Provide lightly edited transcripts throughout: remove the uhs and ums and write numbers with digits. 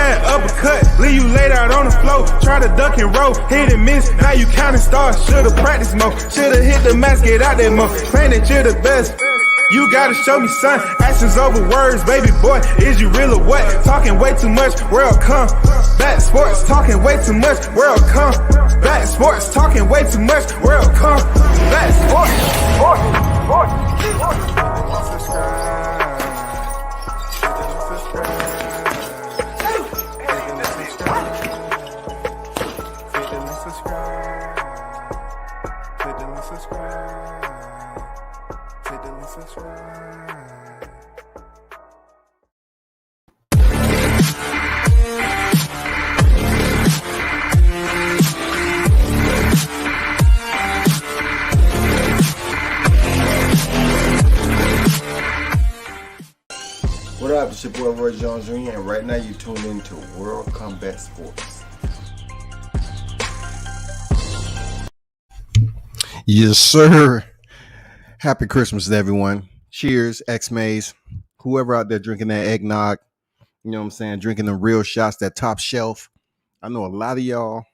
Bad uppercut, leave you laid out on the floor. Try to duck and roll, hit and miss. Now you counting stars, should've practiced more. Should've hit the mask, get out there more. Claim that you're the best. You gotta show me, son. Actions over words, baby boy. Is you real or what? Talking way too much, world come. Back sports, talking way too much, world come. Back sports, talking way too much, world come. Back sports, What up, it's your boy Roy Jones Jr. and right now you tuned into World Combat Sports. Yes, sir. Happy Christmas to everyone. Cheers, X-Mays. Whoever out there drinking that eggnog, you know what I'm saying, drinking the real shots, that top shelf. I know a lot of y'all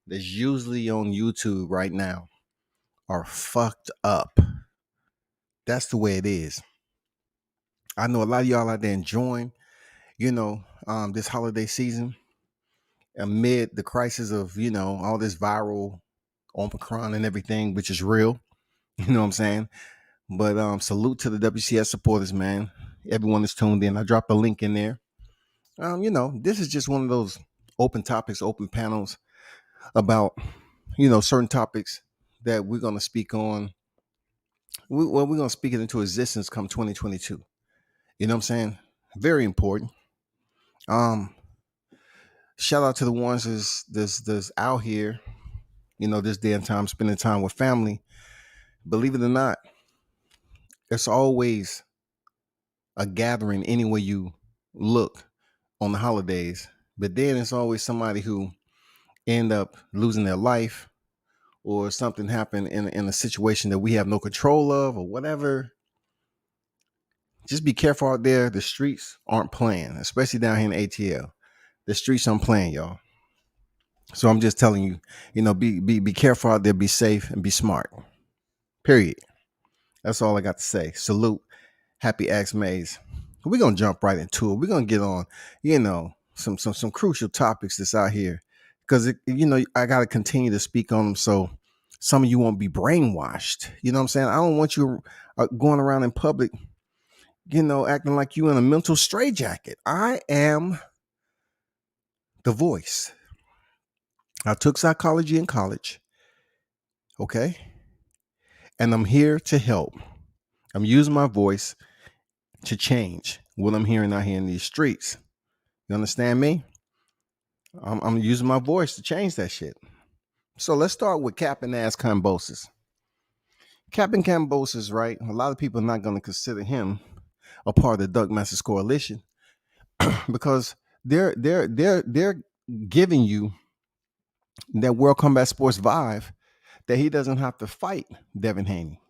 that's usually on YouTube right now are fucked up. That's the way it is. I know a lot of y'all out there enjoying, this holiday season amid the crisis of, all this viral Omicron and everything, which is real. You know what I'm saying? But salute to the WCS supporters, man. Everyone is tuned in. I dropped a link in there. This is just one of those open topics, open panels about, certain topics that we're going to speak on. We're going to speak it into existence come 2022. You know what I'm saying? Very important. Shout out to the ones that's out here, this day and time, spending time with family. Believe it or not, it's always a gathering anywhere you look on the holidays. But then it's always somebody who end up losing their life or something happened in a situation that we have no control of or whatever. Just be careful out there. The streets aren't playing, especially down here in ATL. The streets aren't playing, y'all. So I'm just telling you, be careful out there, be safe, and be smart. Period. That's all I got to say. Salute. Happy X-Mays. We're going to jump right into it. We're going to get on, some crucial topics that's out here. Because, I got to continue to speak on them so some of you won't be brainwashed. You know what I'm saying? I don't want you going around in public, acting like you in a mental straitjacket. I am the voice. I took psychology in college. Okay? And I'm here to help. I'm using my voice to change what I'm hearing out here in these streets. You understand me? I'm using my voice to change that shit. So let's start with Captain Ass Kambosos. Captain Kambosos, right? A lot of people are not going to consider him a part of the Duck Masters Coalition because they're giving you that World Combat Sports vibe that he doesn't have to fight Devin Haney.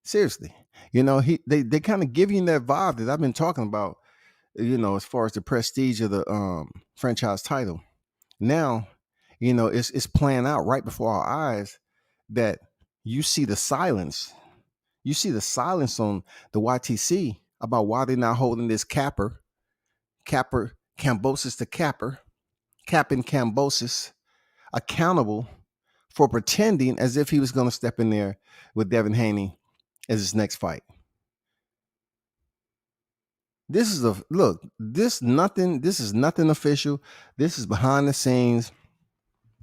Seriously, they kind of give you that vibe that I've been talking about, as far as the prestige of the franchise title. Now, it's playing out right before our eyes that you see the silence. You see the silence on the YTC about why they're not holding this Kambosos the Capper, Captain Kambosos, accountable for pretending as if he was going to step in there with Devin Haney as his next fight. This is nothing official. This is behind the scenes.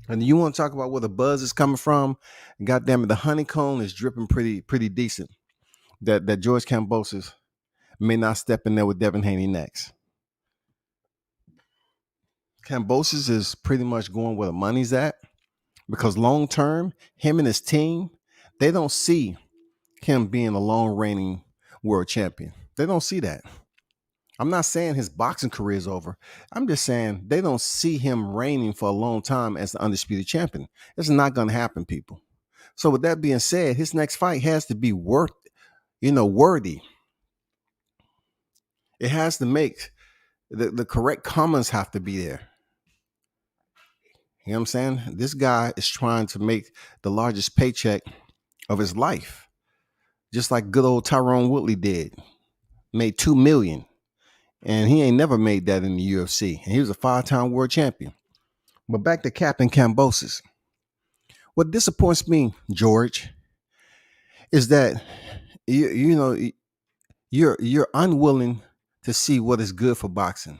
And you want to talk about where the buzz is coming from? God damn it, the honeycomb is dripping pretty decent. That George Kambosos may not step in there with Devin Haney next. Kambosos is pretty much going where the money's at because long term, him and his team, they don't see him being a long reigning world champion. They don't see that. I'm not saying his boxing career is over. I'm just saying they don't see him reigning for a long time as the undisputed champion. It's not going to happen, people. So with that being said, his next fight has to be worthy. It has to make The correct commas have to be there. You know what I'm saying? This guy is trying to make the largest paycheck of his life, just like good old Tyrone Woodley did. Made $2 million, and he ain't never made that in the UFC. And he was a 5-time world champion. But back to Captain Kambosos. What disappoints me, George, is that you're unwilling to see what is good for boxing.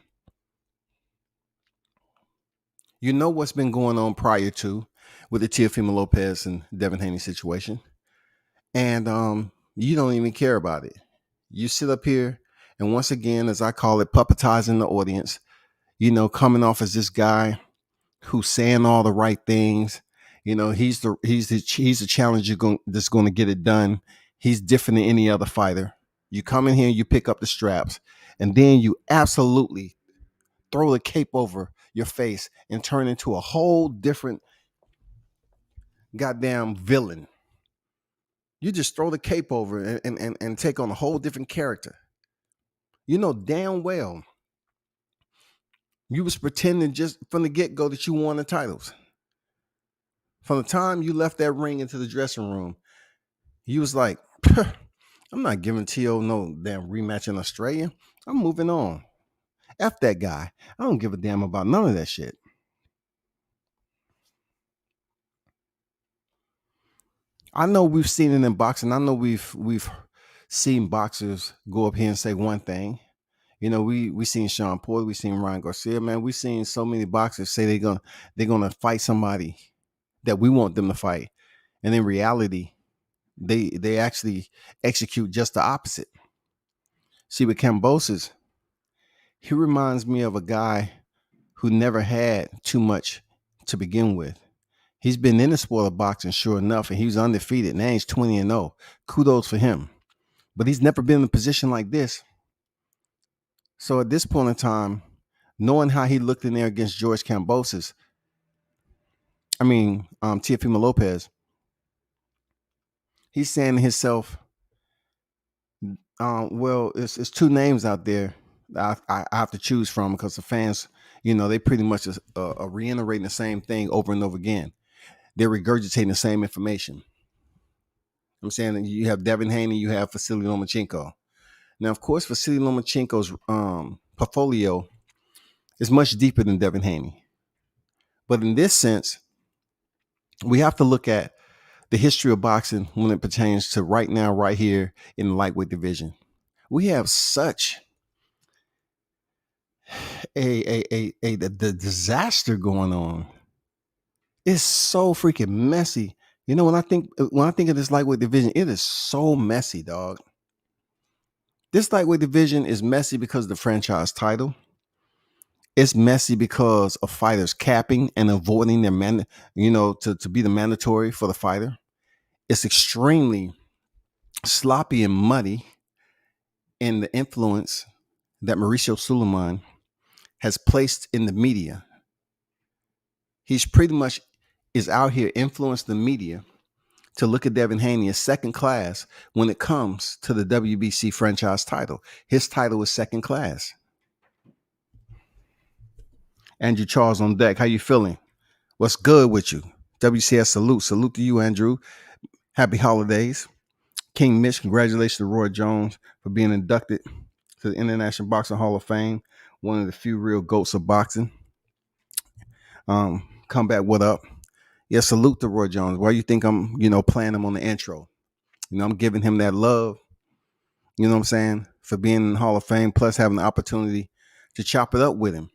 You know what's been going on prior to with the Teofimo Lopez and Devin Haney situation, and you don't even care about it. You sit up here and once again, as I call it, puppetizing the audience. Coming off as this guy who's saying all the right things. He's the challenger that's going to get it done. He's different than any other fighter. You come in here, you pick up the straps, and then you absolutely throw the cape over your face and turn into a whole different goddamn villain. You just throw the cape over and take on a whole different character. You know damn well you was pretending just from the get-go that you won the titles. From the time you left that ring into the dressing room, you was like, I'm not giving T.O. no damn rematch in Australia. I'm moving on. F that guy. I don't give a damn about none of that shit. I know we've seen it in boxing. I know we've seen boxers go up here and say one thing. We seen Sean Porter, we seen Ryan Garcia, man. We seen so many boxers say they're gonna fight somebody that we want them to fight, and in reality, they actually execute just the opposite. See, with Kambosos, he reminds me of a guy who never had too much to begin with. He's been in the sport of boxing, sure enough, and he was undefeated. Now he's 20-0. Kudos for him. But he's never been in a position like this. So at this point in time, knowing how he looked in there against Teofimo Lopez, he's saying to himself, it's two names out there that I have to choose from, because the fans, they pretty much are reiterating the same thing over and over again. They're regurgitating the same information. I'm saying that you have Devin Haney, you have Vasily Lomachenko. Now, of course, Vasily Lomachenko's portfolio is much deeper than Devin Haney. But in this sense, we have to look at the history of boxing when it pertains to right now, right here in the lightweight division. We have such the disaster going on. It's so freaking messy. When I think of this lightweight division, it is so messy, dog. This lightweight division is messy because of the franchise title. It's messy because of fighters capping and avoiding their to be the mandatory for the fighter. It's extremely sloppy and muddy in the influence that Mauricio Suleiman has placed in the media. He's pretty much is out here influencing the media to look at Devin Haney as second class when it comes to the WBC franchise title. His title is second class. Andrew Charles on deck. How you feeling? What's good with you? WCS salute. Salute to you, Andrew. Happy holidays. King Mitch, congratulations to Roy Jones for being inducted to the International Boxing Hall of Fame. One of the few real GOATs of boxing. Come back, what up? Yeah, salute to Roy Jones. Why you think I'm, playing him on the intro? I'm giving him that love, you know what I'm saying, for being in the Hall of Fame, plus having the opportunity to chop it up with him.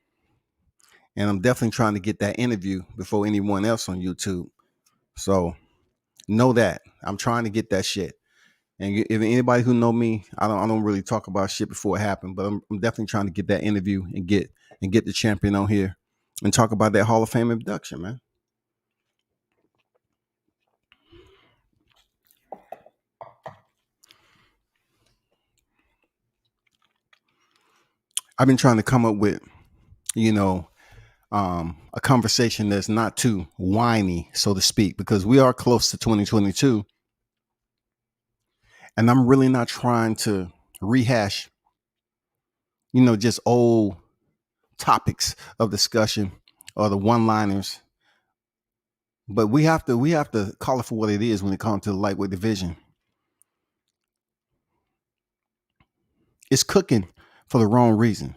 And I'm definitely trying to get that interview before anyone else on YouTube. So know that. I'm trying to get that shit. And if anybody who know me, I don't really talk about shit before it happened, but I'm definitely trying to get that interview and get the champion on here and talk about that Hall of Fame induction, man. I've been trying to come up with, a conversation that's not too whiny, so to speak, because we are close to 2022. And I'm really not trying to rehash, just old topics of discussion or the one-liners, but we have to call it for what it is when it comes to the lightweight division. It's cooking for the wrong reason.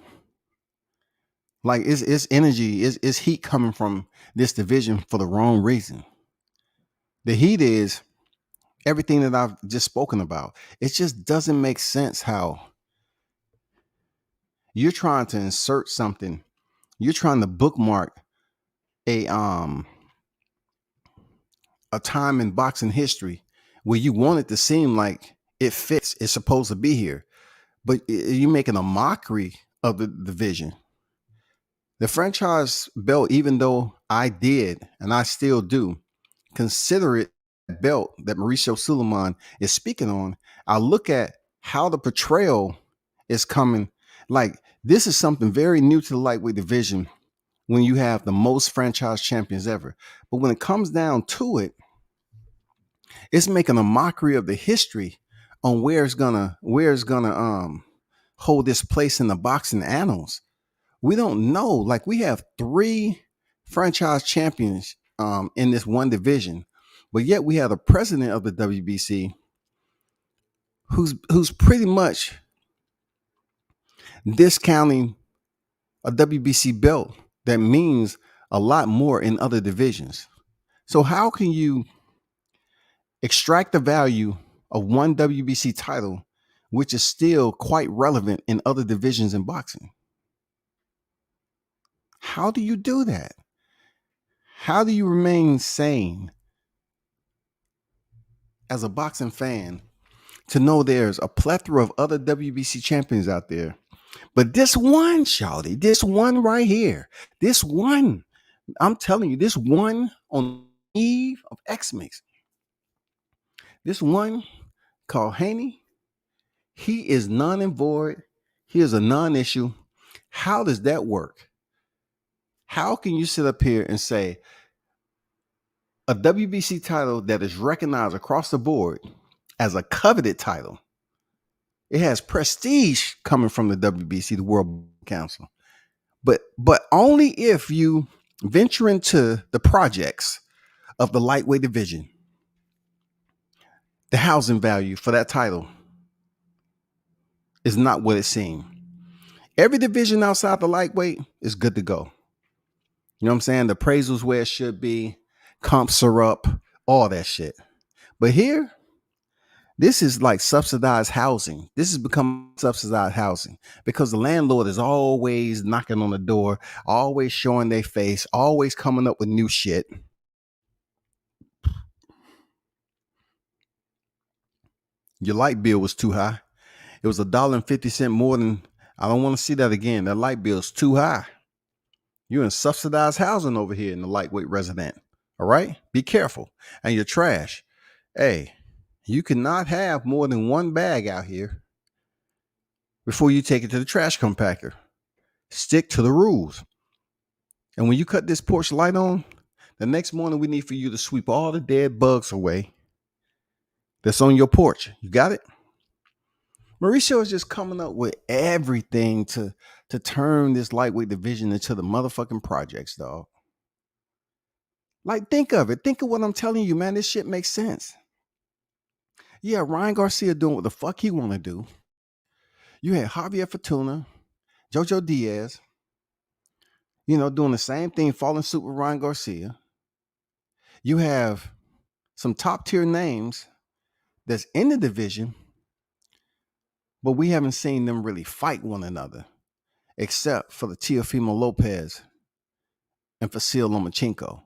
Like it's energy, it's heat coming from this division for the wrong reason. The heat is everything that I've just spoken about. It just doesn't make sense how you're trying to insert something. You're trying to bookmark a time in boxing history where you want it to seem like it fits. It's supposed to be here, but you're making a mockery of the division. The franchise belt, even though I did and I still do consider it a belt that Mauricio Suleiman is speaking on, I look at how the portrayal is coming. Like, this is something very new to the lightweight division when you have the most franchise champions ever. But when it comes down to it, it's making a mockery of the history on where it's gonna hold this place in the boxing annals. We don't know. Like, we have 3 franchise champions in this one division, but yet we have the president of the WBC who's pretty much discounting a WBC belt that means a lot more in other divisions. So how can you extract the value of one WBC title, which is still quite relevant in other divisions in boxing? How do you do that? How do you remain sane as a boxing fan to know there's a plethora of other WBC champions out there, but this one, shawty, this one right here, this one, I'm telling you, this one on the eve of X-Mix, this one called Haney, he is none and void. He is a non-issue. How does that work? How can you sit up here and say a WBC title that is recognized across the board as a coveted title? It has prestige coming from the WBC, the World Council, but only if you venture into the projects of the lightweight division. The housing value for that title is not what it seemed. Every division outside the lightweight is good to go. You know what I'm saying? The appraisal's where it should be, comps are up, all that shit. But here, this is like subsidized housing. This has become subsidized housing because the landlord is always knocking on the door, always showing their face, always coming up with new shit. Your light bill was too high. It was $1.50 more than, I don't want to see that again. That light bill is too high. You're in subsidized housing over here in the lightweight resident. All right? Be careful. And your trash. Hey, you cannot have more than one bag out here before you take it to the trash compactor. Stick to the rules. And when you cut this porch light on, the next morning we need for you to sweep all the dead bugs away that's on your porch. You got it? Mauricio is just coming up with everything to turn this lightweight division into the motherfucking projects, dog. Like, think of it. Think of what I'm telling you, man. This shit makes sense. Yeah, Ryan Garcia doing what the fuck he want to do. You had Javier Fortuna, Jojo Diaz, doing the same thing, following suit with Ryan Garcia. You have some top tier names that's in the division, but we haven't seen them really fight one another, except for the Teofimo Lopez and Fasil Lomachenko.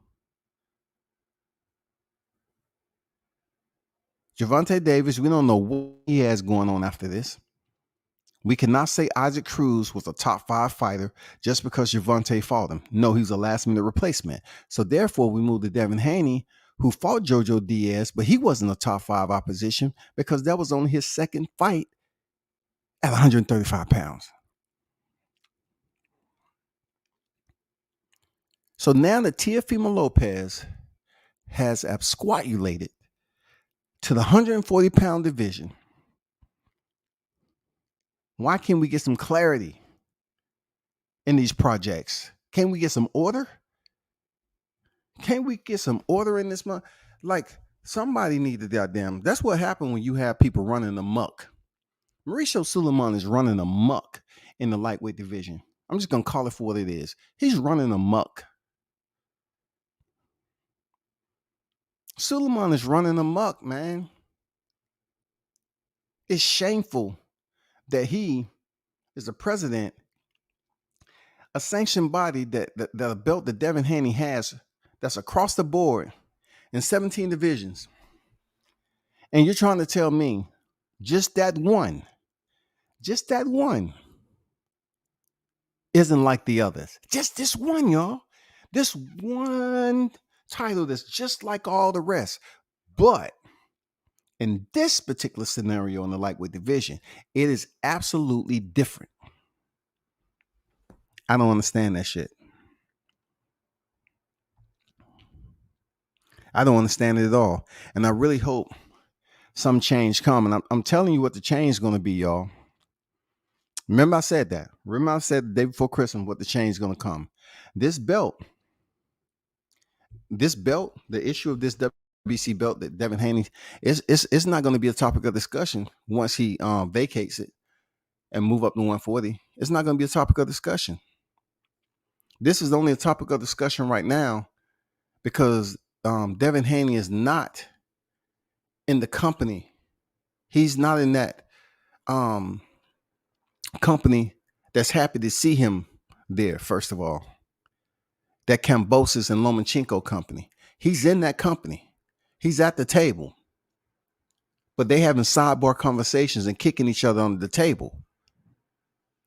Gervonta Davis, we don't know what he has going on after this. We cannot say Isaac Cruz was a top 5 fighter just because Gervonta fought him. No, he's a last-minute replacement. So therefore, we moved to Devin Haney, who fought Jojo Diaz, but he wasn't a top 5 opposition because that was only his second fight at 135 pounds. So now that Teofimo Lopez has absquatulated to the 140-pound division, why can't we get some clarity in these projects? Can we get some order? Can we get some order in this month? Like, somebody needed goddamn. That's what happened when you have people running amok. Mauricio Suleiman is running amok in the lightweight division. I'm just gonna call it for what it is. He's running amok. Suleiman is running amok, man. It's shameful that he is the president, a sanctioned body that a belt that Devin Haney has that's across the board in 17 divisions. And you're trying to tell me just that one isn't like the others. Just this one, y'all. This one title that's just like all the rest. But in this particular scenario in the lightweight division, it is absolutely different. I don't understand that shit. I don't understand it at all. And I really hope some change come. And I'm telling you what the change is going to be, y'all. Remember I said that. Remember I said the day before Christmas what the change is going to come. This belt, the issue of this WBC belt that Devin Haney, it's not going to be a topic of discussion once he vacates it and move up to 140. It's not going to be a topic of discussion. This is only a topic of discussion right now because Devin Haney is not in the company. He's not in that company that's happy to see him there, first of all. That Kambosos and Lomachenko company. He's in that company. He's at the table. But they having sidebar conversations and kicking each other under the table.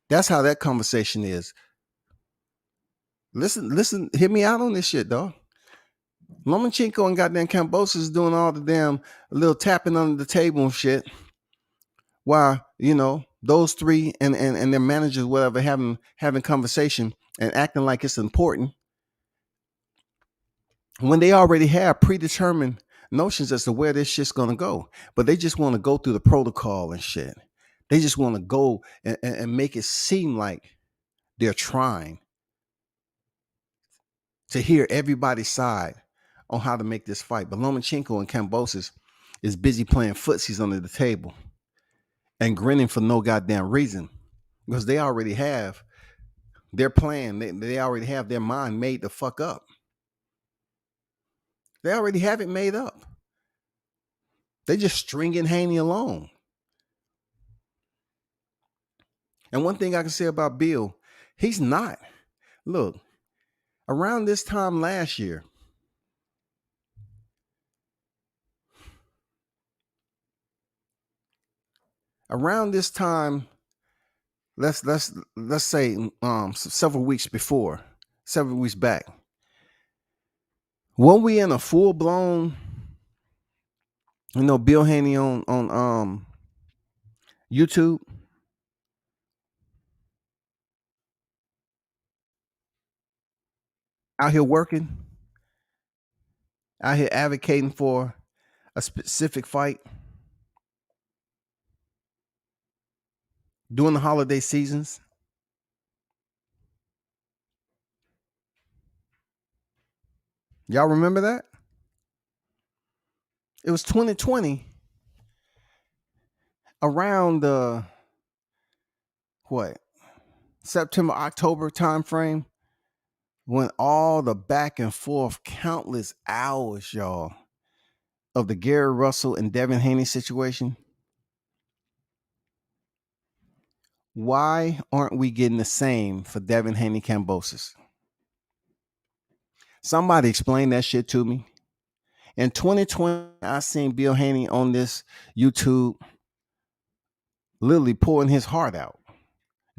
That's how that conversation is. Listen, hear me out on this shit, dog. Lomachenko and goddamn Kambosos doing all the damn little tapping under the table and shit. While, those three and their managers, whatever, having conversation and acting like it's important. When they already have predetermined notions as to where this shit's gonna go, but they just want to go through the protocol and shit. They just want to go and make it seem like they're trying to hear everybody's side on how to make this fight. But Lomachenko and Kambosos is busy playing footsies under the table and grinning for no goddamn reason because they already have their plan. They already have their mind made the fuck up. They already have it made up. They just stringing Haney along. And one thing I can say about Bill, he's not. Look, around this time last year, let's say several weeks back, when we in a full blown, Bill Haney on YouTube, out here working, out here advocating for a specific fight during the holiday seasons. Y'all remember that? It was 2020, around September, October timeframe, when all the back and forth, countless hours, y'all, of the Gary Russell and Devin Haney situation. Why aren't we getting the same for Devin Haney Kambosos? Somebody explain that shit to me. In 2020, I seen Bill Haney on this YouTube literally pouring his heart out,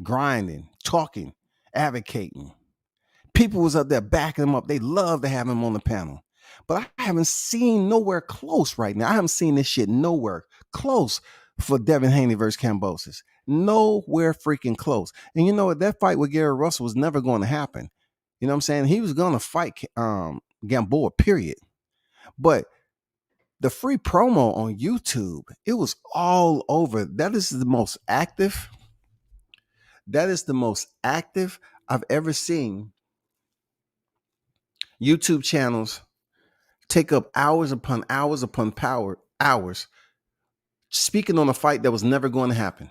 grinding, talking, advocating. People was up there backing him up. They love to have him on the panel. But I haven't seen nowhere close right now. I haven't seen this shit nowhere close for Devin Haney versus Kambosos. Nowhere freaking close. And you know what? That fight with Gary Russell was never going to happen. You know what I'm saying? He was going to fight Gamboa, period. But the free promo on YouTube, it was all over. That is the most active I've ever seen YouTube channels take up hours upon hours upon hours speaking on a fight that was never going to happen.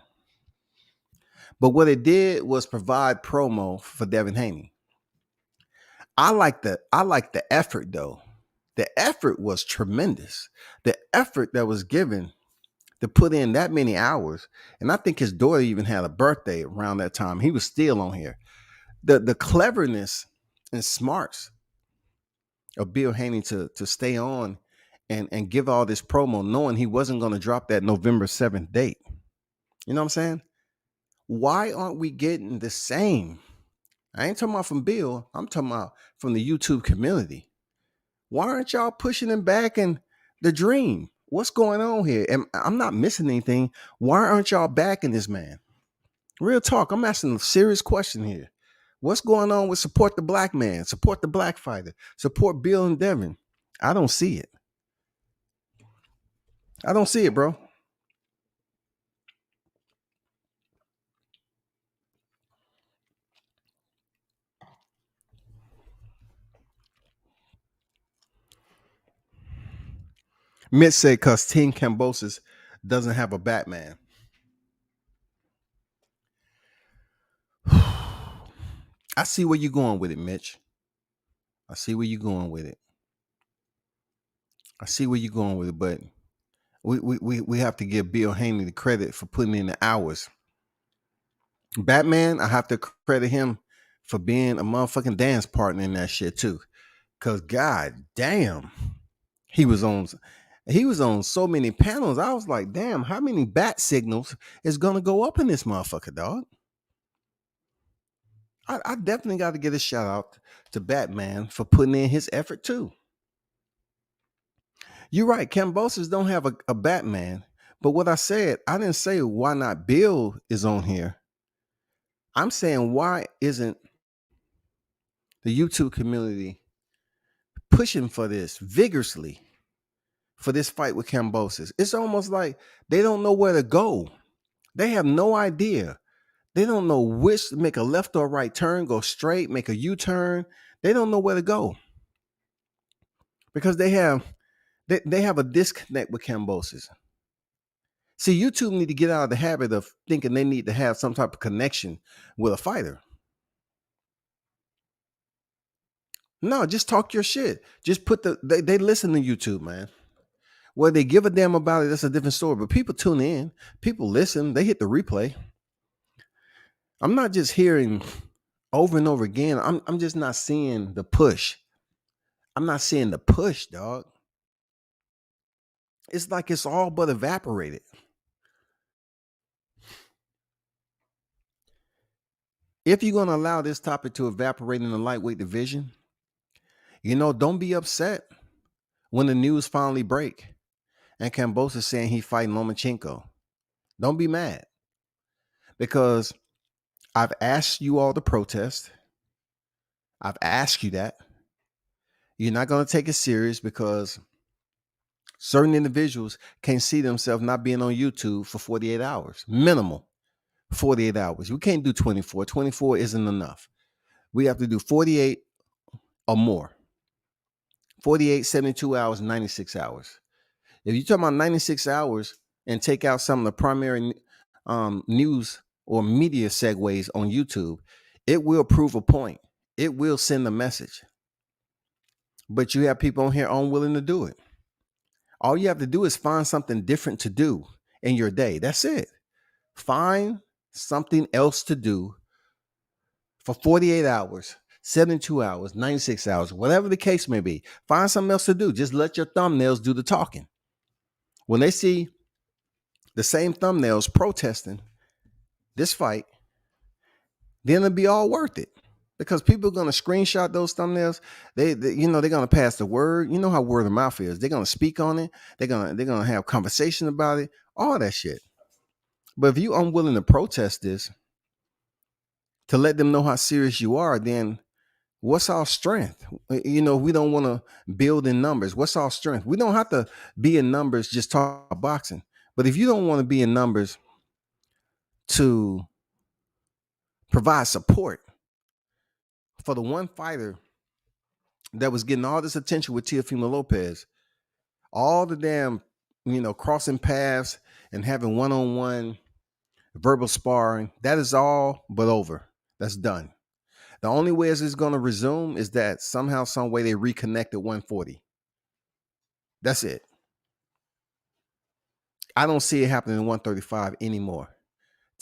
But what it did was provide promo for Devin Haney. I like the effort though. The effort was tremendous. The effort that was given to put in that many hours. And I think his daughter even had a birthday around that time. He was still on here. The cleverness and smarts of Bill Haney to stay on and give all this promo knowing he wasn't going to drop that November 7th date. You know what I'm saying? Why aren't we getting the same? I ain't talking about from Bill. I'm talking about from the YouTube community. Why aren't y'all pushing and backing the dream? What's going on here? And I'm not missing anything. Why aren't y'all backing this man? Real talk. I'm asking a serious question here. What's going on with support the black man, support the black fighter, support Bill and Devin? I don't see it. I don't see it, bro. Mitch said because Team Kambosos doesn't have a Batman. I see where you're going with it, Mitch. I see where you're going with it. But we have to give Bill Haney the credit for putting in the hours. Batman, I have to credit him for being a motherfucking dance partner in that shit too. Cause god damn, he was on so many panels. I was like, damn, how many bat signals is gonna go up in this motherfucker, dog? I definitely got to get a shout out to Batman for putting in his effort too. You're right. Kambosos don't have a Batman. But what I said, I didn't say why not Bill is on here. I'm saying why isn't the YouTube community pushing for this vigorously for this fight with Kambosos? It's almost like they don't know where to go. They have no idea. They don't know which, make a left or right turn, go straight, make a U-turn. They don't know where to go because they have a disconnect with Kambosos. See, YouTube need to get out of the habit of thinking they need to have some type of connection with a fighter. No, just talk your shit. Just put they listen to YouTube, man. Whether they give a damn about it, that's a different story. But people tune in, people listen, they hit the replay. I'm not just hearing over and over again. I'm just not seeing the push. I'm not seeing the push, dog. It's like it's all but evaporated. If you're going to allow this topic to evaporate in the lightweight division, don't be upset when the news finally break and Kambosos saying he fighting Lomachenko. Don't be mad because I've asked you all to protest. I've asked you that. You're not going to take it serious because certain individuals can't see themselves not being on YouTube for 48 hours. Minimal 48 hours. We can't do 24. 24 isn't enough. We have to do 48 or more. 48, 72 hours, 96 hours. If you're talking about 96 hours and take out some of the primary news or media segues on YouTube, it will prove a point. It will send a message. But you have people on here unwilling to do it. All you have to do is find something different to do in your day. That's it. Find something else to do for 48 hours, 72 hours, 96 hours, whatever the case may be. Find something else to do. Just let your thumbnails do the talking. When they see the same thumbnails protesting this fight, then it'll be all worth it. Because people are going to screenshot those thumbnails. They're going to pass the word. You know how word of mouth is. They're going to speak on it. They're going to have conversation about it. All that shit. But if you're unwilling to protest this, to let them know how serious you are, then what's our strength? We don't want to build in numbers. What's our strength? We don't have to be in numbers just talk about boxing. But if you don't want to be in numbers to provide support, for the one fighter that was getting all this attention with Teofimo Lopez, all the damn, crossing paths and having one-on-one verbal sparring, that is all but over. That's done. The only way it's going to resume is that somehow, some way they reconnect at 140. That's it. I don't see it happening in 135 anymore.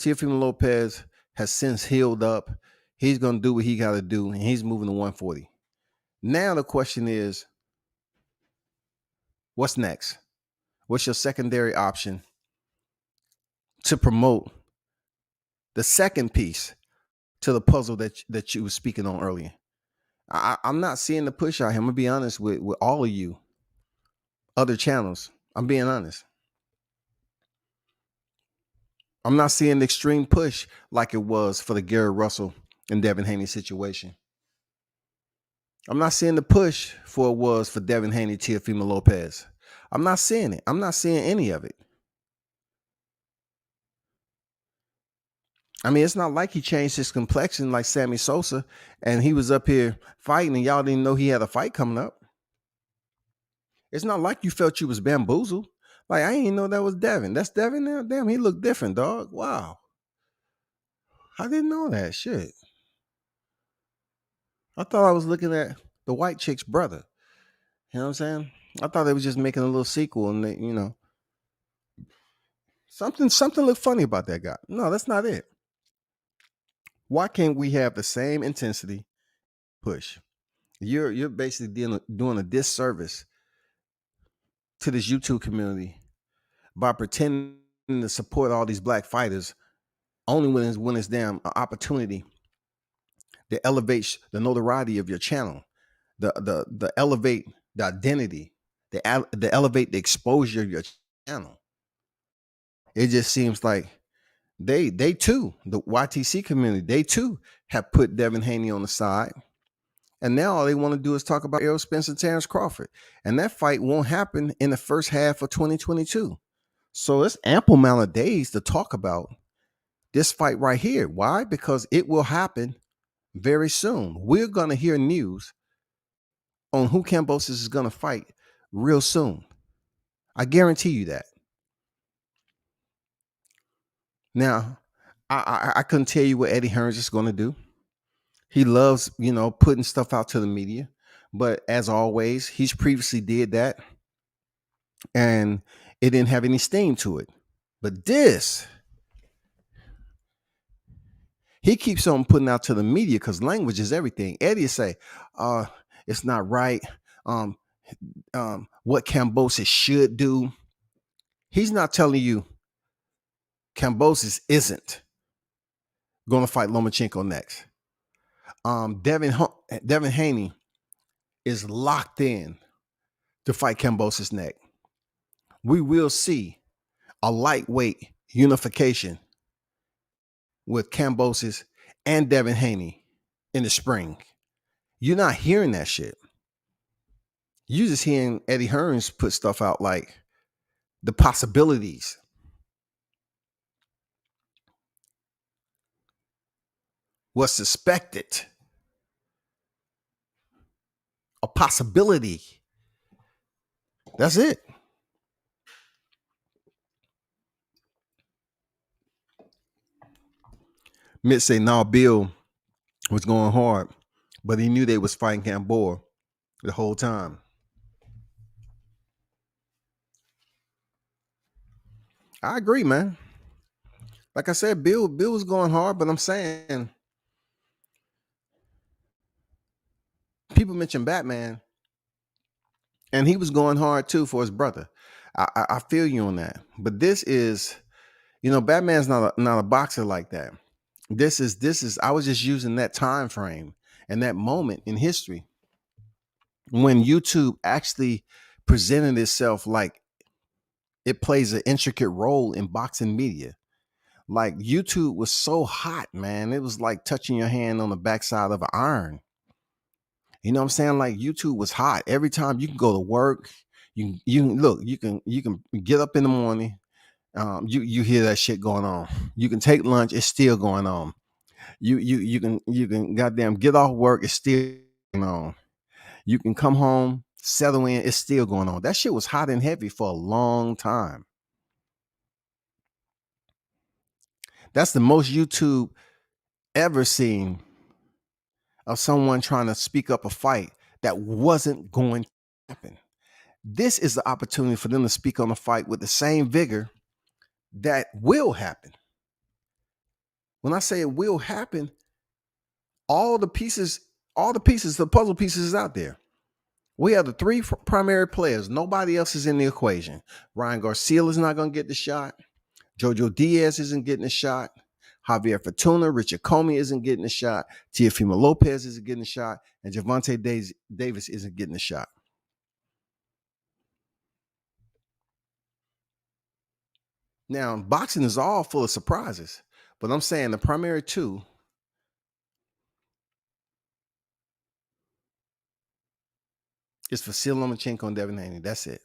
Teofimo Lopez has since healed up. He's going to do what he got to do, and he's moving to 140. Now the question is, what's next? What's your secondary option to promote the second piece to the puzzle that you were speaking on earlier? I'm not seeing the push out here. I'm going to be honest with all of you other channels. I'm being honest. I'm not seeing the extreme push like it was for the Gary Russell and Devin Haney situation. I'm not seeing the push for it was for Devin Haney, Teofimo Lopez. I'm not seeing it. I'm not seeing any of it. I mean, it's not like he changed his complexion like Sammy Sosa and he was up here fighting and y'all didn't know he had a fight coming up. It's not like you felt you was bamboozled. Like, I didn't know that was Devin. That's Devin now? Damn, he looked different, dog. Wow. I didn't know that. Shit. I thought I was looking at the white chick's brother. You know what I'm saying? I thought they was just making a little sequel and they, something looked funny about that guy. No, that's not it. Why can't we have the same intensity push? You're basically doing a disservice to this YouTube community by pretending to support all these black fighters only when it's damn an opportunity that elevates the notoriety of your channel, the elevate the identity, the elevate the exposure of your channel. It just seems like they too, the YTC community, they too have put Devin Haney on the side. And now all they want to do is talk about Errol Spence and Terrence Crawford. And that fight won't happen in the first half of 2022. So it's ample amount of days to talk about this fight right here. Why? Because it will happen very soon. We're going to hear news on who Kambosos is going to fight real soon. I guarantee you that. Now, I couldn't tell you what Eddie Hearns is going to do. He loves, putting stuff out to the media. But as always, he's previously did that. And it didn't have any steam to it. But this, he keeps on putting out to the media because language is everything. Eddie say, it's not right. What Kambosos should do. He's not telling you Kambosos isn't going to fight Lomachenko next. Devin Haney is locked in to fight Kambosos next. We will see a lightweight unification with Kambosos and Devin Haney in the spring. You're not hearing that shit. You're just hearing Eddie Hearns put stuff out like the possibilities. Was suspected. A possibility. That's it. Mitt say, no, Bill was going hard, but he knew they was fighting Gamboa the whole time. I agree, man. Like I said, Bill was going hard, but I'm saying people mention Batman, and he was going hard too for his brother. I feel you on that. But this is, Batman's not a boxer like that. This is I was just using that time frame and that moment in history when YouTube actually presented itself like it plays an intricate role in boxing media. Like YouTube was so hot, man. It was like touching your hand on the backside of an iron. You know what I'm saying? Like YouTube was hot. Every time you can go to work, you can get up in the morning. You hear that shit going on. You can take lunch, it's still going on. You can goddamn get off work, it's still going on. You can come home, settle in, it's still going on. That shit was hot and heavy for a long time. That's the most YouTube ever seen of someone trying to speak up a fight that wasn't going to happen. This is the opportunity for them to speak on a fight with the same vigor that will happen. When I say it will happen, all the pieces, the puzzle pieces is out there. We have the three primary players. Nobody else is in the equation. Ryan Garcia is not going to get the shot. Jojo Diaz isn't getting a shot. Javier Fortuna, Richard Comey isn't getting a shot. Teofimo Lopez isn't getting a shot. And Gervonta Davis isn't getting a shot. Now, boxing is all full of surprises. But I'm saying the primary two is Vasyl Lomachenko and Devin Haney. That's it.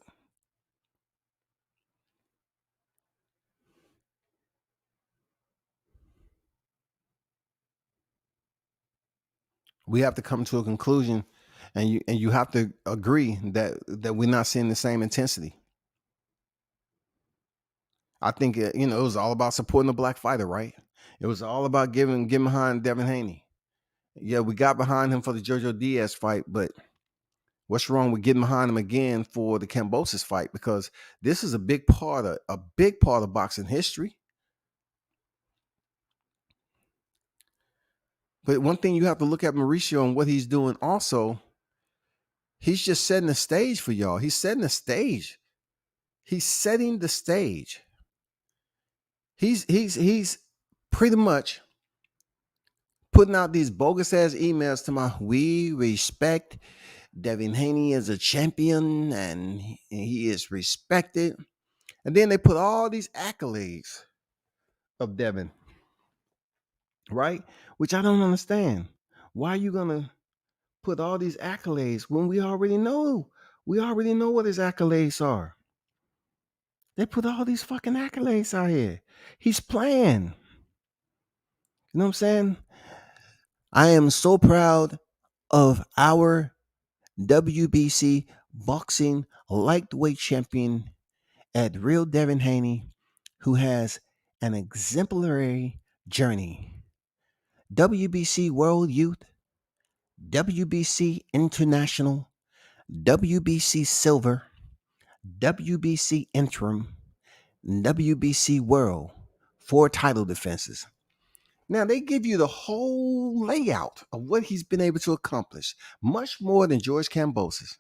We have to come to a conclusion, and you have to agree that we're not seeing the same intensity. I think it was all about supporting the black fighter, right? It was all about getting behind Devin Haney. Yeah, we got behind him for the Jojo Diaz fight, but what's wrong with getting behind him again for the Kambosos fight? Because this is a big part of boxing history. But one thing you have to look at Mauricio and what he's doing also, he's just setting the stage for y'all. He's setting the stage. He's setting the stage. He's pretty much putting out these bogus ass emails to we respect Devin Haney as a champion and he is respected. And then they put all these accolades of Devin, right? Which I don't understand. Why are you going to put all these accolades when we already know? We already know what his accolades are. They put all these fucking accolades out here. He's playing. You know what I'm saying? I am so proud of our WBC boxing lightweight champion at Real Devin Haney, who has an exemplary journey. WBC World Youth, WBC International, WBC Silver, WBC Interim, WBC World, 4 title defenses. Now, they give you the whole layout of what he's been able to accomplish, much more than George Kambosos.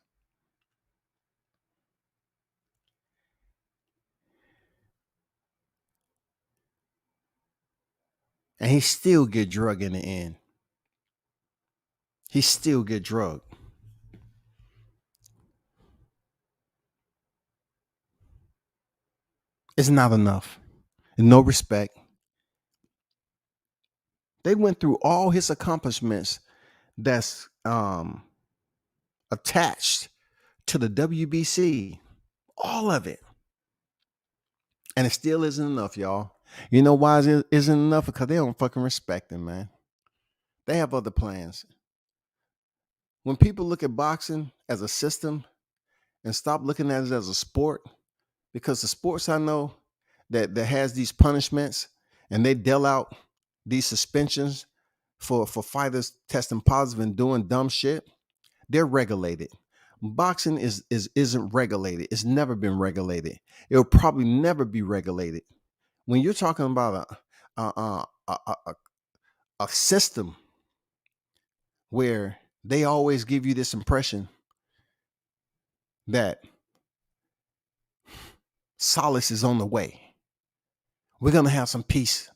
And he still get drugged in the end. He still get drugged. It's not enough. No respect. They went through all his accomplishments that's attached to the WBC. All of it. And it still isn't enough, y'all. You know why it isn't enough? Because they don't fucking respect him, man. They have other plans. When people look at boxing as a system and stop looking at it as a sport, because the sports I know that has these punishments and they deal out these suspensions for fighters testing positive and doing dumb shit, they're regulated. Boxing isn't regulated. It's never been regulated. It will probably never be regulated. When you're talking about a system where they always give you this impression that solace is on the way, we're gonna have some peace.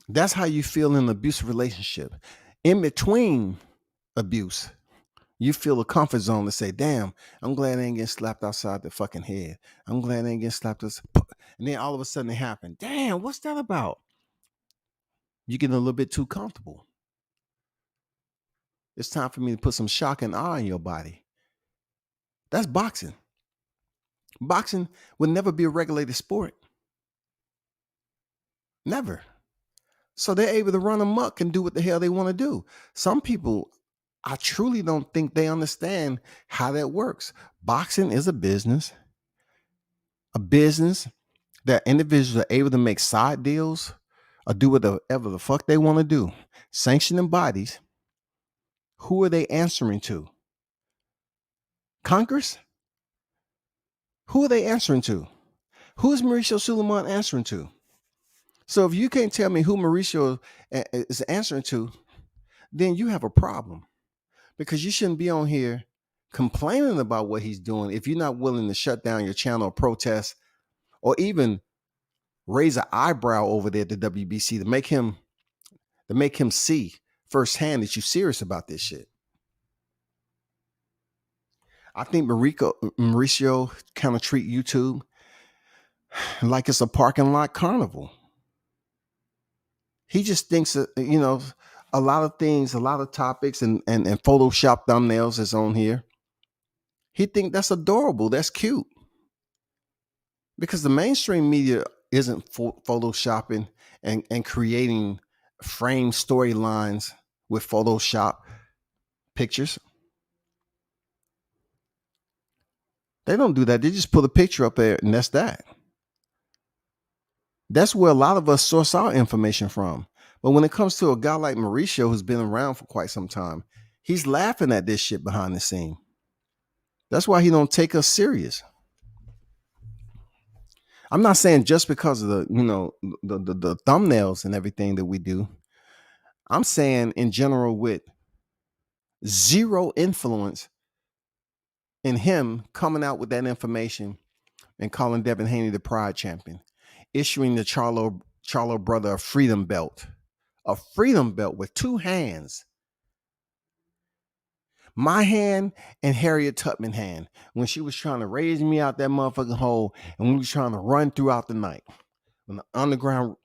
That's how you feel in an abusive relationship. In between abuse, you feel a comfort zone to say, damn, I'm glad I ain't getting slapped outside the fucking head. I'm glad I ain't getting slapped. And then all of a sudden it happened. Damn, what's that about? You're getting a little bit too comfortable. It's time for me to put some shock and awe in your body. That's boxing. Boxing would never be a regulated sport. Never. So they're able to run amok and do what the hell they want to do. Some people, I truly don't think they understand how that works. Boxing is a business that individuals are able to make side deals or do whatever the fuck they want to do. Sanctioning bodies, who are they answering to? Congress? Who are they answering to? Who is Mauricio Suleiman answering to? So if you can't tell me who Mauricio is answering to, then you have a problem, because you shouldn't be on here complaining about what he's doing if you're not willing to shut down your channel or protest or even raise an eyebrow over there at the WBC to make him see firsthand that you're serious about this shit. I think Mauricio kind of treat YouTube like it's a parking lot carnival. He just thinks that, a lot of things, a lot of topics and Photoshop thumbnails is on here. He think that's adorable. That's cute. Because the mainstream media isn't photoshopping and creating frame storylines with Photoshop pictures. They don't do that. They just put a picture up there and that's that. That's where a lot of us source our information from. But when it comes to a guy like Mauricio, who's been around for quite some time, he's laughing at this shit behind the scene. That's why he don't take us serious. I'm not saying just because of the thumbnails and everything that we do. I'm saying in general, with zero influence in him coming out with that information and calling Devin Haney the Pride champion, issuing the Charlo brother a freedom belt with two hands. My hand and Harriet Tubman hand, when she was trying to raise me out that motherfucking hole and we was trying to run throughout the night. When the underground,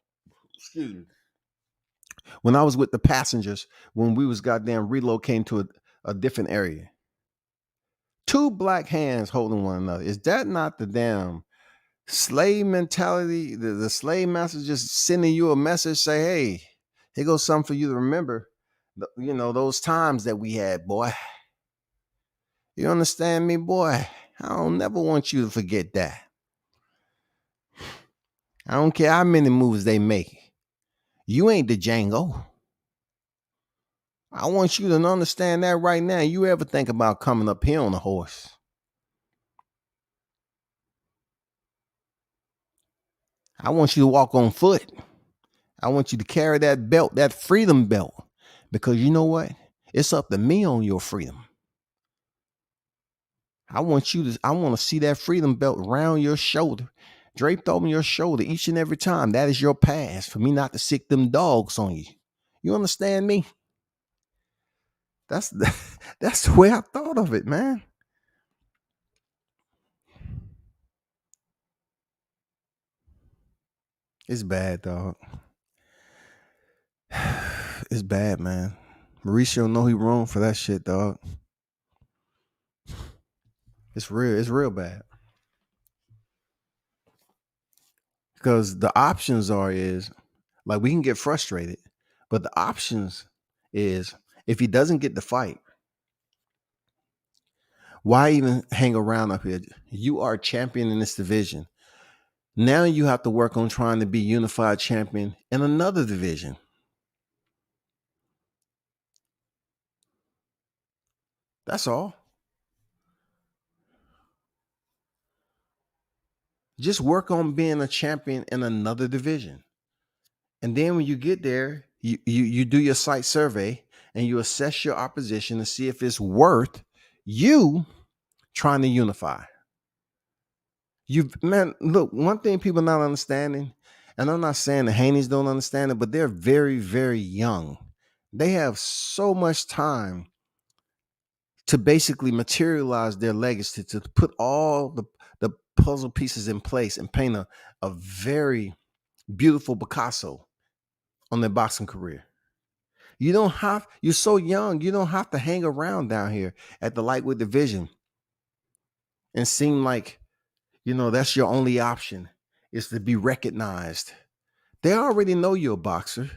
when I was with the passengers, when we was goddamn relocating to a different area. Two black hands holding one another. Is that not the damn slave mentality? The slave master just sending you a message, say, hey, here goes something for you to remember. Those times that we had, boy. You understand me, boy? I don't never want you to forget that. I don't care how many moves they make. You ain't the Django. I want you to understand that right now. You ever think about coming up here on a horse? I want you to walk on foot. I want you to carry that belt, that freedom belt, because you know what? It's up to me on your freedom. I want to see that freedom belt around your shoulder, draped over your shoulder each and every time. That is your pass for me not to sick them dogs on you. You understand me? That's the way I thought of it, man. It's bad, dog. It's bad, man. Mauricio know he wrong for that shit, dog. It's real bad. Because the options is like, we can get frustrated, but the options is, if he doesn't get the fight, why even hang around up here? You are champion in this division. Now you have to work on trying to be unified champion in another division. That's all. Just work on being a champion in another division. And then when you get there, you do your site survey and you assess your opposition to see if it's worth you trying to unify. Man, look, one thing people not understanding, and I'm not saying the Haneys don't understand it, but they're very, very young. They have so much time to basically materialize their legacy, to put all the puzzle pieces in place and paint a very beautiful Picasso on their boxing career. You're so young, you don't have to hang around down here at the lightweight division and seem like, that's your only option, is to be recognized. They already know you're a boxer.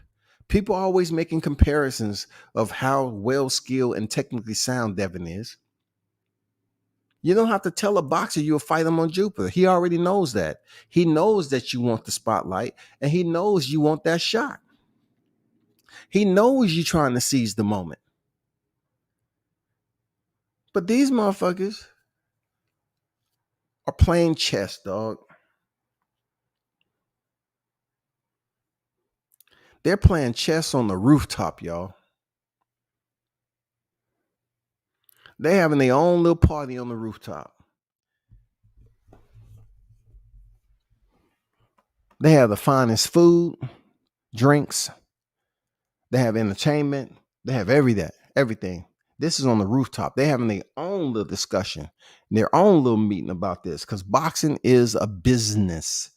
People are always making comparisons of how well skilled and technically sound Devin is. You don't have to tell a boxer you'll fight him on Jupiter. He already knows that. He knows that you want the spotlight, and he knows you want that shot. He knows you're trying to seize the moment. But these motherfuckers are playing chess, dog. They're playing chess on the rooftop, y'all. They having their own little party on the rooftop. They have the finest food, drinks. They have entertainment. They have everything. This is on the rooftop. They're having their own little discussion, their own little meeting about this, because boxing is a business.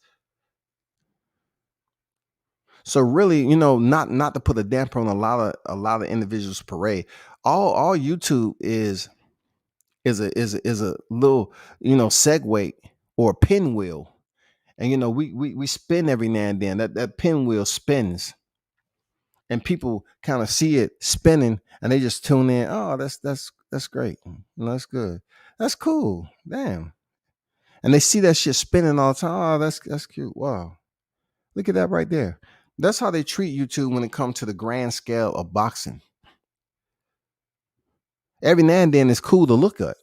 So really, not to put a damper on a lot of individuals' parade. All YouTube is a little segue or a pinwheel, and we spin every now and then. That pinwheel spins, and people kind of see it spinning, and they just tune in. Oh, that's great. That's good. That's cool. Damn. And they see that shit spinning all the time. Oh, that's cute. Wow. Look at that right there. That's how they treat YouTube when it comes to the grand scale of boxing. Every now and then it's cool to look at.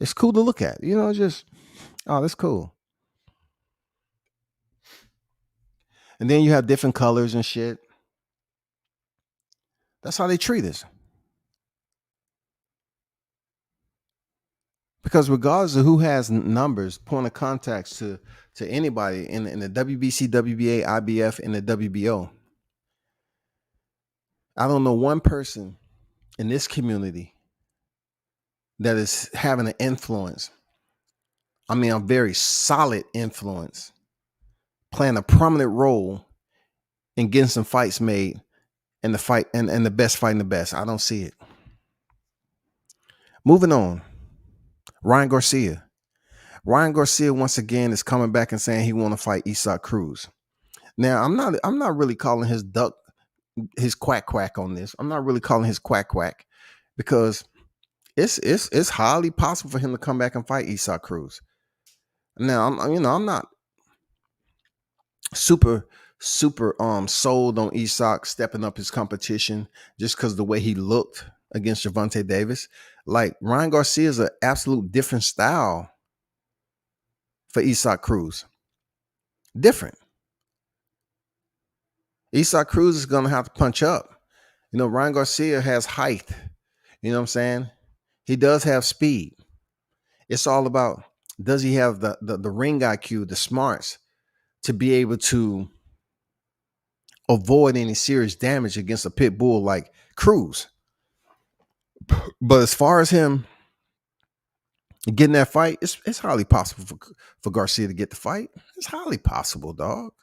It's cool to look at. Just, oh, that's cool. And then you have different colors and shit. That's how they treat us. Because regardless of who has numbers, point of contacts to anybody in the WBC, WBA, IBF, and the WBO, I don't know one person in this community that is having an influence. I mean, a very solid influence, playing a prominent role in getting some fights made and the fight and the best fighting the best. I don't see it. Moving on. Ryan Garcia. Ryan Garcia once again is coming back and saying he want to fight Isaac Cruz. Now, I'm not really calling his quack on this. I'm not really calling his quack because it's highly possible for him to come back and fight Isaac Cruz. Now, I'm not super sold on Isaac stepping up his competition just because the way he looked against Gervonta Davis. Like, Ryan Garcia is an absolute different style for Isaac Cruz. Different. Isaac Cruz is going to have to punch up. Ryan Garcia has height. You know what I'm saying? He does have speed. It's all about, does he have the ring IQ, the smarts to be able to avoid any serious damage against a pit bull like Cruz. But as far as him getting that fight, it's highly possible for Garcia to get the fight. It's highly possible, dog.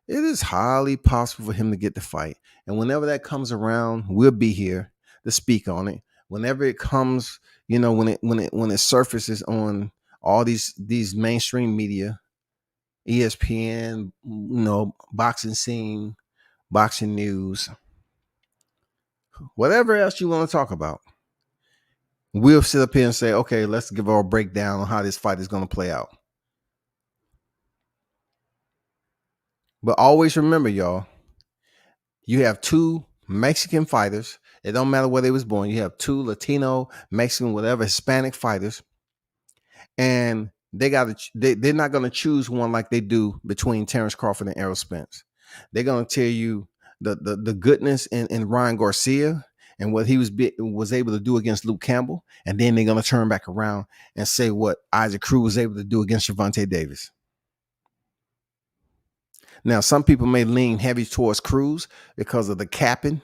It is highly possible for him to get the fight. And whenever that comes around, we'll be here to speak on it. Whenever it comes, when it surfaces on all these mainstream media, ESPN, boxing scene, boxing news, whatever else you want to talk about, we'll sit up here and say, okay, let's give our breakdown on how this fight is going to play out. But always remember, y'all, you have two Mexican fighters. It don't matter where they was born. You have two Latino, Mexican, whatever, Hispanic fighters. And they're not going to choose one like they do between Terrence Crawford and Errol Spence. They're going to tell you the goodness in Ryan Garcia and what he was able to do against Luke Campbell. And then they're going to turn back around and say what Isaac Cruz was able to do against Gervonta Davis. Now, some people may lean heavy towards Cruz because of the capping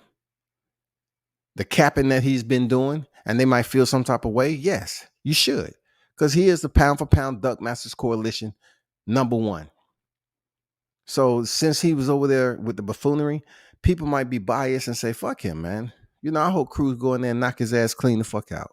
that he's been doing, and they might feel some type of way. Yes, you should, because he is the pound for pound Duck Masters Coalition #1. So since he was over there with the buffoonery, people might be biased and say, fuck him, man. I hope Cruz go in there and knock his ass clean the fuck out.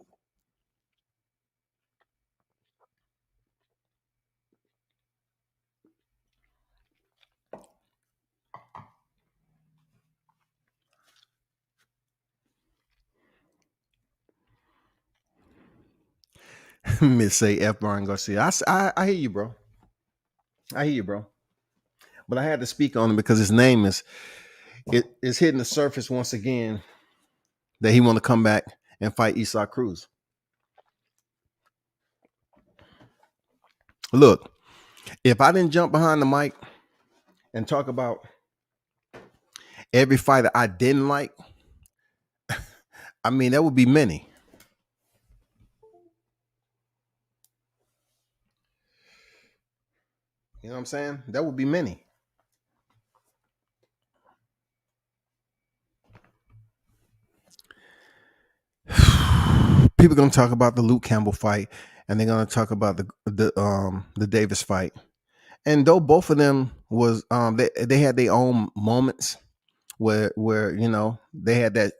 Miss say F. Ryan Garcia. I hear you, bro. I hear you, bro. But I had to speak on him because his name is hitting the surface once again that he want to come back and fight Isaac Cruz. Look, if I didn't jump behind the mic and talk about every fighter I didn't like, I mean, that would be many. You know what I'm saying? That would be many. People are going to talk about the Luke Campbell fight, and they're going to talk about the Davis fight. And though both of them was they had their own moments where you know they had that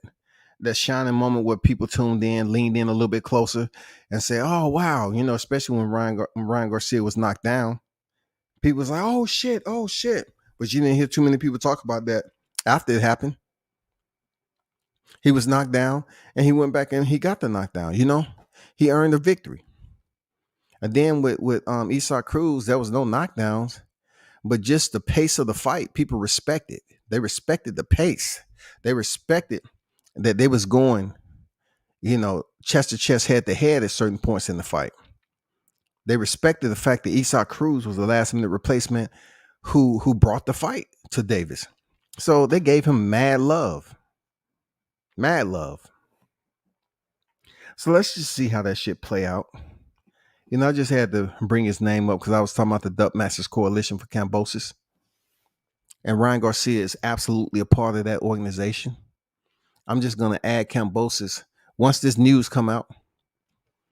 shining moment where people tuned in, leaned in a little bit closer, and said, "Oh wow," you know, especially when Ryan Garcia was knocked down. People was like, "Oh shit, oh shit," but you didn't hear too many people talk about that after it happened. He was knocked down, and he went back and he got the knockdown. You know, he earned a victory. And then with Isaac Cruz, there was no knockdowns, but just the pace of the fight, people respected. They respected the pace. They respected that they was going, you know, chest to chest, head to head at certain points in the fight. They respected the fact that Isaac Cruz was the last minute replacement who brought the fight to Davis. So they gave him mad love. Mad love. So let's just see how that shit play out. You know, I just had to bring his name up because I was talking about the Duck Masters Coalition for Kambosos. And Ryan Garcia is absolutely a part of that organization. I'm just going to add Kambosos. Once this news come out,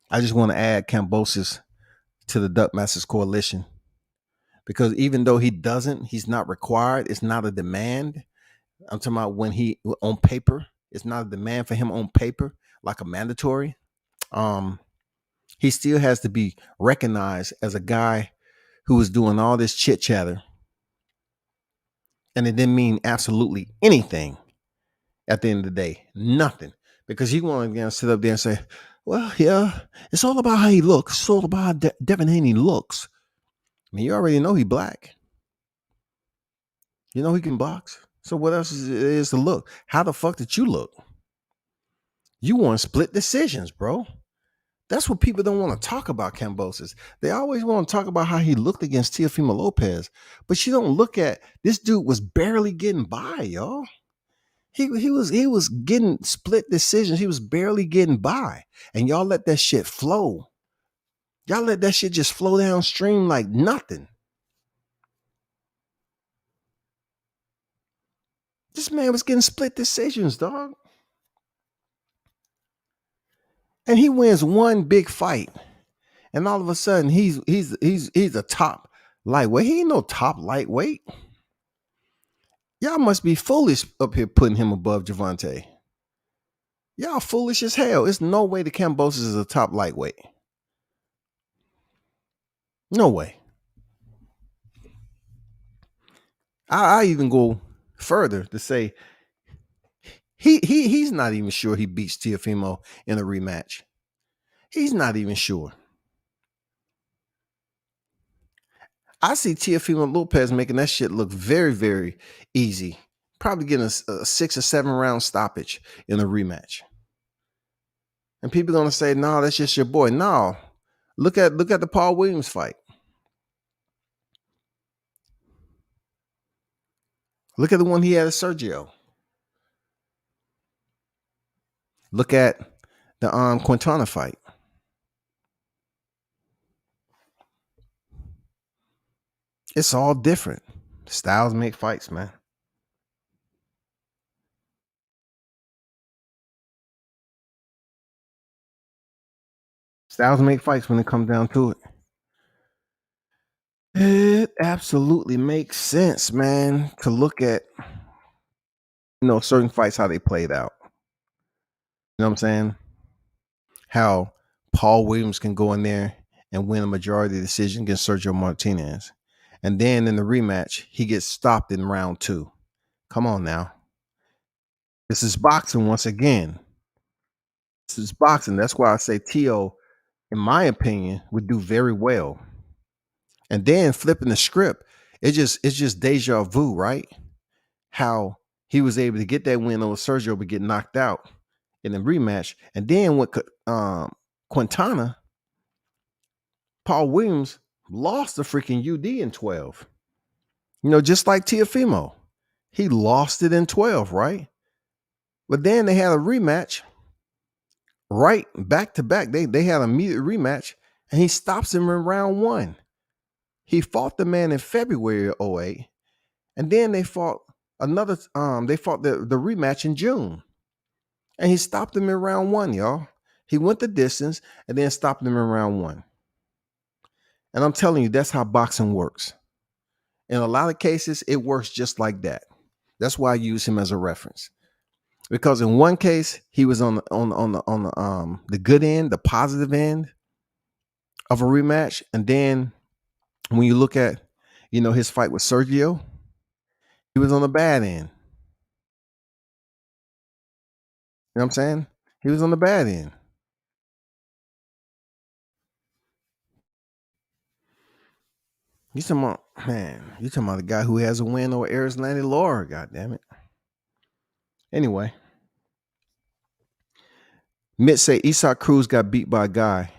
I just want to add Kambosos to the Duck Masters Coalition. Because even though he's not required, it's not a demand. I'm talking about when he on paper, it's not a demand for him on paper, like a mandatory. He still has to be recognized as a guy who was doing all this chit chatter. And it didn't mean absolutely anything at the end of the day. Nothing. Because he wanted to sit up there and say, well, yeah, it's all about how he looks. It's all about how Devin Haney looks. I mean, you already know he black. You know he can box. So what else is to look? How the fuck did you look? You want split decisions, bro. That's what people don't want to talk about Kambosos. They always want to talk about how he looked against Teofimo Lopez. But you don't look at this dude was barely getting by, y'all. He was getting split decisions. He was barely getting by. And y'all let that shit flow. Y'all let that shit just flow downstream like nothing. This man was getting split decisions, dog. And he wins one big fight. And all of a sudden he's a top lightweight. He ain't no top lightweight. Y'all must be foolish up here putting him above Gervonta. Y'all foolish as hell. It's no way the Kambosos is a top lightweight. No way. I even go further to say he's not even sure he beats Teofimo in a rematch. He's not even sure. I see Teofimo Lopez making that shit look very, very easy. Probably getting a 6 or 7 round stoppage in a rematch. And people are gonna say, no, that's just your boy. No. Look at the Paul Williams fight. Look at the one he had at Sergio. Look at the Quintana fight. It's all different. Styles make fights, man. Styles make fights when it comes down to it. It absolutely makes sense, man, to look at, you know, certain fights, how they played out. You know what I'm saying? How Paul Williams can go in there and win a majority decision against Sergio Martinez. And then in the rematch, he gets stopped in round 2. Come on now. This is boxing once again. This is boxing. That's why I say Tio in my opinion, would do very well. And then flipping the script, it's just deja vu, right? How he was able to get that win over Sergio but get knocked out in the rematch. And then with Quintana, Paul Williams lost the freaking UD in 12. Just like Teofimo. He lost it in 12, right? But then they had a rematch, right? Back to back. They had an immediate rematch, and he stops him in round 1. He fought the man in February of 08, and then they fought another they fought the rematch in June. And he stopped him in round 1, y'all. He went the distance and then stopped him in round 1. And I'm telling you, that's how boxing works. In a lot of cases, it works just like that. That's why I use him as a reference. Because in one case, he was on the good end, the positive end of a rematch. And then when you look at, his fight with Sergio, he was on the bad end. You know what I'm saying? He was on the bad end. You talking about the guy who has a win over Arislandi Laura, God damn it. Anyway. Mitch say Isaac Cruz got beat by a guy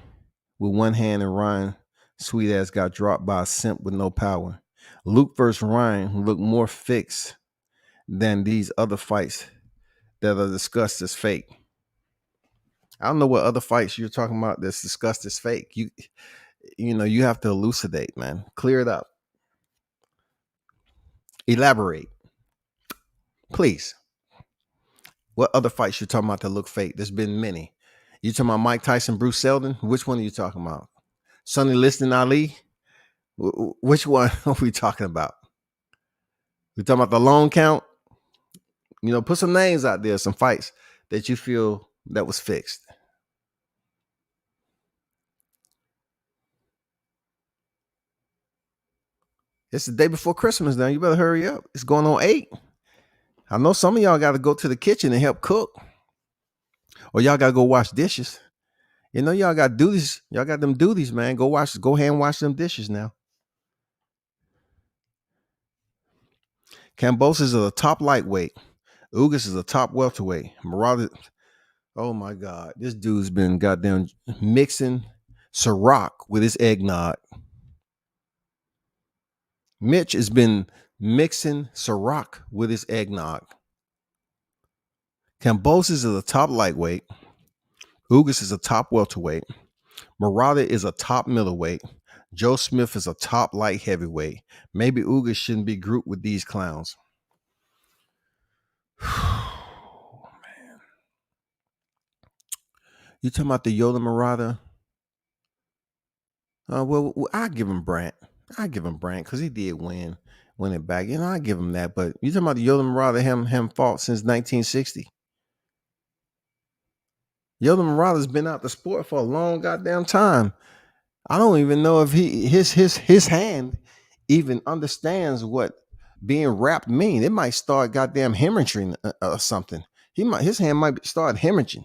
with one hand and Ryan sweet ass got dropped by a simp with no power. Luke versus Ryan looked more fixed than these other fights that are discussed as fake. I don't know what other fights you're talking about that's discussed as fake. You have to elucidate, man. Clear it up. Elaborate. Please. What other fights you talking about that look fake? There's been many. You talking about Mike Tyson, Bruce Seldon? Which one are you talking about? Sonny Liston, Ali? Which one are we talking about? We talking about the long count? Put some names out there, some fights that you feel that was fixed. It's the day before Christmas now. You better hurry up. It's going on 8. I know some of y'all got to go to the kitchen and help cook. Or y'all got to go wash dishes. Y'all got duties. Y'all got them duties, man. Go hand wash them dishes now. Kambosos is a top lightweight. Ugas is a top welterweight. Marauder, oh my God. This dude's been goddamn mixing Ciroc with his eggnog. Mitch has been mixing Ciroc with his eggnog. Kambosos is a top lightweight. Ugas is a top welterweight. Marauder is a top middleweight. Joe Smith is a top light heavyweight. Maybe Ugas shouldn't be grouped with these clowns. Oh, man. You talking about the Yola Marauder? Well, I give him Brant. Because he did win it back. I give him that. But you talking about the Yola Marauder him fought since 1960. Yola Marauder's been out the sport for a long goddamn time. I don't even know if his hand even understands what being wrapped mean. It might start goddamn hemorrhaging or something. His hand might start hemorrhaging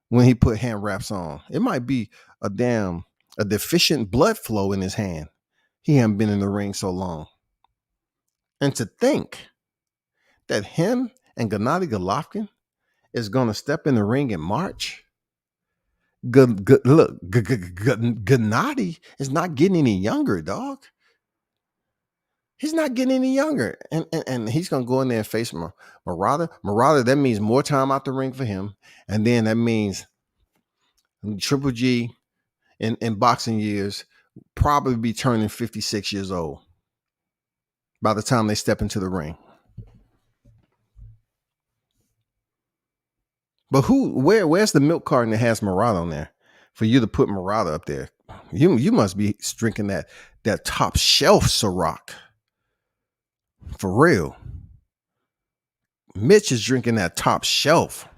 when he put hand wraps on. It might be a deficient blood flow in his hand. He hasn't been in the ring so long. And to think that him and Gennady Golovkin is going to step in the ring in March. Look, Gennady is not getting any younger, dog. He's not getting any younger. And he's going to go in there and face Marauder. Marauder, that means more time out the ring for him. And then that means Triple G in boxing years probably be turning 56 years old by the time they step into the ring. But where's the milk carton that has Marauder on there for you to put Marauder up there? You must be drinking that top shelf Ciroc. For real. Mitch is drinking that top shelf.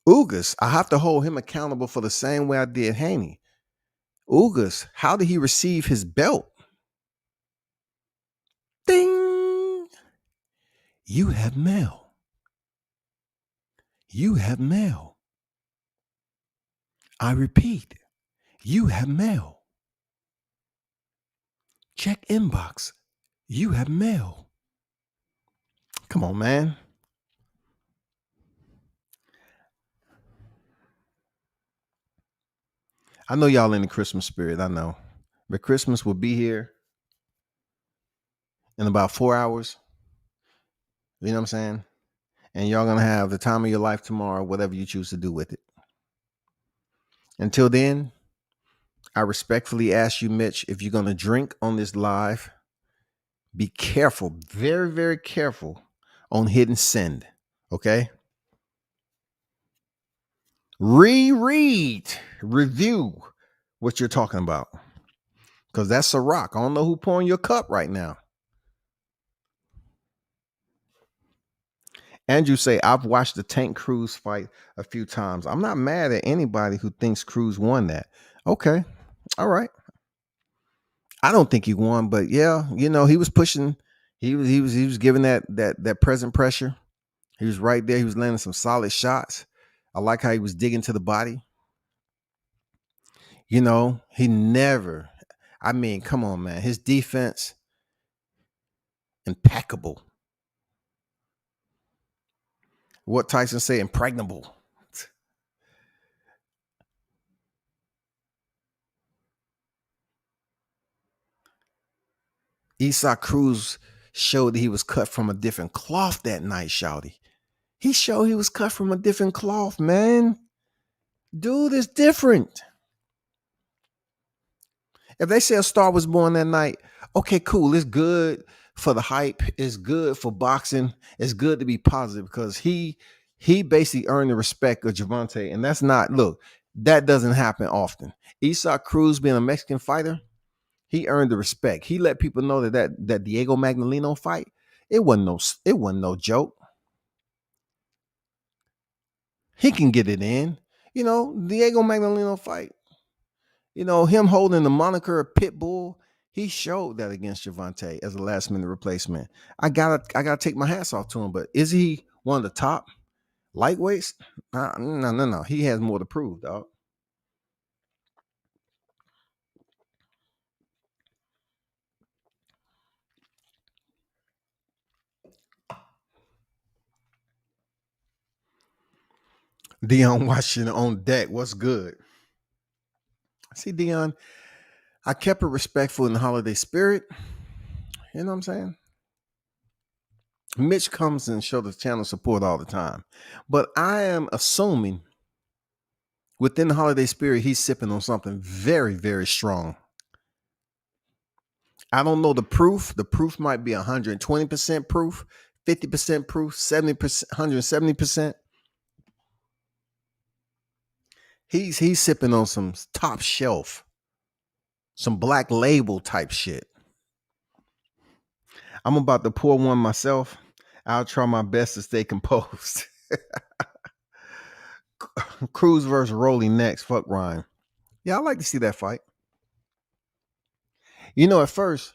Ugas, I have to hold him accountable for the same way I did Haney. Ugas, how did he receive his belt? Ding! You have mail. You have mail. I repeat, You have mail. Check inbox. You have mail. Come on, man. I know y'all in the Christmas spirit. I know. But Christmas will be here in about 4 hours. You know what I'm saying? And y'all going to have the time of your life tomorrow, whatever you choose to do with it. Until then, I respectfully ask you, Mitch, if you're going to drink on this live, be careful, very, very careful on hitting send. Okay? Reread, review what you're talking about. Because that's a rock. I don't know who pouring your cup right now. Andrew say, I've watched the Tank Cruz fight a few times. I'm not mad at anybody who thinks Cruz won that. Okay. All right. I don't think he won, but yeah, you know, he was pushing. He was giving that present pressure. He was right there. He was landing some solid shots. I like how he was digging to the body. You know, he never, I mean, come on, man. His defense, impeccable. What Tyson say, impregnable. Isaac Cruz showed that he was cut from a different cloth that night, shouty. He showed he was cut from a different cloth, man. Dude is different. If they say a star was born that night, okay, cool. It's good for the hype. It's good for boxing. It's good to be positive because he basically earned the respect of Gervonta. And that's not, look, that doesn't happen often. Isaac Cruz being a Mexican fighter, he earned the respect. He let people know that Diego Magdaleno fight, it wasn't no joke. He can get it in. You know, Diego Magdaleno fight. You know, him holding the moniker of Pitbull, he showed that against Gervonta as a last minute replacement. I gotta take my hats off to him. But is he one of the top lightweights? No. He has more to prove, dog. Dion Washington on deck. What's good? See, Dion, I kept it respectful in the holiday spirit. You know what I'm saying? Mitch comes and shows the channel support all the time. But I am assuming within the holiday spirit, he's sipping on something very, very strong. I don't know the proof. The proof might be 120% proof, 50% proof, 70%, 170%. He's sipping on some top shelf, some black label type shit. I'm about to pour one myself. I'll try my best to stay composed. Cruz versus Rolly next. Fuck Ryan. Yeah, I like to see that fight. You know, at first,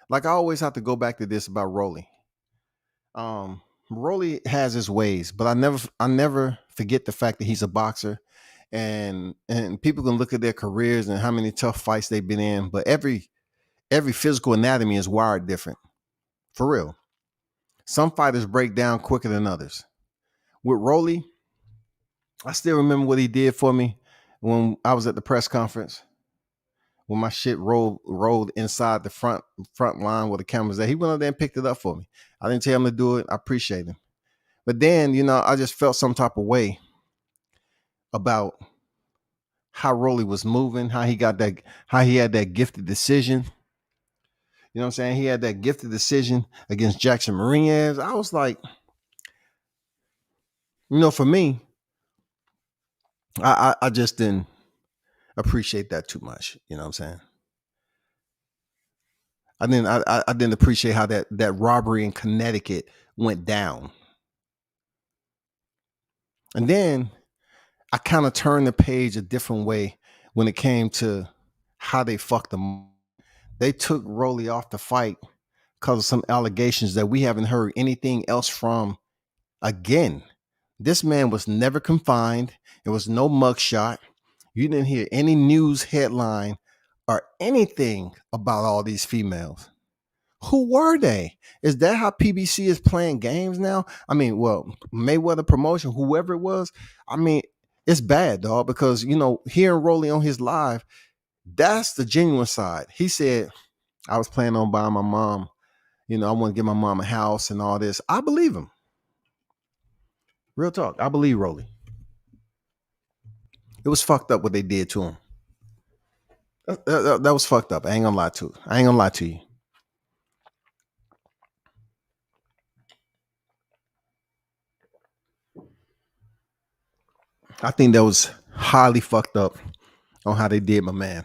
like I always have to go back to this about Rolly. Rolly has his ways, but I never forget the fact that he's a boxer, and people can look at their careers and how many tough fights they've been in, but every physical anatomy is wired different. For real. Some fighters break down quicker than others. With Rolly, I still remember what he did for me when I was at the press conference. When my shit rolled inside the front line where the camera's at, he went up there and picked it up for me. I didn't tell him to do it. I appreciate him. But then, you know, I just felt some type of way about how Rolly was moving, how he had that gifted decision. You know what I'm saying? He had that gifted decision against Jackson Martinez. I was like, you know, for me, I just didn't appreciate that too much. You know what I'm saying? I didn't appreciate how that robbery in Connecticut went down. And then I kind of turned the page a different way when it came to how they fucked them. They took Rolly off the fight because of some allegations that we haven't heard anything else from again. This man was never confined. There was no mugshot. You didn't hear any news headline or anything about all these females. Who were they? Is that how PBC is playing games now? I mean, well, Mayweather promotion, whoever it was. I mean, it's bad, dog, because, hearing Rolly on his live, that's the genuine side. He said, I was planning on buying my mom, I want to get my mom a house and all this. I believe him. Real talk. I believe Rolly. It was fucked up what they did to him. That was fucked up. I ain't gonna lie to you. I think that was highly fucked up on how they did my man.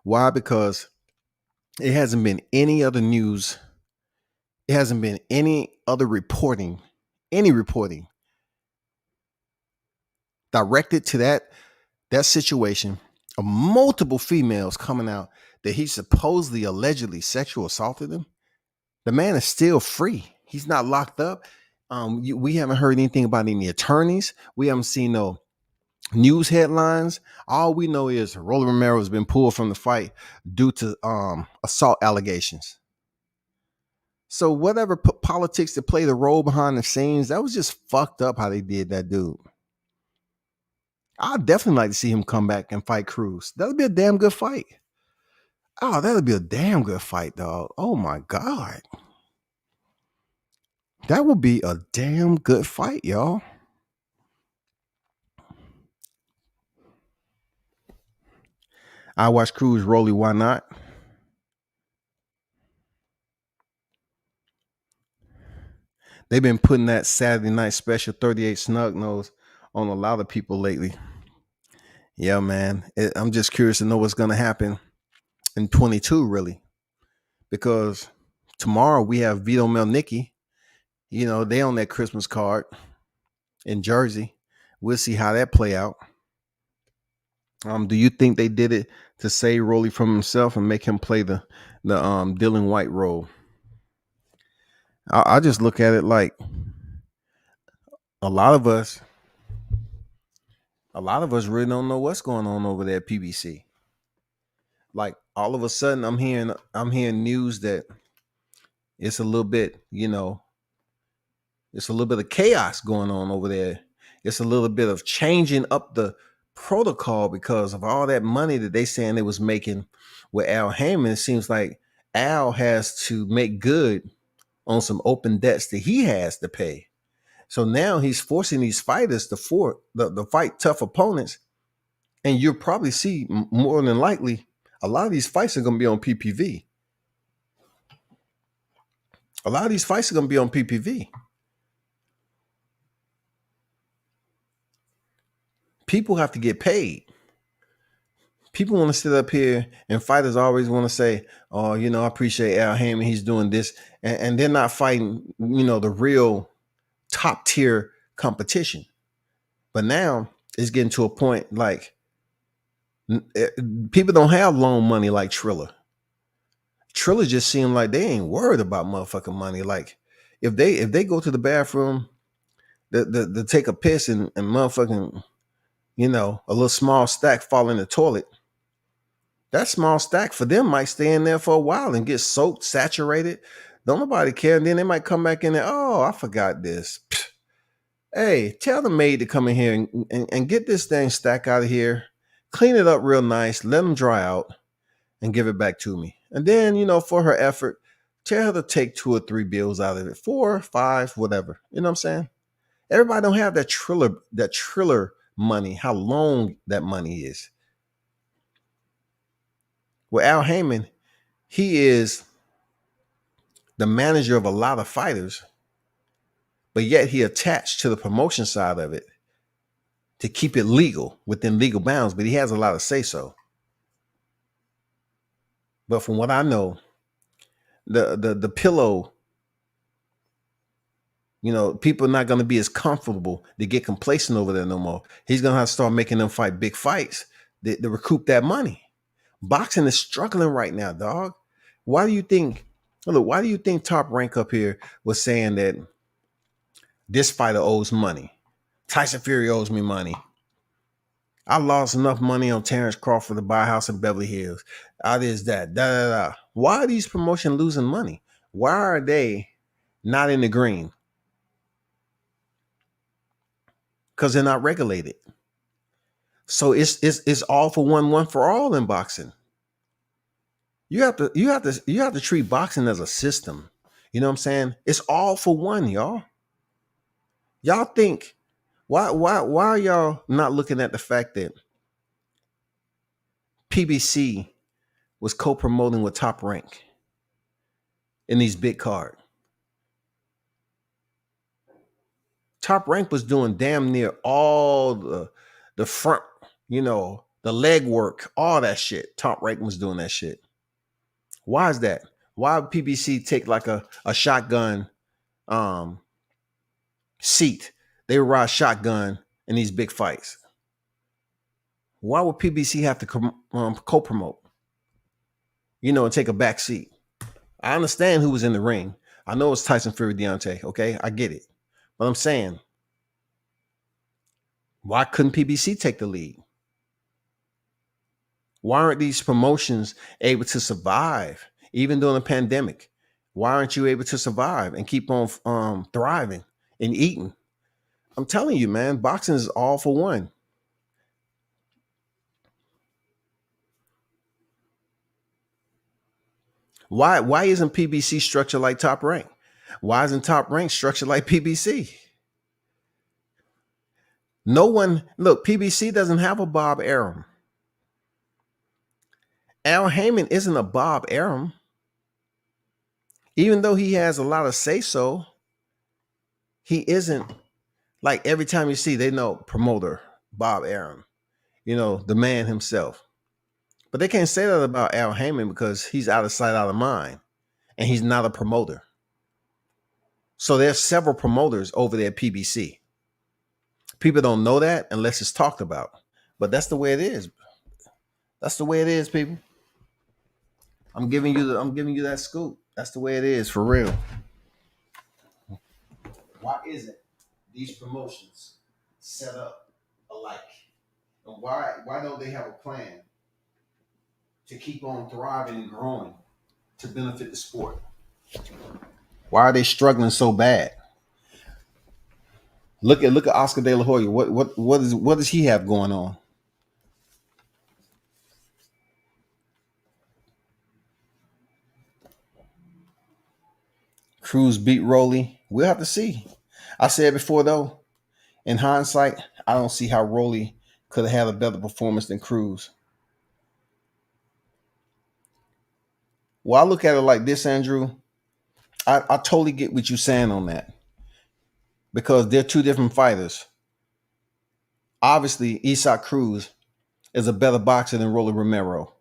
Why? Because it hasn't been any other news. It hasn't been any other reporting, directed to that situation of multiple females coming out that he supposedly allegedly sexual assaulted them. The man is still free. He's not locked up. We haven't heard anything about any attorneys. We haven't seen no news headlines. All we know is Rolly Romero has been pulled from the fight due to assault allegations. So whatever politics that played a role behind the scenes, that was just fucked up how they did that dude. I'd definitely like to see him come back and fight Cruz. That'll be a damn good fight. Oh, that'll be a damn good fight, dog. Oh my God. That would be a damn good fight, y'all. I watch Cruz Rolly, why not? They've been putting that Saturday night special 38 snug nose on a lot of people lately. Yeah, man. I'm just curious to know what's going to happen in 22, really. Because tomorrow we have Vito Melnicki. They on that Christmas card in Jersey. We'll see how that play out. Do you think they did it to save Rolly from himself and make him play the Dylan White role? I just look at it like a lot of us really don't know what's going on over there at PBC. Like all of a sudden I'm hearing news that it's a little bit, it's a little bit of chaos going on over there. It's a little bit of changing up the protocol because of all that money that they saying they was making with Al Heyman. It seems like Al has to make good on some open debts that he has to pay. So now he's forcing these fighters to fight tough opponents. And you'll probably see more than likely a lot of these fights are going to be on PPV. A lot of these fights are going to be on PPV. People have to get paid. People want to sit up here and fighters always want to say, oh, I appreciate Al Heyman. He's doing this. And they're not fighting, the real top tier competition. But now it's getting to a point like people don't have loan money like Triller. Triller just seem like they ain't worried about motherfucking money. Like if they go to the bathroom to take a piss and motherfucking, a little small stack fall in the toilet, that small stack for them might stay in there for a while and get soaked, saturated. Don't nobody care. And then they might come back in there. Oh, I forgot this. Pfft. Hey, tell the maid to come in here and get this thing stack out of here. Clean it up real nice. Let them dry out and give it back to me. And then, for her effort, tell her to take 2 or 3 bills out of it. 4, 5, whatever. You know what I'm saying? Everybody don't have that Triller money, how long that money is. Well, Al Heyman, he is the manager of a lot of fighters, but yet he attached to the promotion side of it to keep it legal within legal bounds, but he has a lot of say so. But from what I know, the pillow, people are not going to be as comfortable to get complacent over there no more. He's going to have to start making them fight big fights to recoup that money. Boxing is struggling right now, dog. Why do you think Top Rank up here was saying that this fighter owes money? Tyson Fury owes me money. I lost enough money on Terrence Crawford to buy a house in Beverly Hills. I is that. Da, da, da. Why are these promotions losing money? Why are they not in the green? Because they're not regulated. So it's all for one for all in boxing. You have to treat boxing as a system. You know what I'm saying? It's all for one, y'all. Y'all think why are y'all not looking at the fact that PBC was co-promoting with Top Rank in these big cards? Top Rank was doing damn near all the front, the leg work, all that shit. Top Rank was doing that shit. Why is that? Why would PBC take like a shotgun seat? They would ride shotgun in these big fights. Why would PBC have to co-promote? And take a back seat. I understand who was in the ring. I know it's Tyson Fury, Deontay. Okay, I get it. But I'm saying, why couldn't PBC take the lead? Why aren't these promotions able to survive even during a pandemic? Why aren't you able to survive and keep on thriving and eating? I'm telling you, man, boxing is all for one. Why isn't PBC structured like Top Rank? Why isn't Top Rank structured like PBC? No one, look, PBC doesn't have a Bob Arum. Al Heyman isn't a Bob Arum. Even though he has a lot of say-so, he isn't like every time you see, they know promoter, Bob Arum, the man himself. But they can't say that about Al Heyman because he's out of sight, out of mind, and he's not a promoter. So there's several promoters over there at PBC. People don't know that unless it's talked about. But that's the way it is. That's the way it is, people. I'm giving you that scoop. That's the way it is, for real. Why isn't these promotions set up alike? And why don't they have a plan to keep on thriving and growing to benefit the sport? Why are they struggling so bad? Look at Oscar De La Hoya. What does he have going on? Cruz beat Rolly. We'll have to see. I said before though, in hindsight, I don't see how Rolly could have had a better performance than Cruz. Well, I look at it like this, Andrew. I totally get what you're saying on that. Because they're two different fighters. Obviously, Isaac Cruz is a better boxer than Rolly Romero.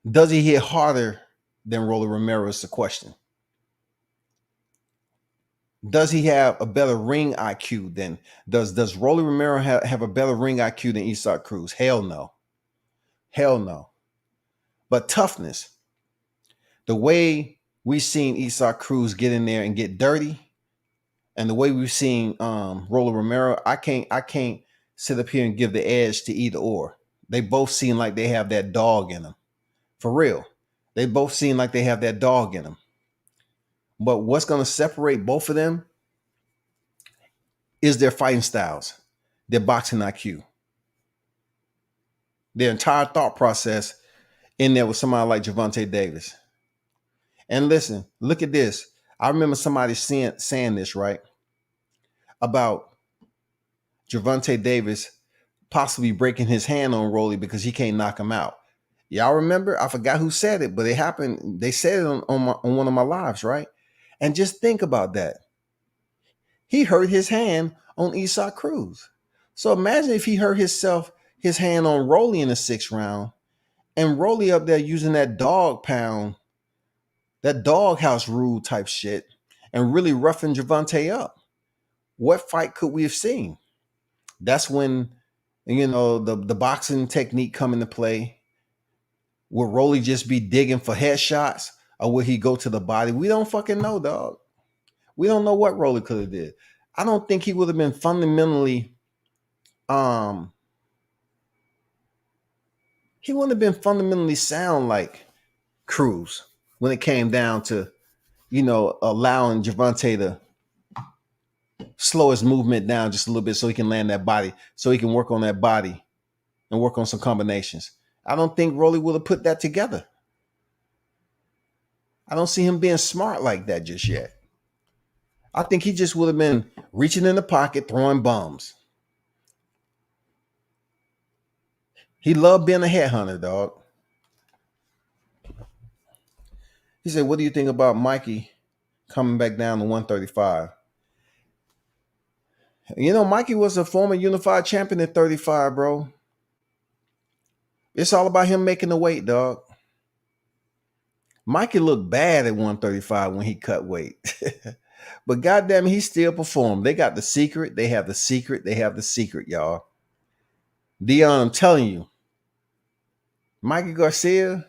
Does he hit harder than Rolly Romero is the question. Does he have a better ring IQ than does Rolly Romero have a better ring IQ than Isaac Cruz? Hell no. Hell no. But toughness, the way we've seen Isaac Cruz get in there and get dirty, and the way we've seen Rolly Romero, I can't sit up here and give the edge to either or. They both seem like they have that dog in them. For real. They both seem like they have that dog in them. But what's going to separate both of them is their fighting styles, their boxing IQ, their entire thought process in there with somebody like Gervonta Davis. And listen, look at this. I remember somebody saying this, right? About Gervonta Davis possibly breaking his hand on Rolly because he can't knock him out. Y'all remember? I forgot who said it, but it happened. They said it on one of my lives, right? And just think about that. He hurt his hand on Isaac Cruz. So imagine if he hurt his hand on Rolly in the 6th round, and Rolly up there using that dog pound, that doghouse rule type shit, and really roughing Gervonta up. What fight could we have seen? That's when, the boxing technique come into play. Will Rolly just be digging for headshots, or will he go to the body? We don't fucking know, dog. We don't know what Rolly could have did. I don't think he would have been fundamentally he wouldn't have been fundamentally sound like Cruz when it came down to, allowing Gervonta to slow his movement down just a little bit so he can land that body, so he can work on that body and work on some combinations. I don't think Rolly would have put that together. I don't see him being smart like that just yet. I think he just would have been reaching in the pocket, throwing bombs. He loved being a headhunter, dog. He said, what do you think about Mikey coming back down to 135? Mikey was a former unified champion at 35, bro. It's all about him making the weight, dog. Mikey looked bad at 135 when he cut weight. But goddamn, he still performed. They got the secret. They have the secret. They have the secret, y'all. Dion, I'm telling you, Mikey Garcia,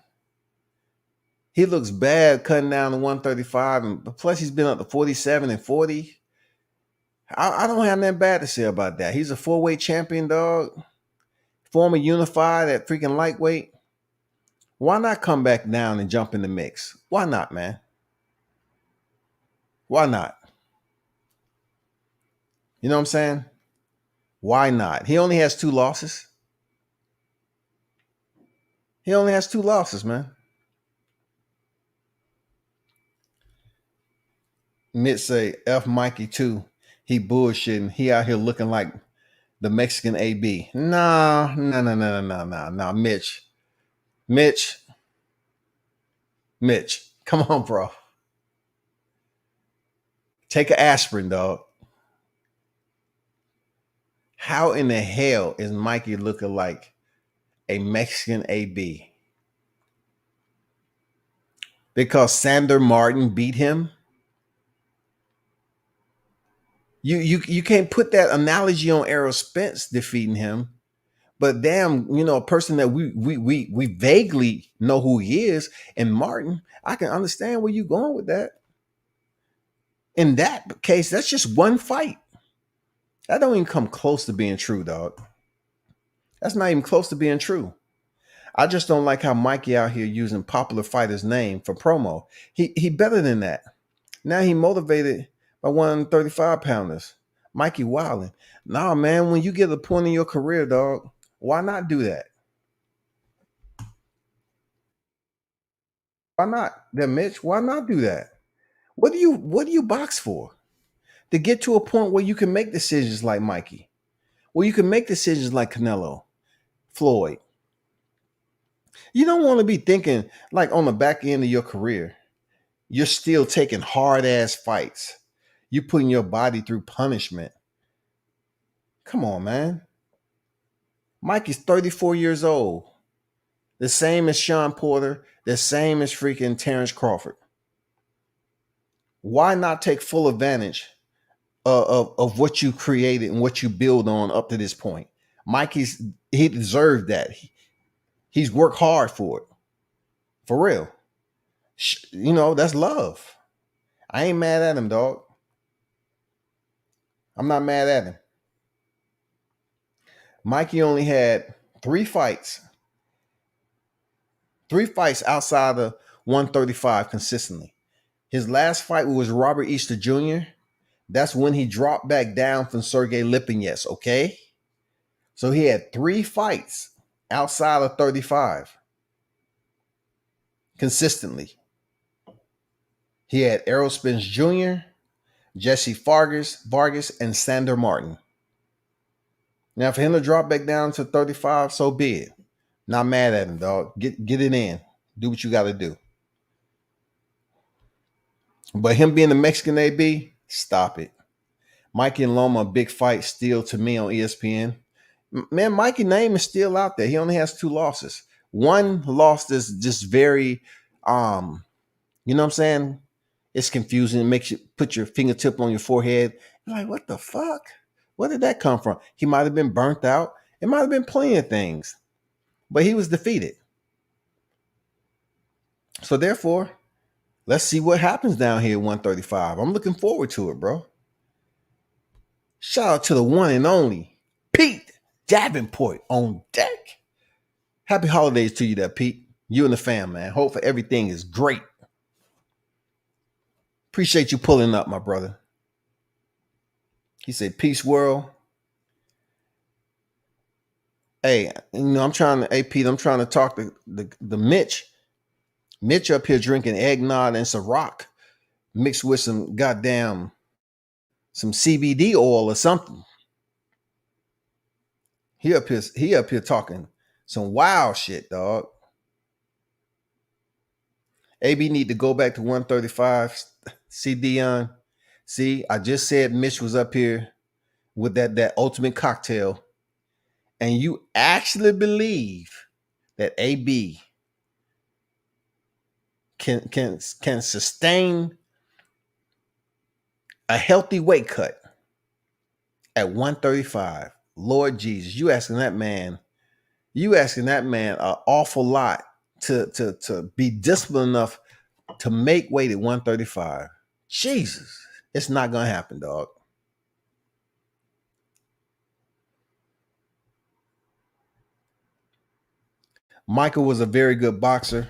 he looks bad cutting down to 135. And plus, he's been up to 47 and 40. I don't have nothing bad to say about that. He's a 4-weight champion, dog. Former unified at freaking lightweight. Why not come back down and jump in the mix? Why not, man? Why not? You know what I'm saying? Why not? He only has 2 losses. He only has 2 losses, man. Mitch say, F Mikey too. He bullshitting. He out here looking like the Mexican AB. Nah. Mitch. Come on, bro. Take an aspirin, dog. How in the hell is Mikey looking like a Mexican AB? Because Sander Martin beat him? You can't put that analogy on Errol Spence defeating him. But damn, a person that we vaguely know who he is, and Martin, I can understand where you're going with that. In that case, that's just one fight. That don't even come close to being true, dog. That's not even close to being true. I just don't like how Mikey out here using popular fighters' name for promo. He better than that. Now he motivated by 135 pounders. Mikey wilding. Nah, man, when you get to the point in your career, dog, why not do that? Why not? Then Mitch, why not do that? What do you box for? To get to a point where you can make decisions like Mikey, where you can make decisions like Canelo, Floyd. You don't want to be thinking like on the back end of your career, you're still taking hard ass fights. You're putting your body through punishment. Come on, man. Mikey's 34 years old. The same as Sean Porter, the same as freaking Terrence Crawford. Why not take full advantage of what you created and what you build on up to this point? He deserved that. He's worked hard for it. For real. That's love. I ain't mad at him, dog. I'm not mad at him. Mikey only had 3 fights. 3 fights outside of 135 consistently. His last fight was Robert Easter Jr. That's when he dropped back down from Sergey Lipinets, okay? So he had 3 fights outside of 35 consistently. He had Errol Spence Jr., Jesse Vargas, and Sander Martin. Now, for him to drop back down to 35, so be it. Not mad at him, dog. Get it in. Do what you got to do. But him being the Mexican AB, stop it. Mikey and Loma, a big fight still to me on ESPN. Man, Mikey's name is still out there. He only has 2 losses. One loss is just very, you know what I'm saying? It's confusing. It makes you put your fingertip on your forehead. You're like, what the fuck? Where did that come from? He might have been burnt out. It might have been plenty of things. But he was defeated. So therefore, let's see what happens down here at 135. I'm looking forward to it, bro. Shout out to the one and only Pete Davenport on deck. Happy holidays to you there, Pete. You and the fam, man. Hope for everything is great. Appreciate you pulling up, my brother. He said, peace, world. Hey, I'm trying to, hey, Pete, I'm trying to talk to the Mitch. Mitch up here drinking eggnog and Ciroc mixed with some some CBD oil or something. He up here talking some wild shit, dog. AB need to go back to 135. See, Dion. See, I just said Mitch was up here with that ultimate cocktail. And you actually believe that AB can sustain a healthy weight cut at 135. Lord Jesus, you asking that man an awful lot to be disciplined enough to make weight at 135. Jesus, it's not gonna happen, dog. Michael was a very good boxer.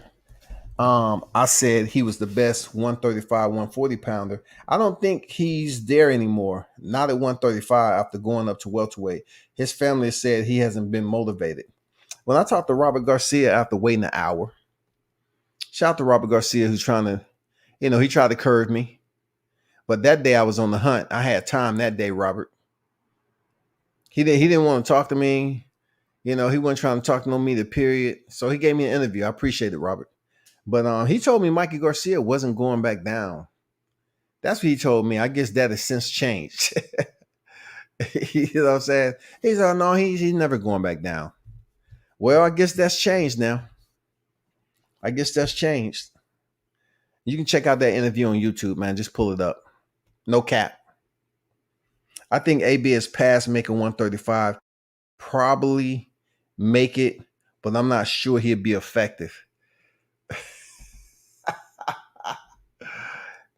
I said he was the best 135, 140 pounder. I don't think he's there anymore. Not at 135 after going up to welterweight. His family said he hasn't been motivated. When I talked to Robert Garcia after waiting an hour, shout out to Robert Garcia who's trying to, he tried to curve me. But that day I was on the hunt. I had time that day, Robert. He didn't want to talk to me. He wasn't trying to talk to no media, period. So he gave me an interview. I appreciate it, Robert. But he told me Mikey Garcia wasn't going back down. That's what he told me. I guess that has since changed. You know what I'm saying? He said, no, he's never going back down. Well, I guess that's changed now. I guess that's changed. You can check out that interview on YouTube, man. Just pull it up. No cap. I think AB is past making 135. Probably make it, but I'm not sure he'll be effective.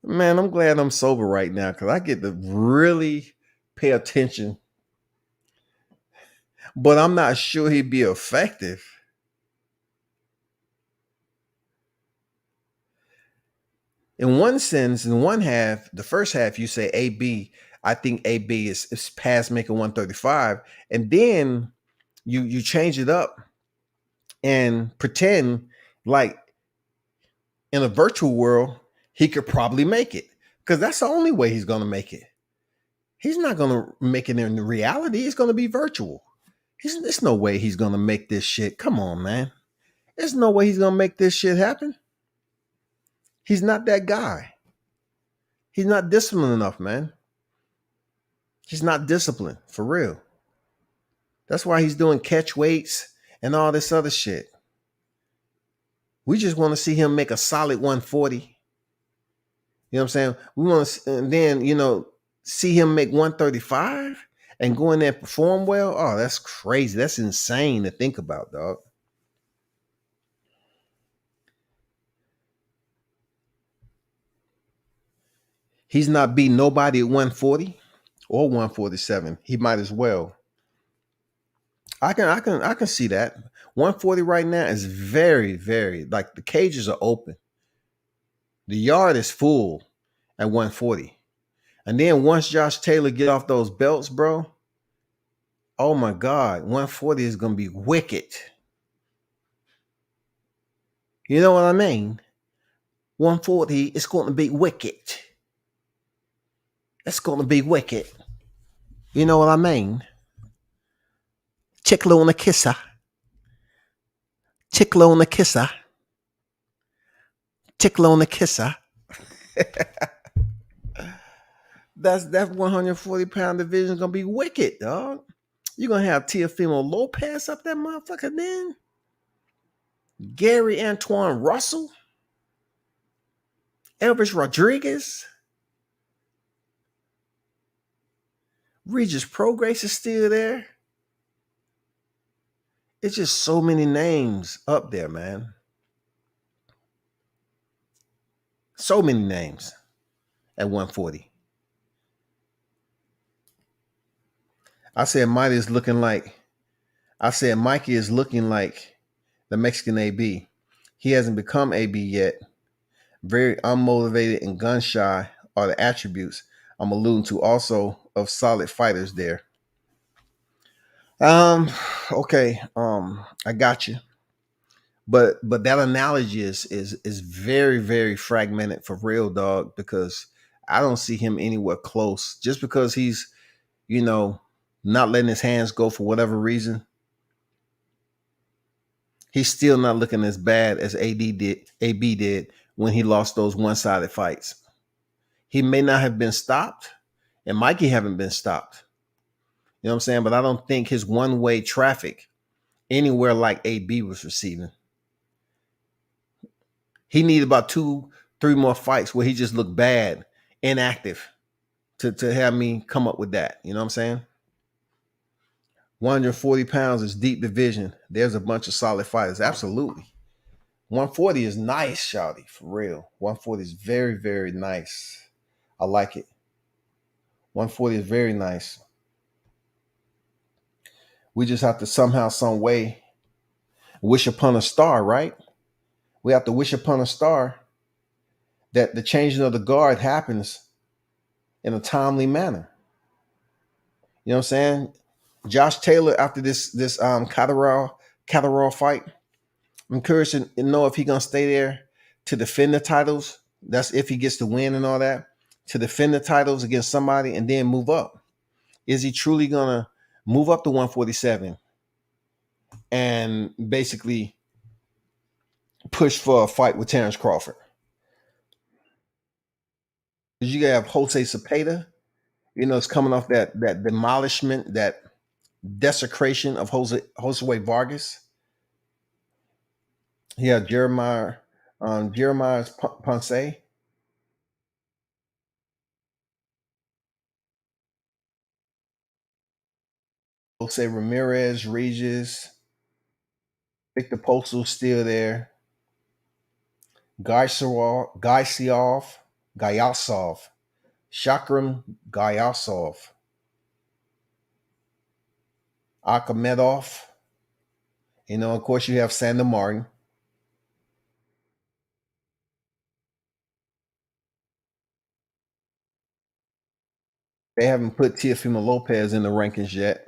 Man, I'm glad I'm sober right now because I get to really pay attention. But I'm not sure he'd be effective. In one sense, in one half, the first half, you say AB. I think AB is past making 135. And then you change it up and pretend like in a virtual world, he could probably make it because that's the only way he's going to make it. He's not going to make it in reality. It's going to be virtual. There's no way he's going to make this shit. Come on, man. There's no way he's going to make this shit happen. He's not that guy. He's not disciplined enough, man. He's not disciplined, for real. That's why he's doing catch weights and all this other shit. We just want to see him make a solid 140. You know what I'm saying? We want to, and then, see him make 135 and go in there and perform well. Oh, that's crazy. That's insane to think about, dog. He's not beating nobody at 140 or 147. He might as well. I can see that. 140 right now is very, very, like the cages are open. The yard is full at 140. And then once Josh Taylor get off those belts, bro, oh my God, 140 is going to be wicked. You know what I mean? 140 is going to be wicked. It's going to be wicked. You know what I mean? Chicklo on the kisser. Chicklo on the kisser. Chicklo on the kisser. That 140 pound division is gonna be wicked, dog. You're gonna have Teofimo Lopez up that motherfucker then. Gary Antoine Russell. Elvis Rodriguez. Regis Prograis is still there. It's just so many names up there, man. So many names at 140. I said Mikey is looking like the Mexican AB. He hasn't become AB yet. Very unmotivated and gun shy are the attributes I'm alluding to, also of solid fighters there. Okay, I got you. But that analogy is very, very fragmented for real, dog, because I don't see him anywhere close. Just because he's, not letting his hands go for whatever reason, he's still not looking as bad as AB did when he lost those one-sided fights. He may not have been stopped, and Mikey haven't been stopped. You know what I'm saying? But I don't think his one-way traffic anywhere like AB was receiving. He needed about 2-3 more fights where he just looked bad, inactive, to have me come up with that. You know what I'm saying? 140 pounds is deep division. There's a bunch of solid fighters. Absolutely. 140 is nice, shawty, for real. 140 is very, very nice. I like it. 140 is very nice. We just have to somehow, some way wish upon a star, right? We have to wish upon a star that the changing of the guard happens in a timely manner. You know what I'm saying? Josh Taylor, after this Catterall fight, I'm curious to know if he's gonna stay there to defend the titles. That's if he gets to win and all that, to defend the titles against somebody and then move up. Is he truly gonna move up to 147 and basically push for a fight with Terrence Crawford? Because you have Jose Cepeda, it's coming off that demolishment, that desecration of Josue Vargas. Yeah, Jeremiah's Ponce. Jose Ramirez, Regis, Victor Postal still there. Gayasov, Shakram Gayasov, Akhmedov. Of course, you have Sander Martin. They haven't put Teofimo Lopez in the rankings yet,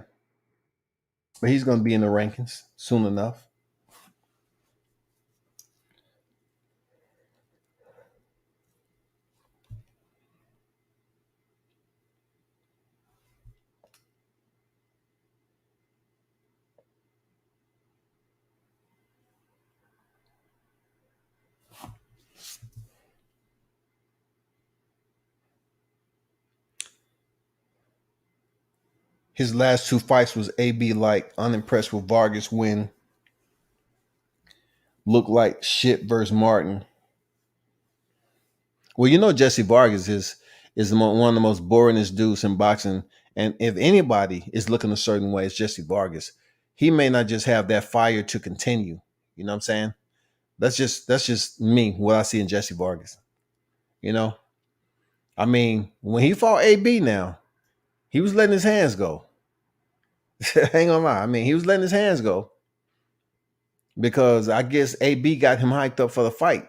but he's going to be in the rankings soon enough. His last 2 fights was AB like unimpressed with Vargas win. Looked like shit versus Martin. Well, Jesse Vargas is one of the most boringest dudes in boxing. And if anybody is looking a certain way, it's Jesse Vargas. He may not just have that fire to continue. You know what I'm saying? That's just me, what I see in Jesse Vargas. I mean, when he fought AB now, he was letting his hands go. Hang on, I mean, he was letting his hands go because I guess AB got him hyped up for the fight.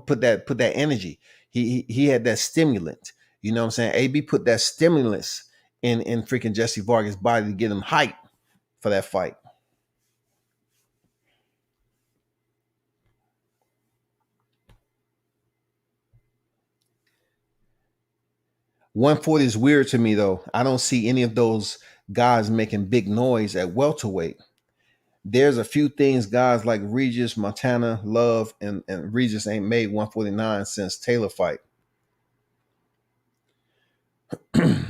Put that energy. He had that stimulant. You know what I'm saying? AB put that stimulus in freaking Jesse Vargas' body to get him hyped for that fight. .140 is weird to me though. I don't see any of those guys making big noise at welterweight. There's a few things guys like Regis, Montana, Love, and Regis ain't made 149 since Taylor fight. And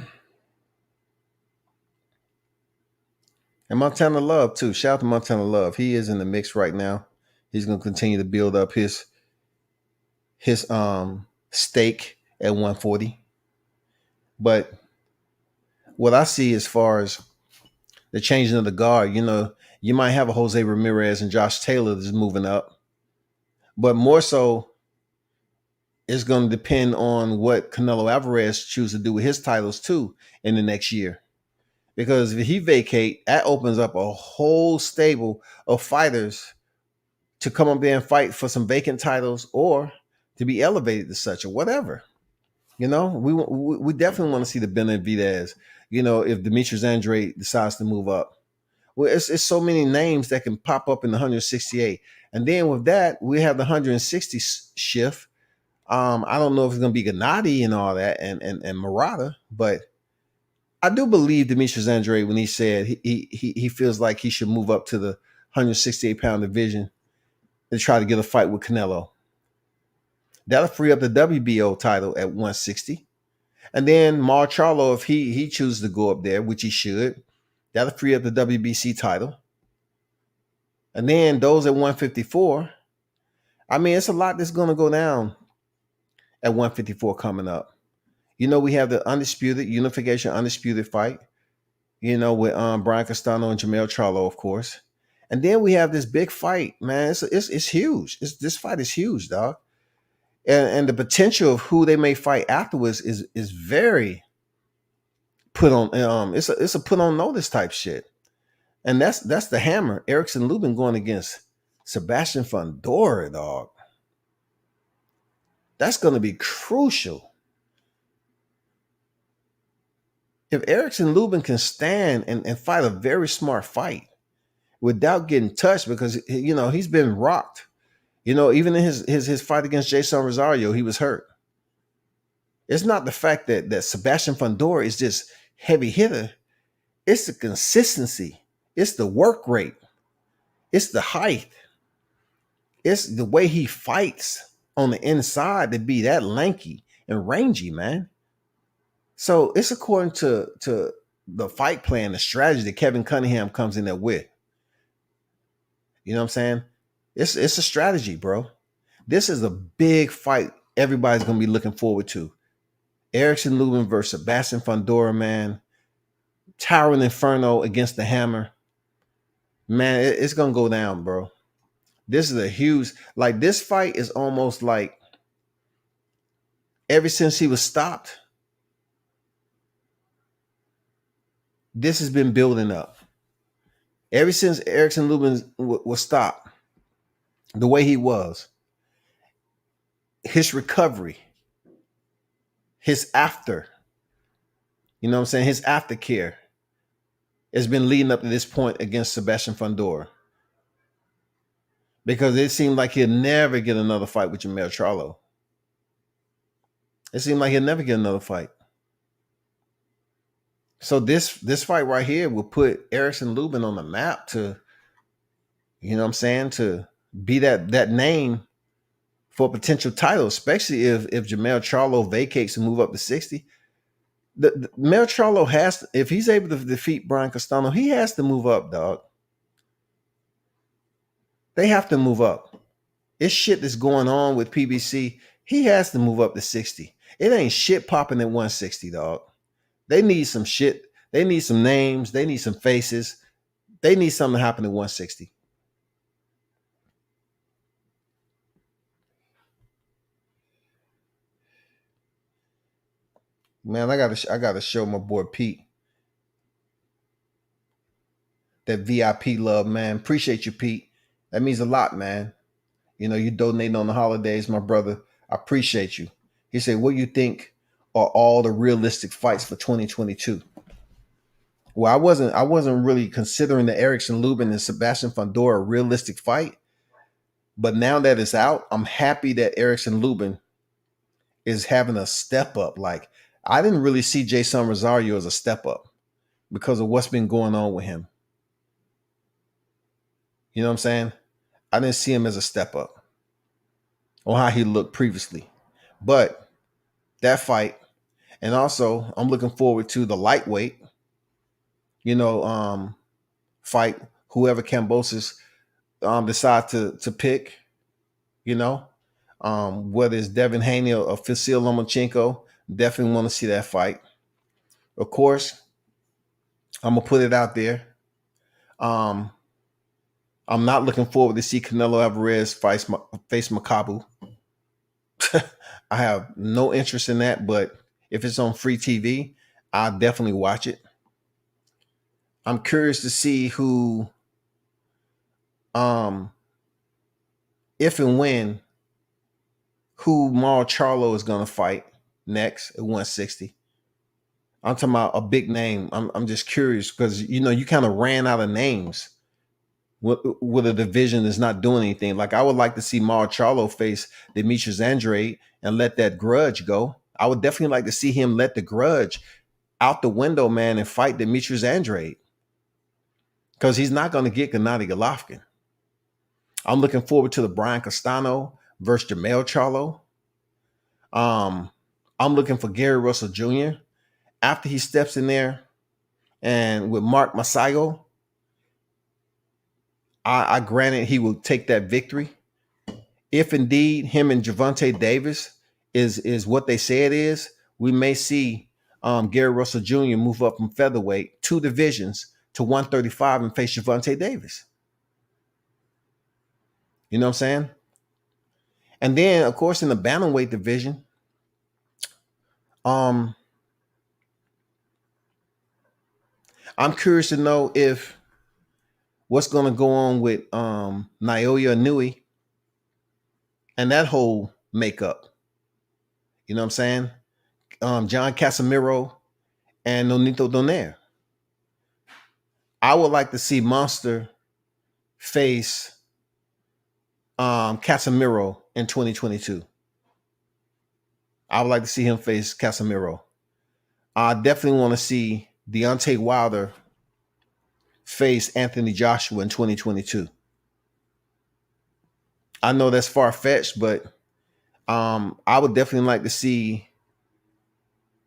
Montana Love too. Shout out to Montana Love. He is in the mix right now. He's going to continue to build up his stake at 140. But what I see as far as the changing of the guard, you might have a Jose Ramirez and Josh Taylor that's moving up. But more so, it's going to depend on what Canelo Alvarez chooses to do with his titles too in the next year. Because if he vacate, that opens up a whole stable of fighters to come up there and fight for some vacant titles or to be elevated to such or whatever. You know, we definitely want to see the Benavidez. You know, if Demetrius Andrade decides to move up, well, it's so many names that can pop up in the 168, and then with that, we have the 160 shift. I don't know if it's going to be Gennady and all that, and Murata, but I do believe Demetrius Andrade when he said he feels like he should move up to the 168-pound division and try to get a fight with Canelo. That'll free up the WBO title at 160. And then Mar Charlo, if he chooses to go up there, which he should, that'll free up the WBC title. And then those at 154, I mean, it's a lot that's going to go down at 154 coming up. You know, we have the undisputed unification, undisputed fight, you know, with Brian Castano and Jamel Charlo, of course. And then we have this big fight, man. It's huge. This fight is huge, dog. And the potential of who they may fight afterwards is very put on. It's a put on notice type shit. And that's the hammer. Erickson Lubin going against Sebastian Fundora, dog. That's going to be crucial. If Erickson Lubin can stand and fight a very smart fight without getting touched, because you know he's been rocked. You know, even in his fight against Jason Rosario, he was hurt. It's not the fact that Sebastian Fundora is just heavy hitter. It's the consistency. It's the work rate. It's the height. It's the way he fights on the inside to be that lanky and rangy, man. So it's according to the fight plan, the strategy that Kevin Cunningham comes in there with. You know what I'm saying? It's a strategy, bro. This is a big fight everybody's going to be looking forward to. Erickson Lubin versus Sebastian Fundora, man. Towering Inferno against the Hammer. Man, it's going to go down, bro. This is a huge, like this fight is almost like ever since he was stopped, this has been building up. Ever since Erickson Lubin was stopped, the way he was, his recovery, his after, you know what I'm saying, his aftercare has been leading up to this point against Sebastian Fundora. Because it seemed like he'll never get another fight with Jamel Charlo. It seemed like he'll never get another fight. So this fight right here will put Erickson Lubin on the map to, you know what I'm saying, to be that name for a potential title, especially if Jamel Charlo vacates and move up to 60. The Jamel Charlo has to, if he's able to defeat Brian Castano, he has to move up, dog. They have to move up. It's shit that's going on with PBC. He has to move up to 60. It ain't shit popping at 160, dog. They need some shit. They need some names. They need some faces. They need something to happen at 160. Man, I gotta show my boy Pete that VIP love, man. Appreciate you, Pete. That means a lot, man. You know, you donating on the holidays, my brother. I appreciate you. He said, what do you think are all the realistic fights for 2022? Well, I wasn't really considering the Erickson Lubin and Sebastian Fundora a realistic fight. But now that it's out, I'm happy that Erickson Lubin is having a step up. Like, I didn't really see Jason Rosario as a step up because of what's been going on with him. You know what I'm saying? I didn't see him as a step up on how he looked previously. But that fight, and also I'm looking forward to the lightweight, fight, whoever Kambosos decide to pick, whether it's Devin Haney or Fasil Lomachenko, definitely want to see that fight. Of course, I'm going to put it out there. I'm not looking forward to see Canelo Alvarez face Makabu. I have no interest in that, but if it's on free TV, I'll definitely watch it. I'm curious to see who if and when who Mauro Charlo is going to fight next at 160. I'm talking about a big name. I'm just curious because you kind of ran out of names with a division that's not doing anything. Like I would like to see Mauro Charlo face Demetrius Andrade and let that grudge go. I would definitely like to see him let the grudge out the window, man, and fight Demetrius Andrade because he's not going to get Gennady Golovkin. I'm looking forward to the Brian Castano versus Jermell Charlo. I'm looking for Gary Russell Jr. after he steps in there and with Mark Masayo. I granted he will take that victory. If indeed him and Gervonta Davis is what they say it is, we may see Gary Russell Jr. move up from featherweight 2 divisions to 135 and face Gervonta Davis. You know what I'm saying? And then, of course, in the bantamweight division, I'm curious to know if what's going to go on with Naoya Inoue and that whole makeup. You know what I'm saying? John Casemiro and Nonito Donaire. I would like to see Monster face Casemiro in 2022. I would like to see him face Casemiro. I definitely want to see Deontay Wilder face Anthony Joshua in 2022. I know that's far-fetched, but I would definitely like to see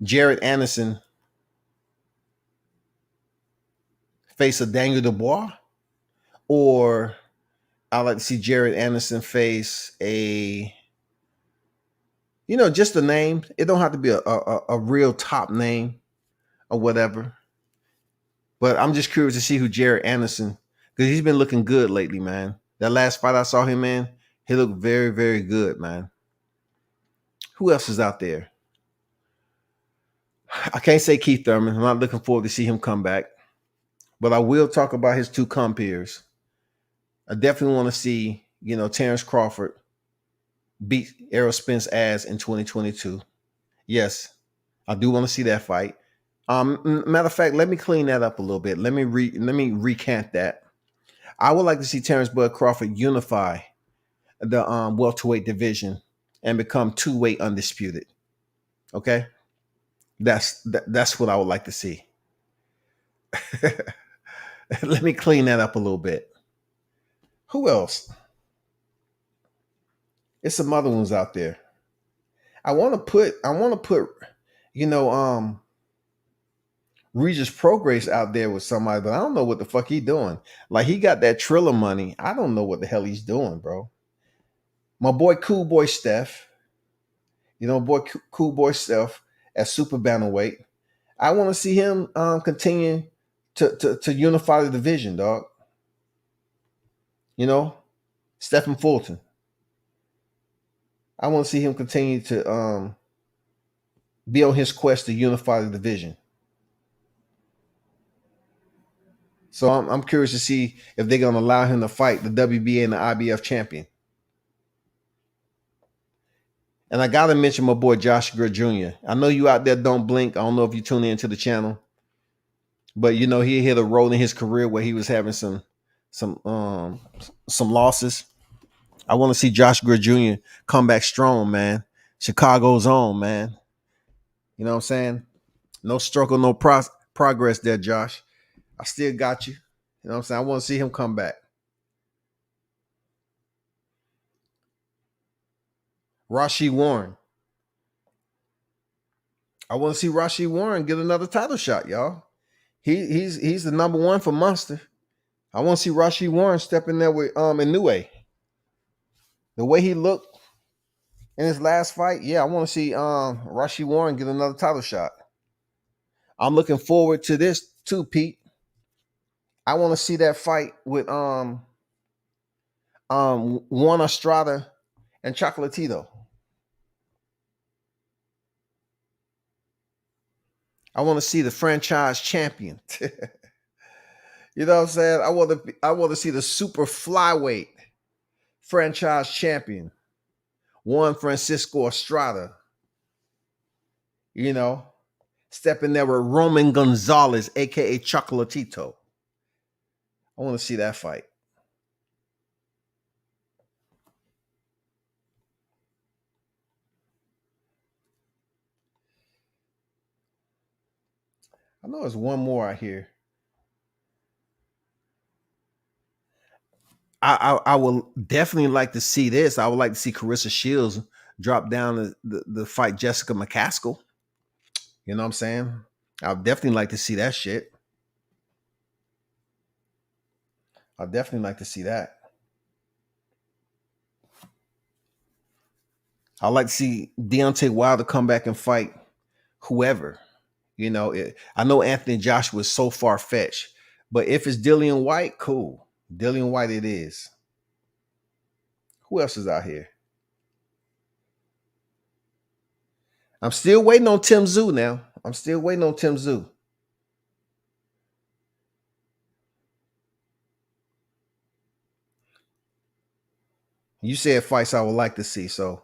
Jared Anderson face a Daniel Dubois, or I'd like to see Jared Anderson face a, just a name. It don't have to be a real top name or whatever. But I'm just curious to see who Jared Anderson, because he's been looking good lately, man. That last fight I saw him in, he looked very, very good, man. Who else is out there? I can't say Keith Thurman. I'm not looking forward to see him come back. But I will talk about his 2 compeers. I definitely want to see, Terrence Crawford beat Errol Spence ass in 2022. Yes, I do want to see that fight. Matter of fact, let me clean that up a little bit. Let me recant that. I would like to see Terrence Bud Crawford unify the welterweight division and become 2-weight undisputed. Okay, that's what I would like to see. Let me clean that up a little bit. Who else? It's some other ones out there. I want to put, Regis Prograis out there with somebody, but I don't know what the fuck he doing. Like, he got that Triller money. I don't know what the hell he's doing, bro. My boy Cool Boy Steph, Cool Boy Steph at super bantamweight. I want to see him continue to unify the division, dog. Stephen Fulton. I want to see him continue to be on his quest to unify the division. So I'm curious to see if they're going to allow him to fight the WBA and the IBF champion. And I got to mention my boy Josh Greer Jr. I know you out there don't blink. I don't know if you tune into the channel. But, he hit a role in his career where he was having some losses. I want to see Josh Greer Jr. come back strong, man. Chicago's own, man. You know what I'm saying? No struggle, no progress there, Josh. I still got you. You know what I'm saying? I want to see him come back. Rashid Warren. I want to see Rashid Warren get another title shot, y'all. He's the number 1 for Munster. I want to see Rashid Warren step in there with Inoue. The way he looked in his last fight, I want to see Rashid Warren get another title shot. I'm looking forward to this too, Pete. I want to see that fight with Juan Estrada and Chocolatito. I want to see the franchise champion. You know what I'm saying? I want to see the super flyweight franchise champion, Juan Francisco Estrada, stepping there with Roman Gonzalez, aka Chocolatito. I want to see that fight. I know there's one more out here. I will definitely like to see this. I would like to see Carissa Shields drop down the fight Jessica McCaskill. You know what I'm saying? I would definitely like to see that shit. I'd definitely like to see that. I'd like to see Deontay Wilder come back and fight whoever. I know Anthony Joshua is so far-fetched, but if it's Dillian White, cool. Dillian White it is. Who else is out here? I'm still waiting on Tim Tszyu now. I'm still waiting on Tim Tszyu. You said fights I would like to see, so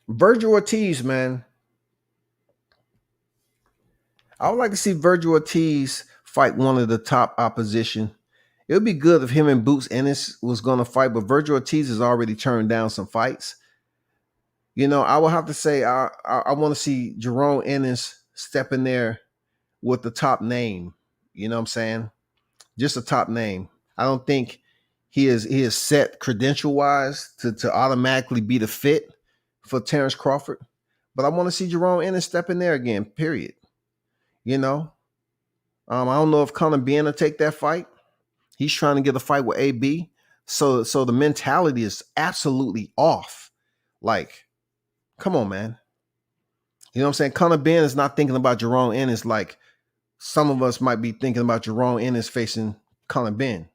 Virgil Ortiz, man. I would like to see Virgil Ortiz fight one of the top opposition. It would be good if him and Boots Ennis was going to fight, but Virgil Ortiz has already turned down some fights. I will have to say I want to see Jerome Ennis step in there with the top name. You know what I'm saying? Just a top name. I don't think he is set credential-wise to automatically be the fit for Terrence Crawford. But I want to see Jerome Ennis step in there again, period. I don't know if Conor Benn will take that fight. He's trying to get a fight with AB. So the mentality is absolutely off. Like, come on, man. You know what I'm saying? Conor Benn is not thinking about Jerome Ennis like some of us might be thinking about Jerome Ennis facing Conor Benn.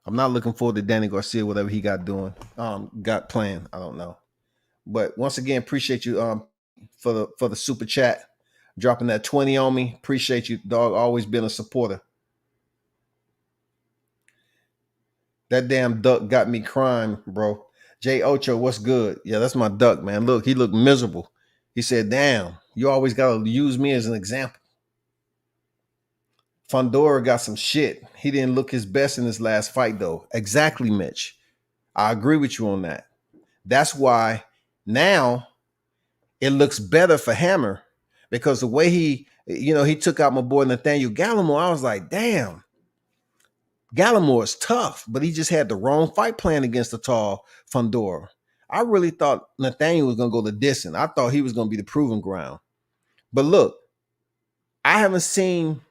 I'm not looking forward to Danny Garcia, whatever he got planned. I don't know. But once again, appreciate you for the super chat, dropping that 20 on me. Appreciate you, dog. Always been a supporter. That damn duck got me crying, bro. Jay Ocho, what's good? Yeah, that's my duck, man. Look, he looked miserable. He said, damn, you always got to use me as an example. Fundora got some shit. He didn't look his best in his last fight, though. Exactly, Mitch. I agree with you on that. That's why now it looks better for Hammer, because the way he took out my boy Nathaniel Gallimore, I was like, damn, Gallimore is tough, but he just had the wrong fight plan against the tall Fundora. I really thought Nathaniel was going to go the distance. I thought he was going to be the proving ground. But look, I haven't seen,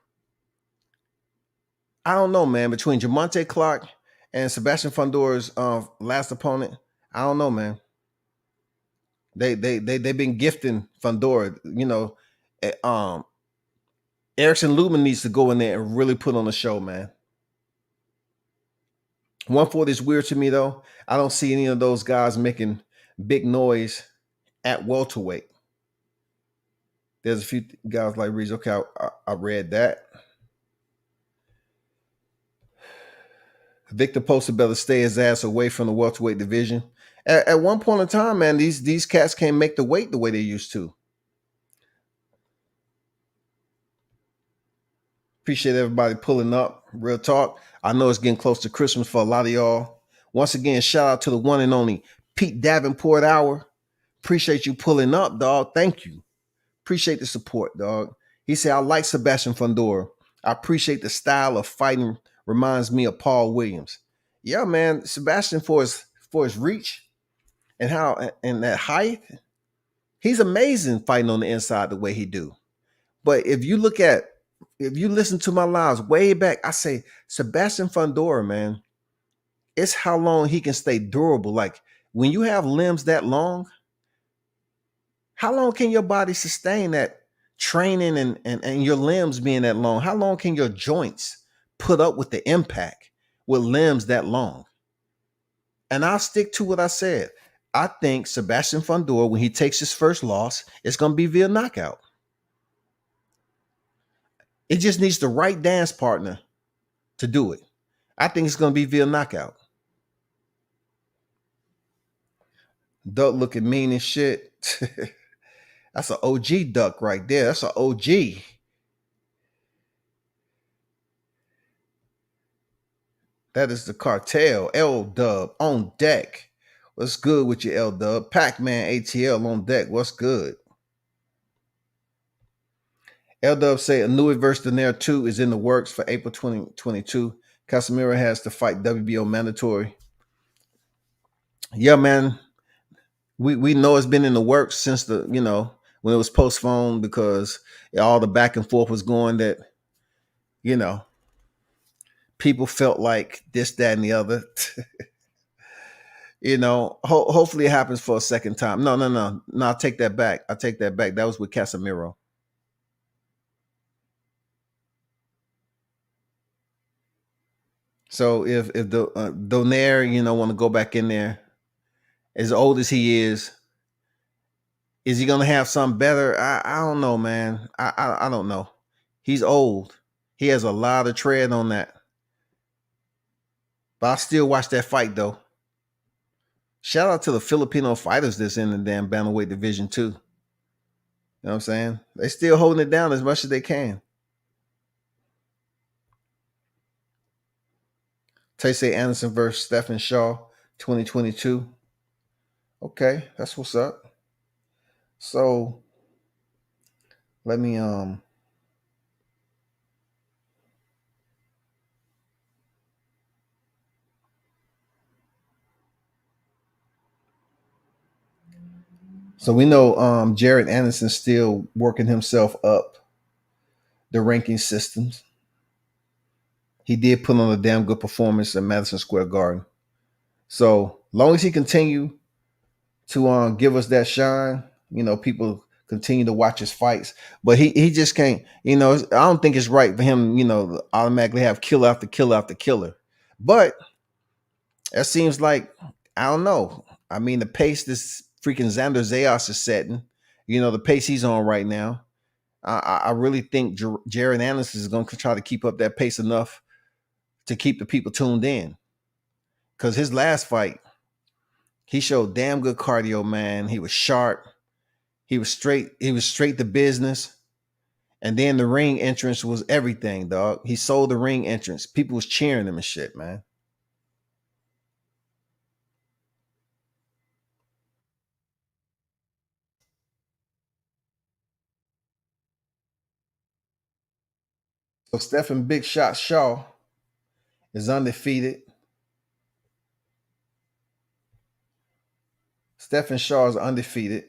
I don't know, man, between Jamonte Clark and Sebastian Fundora's last opponent, I don't know, man. They've been gifting Fundora. Erickson Lubin needs to go in there and really put on a show, man. 140 is weird to me, though. I don't see any of those guys making big noise at welterweight. There's a few guys like Reese. Okay, I read that. Victor Poster better stay his ass away from the welterweight division. At one point in time, man, these cats can't make the weight the way they used to. Appreciate everybody pulling up. Real talk. I know it's getting close to Christmas for a lot of y'all. Once again, shout out to the one and only Pete Davenport Hour. Appreciate you pulling up, dog. Thank you. Appreciate the support, dog. He said, I like Sebastian Fundora. I appreciate the style of fighting. Reminds me of Paul Williams. Yeah, man. Sebastian, for his reach and that height, he's amazing fighting on the inside the way he do. But if you listen to my lives way back, I say Sebastian Fundora, man, it's how long he can stay durable. Like, when you have limbs that long, how long can your body sustain that training and your limbs being that long? How long can your joints put up with the impact with limbs that long? And I'll stick to what I said. I think Sebastian Fundora, when he takes his first loss, it's going to be via knockout. It just needs the right dance partner to do it. I think it's going to be via knockout. Duck looking mean as shit. That's an OG duck right there. That's an OG. That is the cartel. L Dub on deck. What's good with you, L Dub? Pac-Man ATL on deck. What's good? L Dub say a new versus Daenerys 2 is in the works for April 2022. Casemiro has to fight WBO mandatory. Yeah, man. We know it's been in the works since the, when it was postponed because all the back and forth was going that, people felt like this, that, and the other. Hopefully it happens for a second time. No, I'll take that back. That was with Casemiro. So if the Donaire, want to go back in there, as old as he is he gonna have something better? I don't know, man. I don't know. He's old. He has a lot of tread on that. But I'll still watch that fight though. Shout out to the Filipino fighters that's in the damn bantamweight division too. You know what I'm saying? They still holding it down as much as they can. Taysay Anderson versus Stephen Shaw, 2022. Okay, that's what's up. So let me So we know Jared Anderson's still working himself up the ranking systems. He did put on a damn good performance at Madison Square Garden. So long as he continue to give us that shine, people continue to watch his fights. But he just can't, I don't think it's right for him, to automatically have killer after killer after killer. But it seems like, I don't know. I mean, the pace this freaking Xander Zayas is setting, the pace he's on right now, I really think Jared Anderson is going to try to keep up that pace enough to keep the people tuned in. Because his last fight, he showed damn good cardio, man. He was sharp. He was straight to business. And then the ring entrance was everything, dog. He sold the ring entrance. People was cheering him and shit, man. So Stephen Big Shot Shaw is undefeated. Stephen Shaw is undefeated.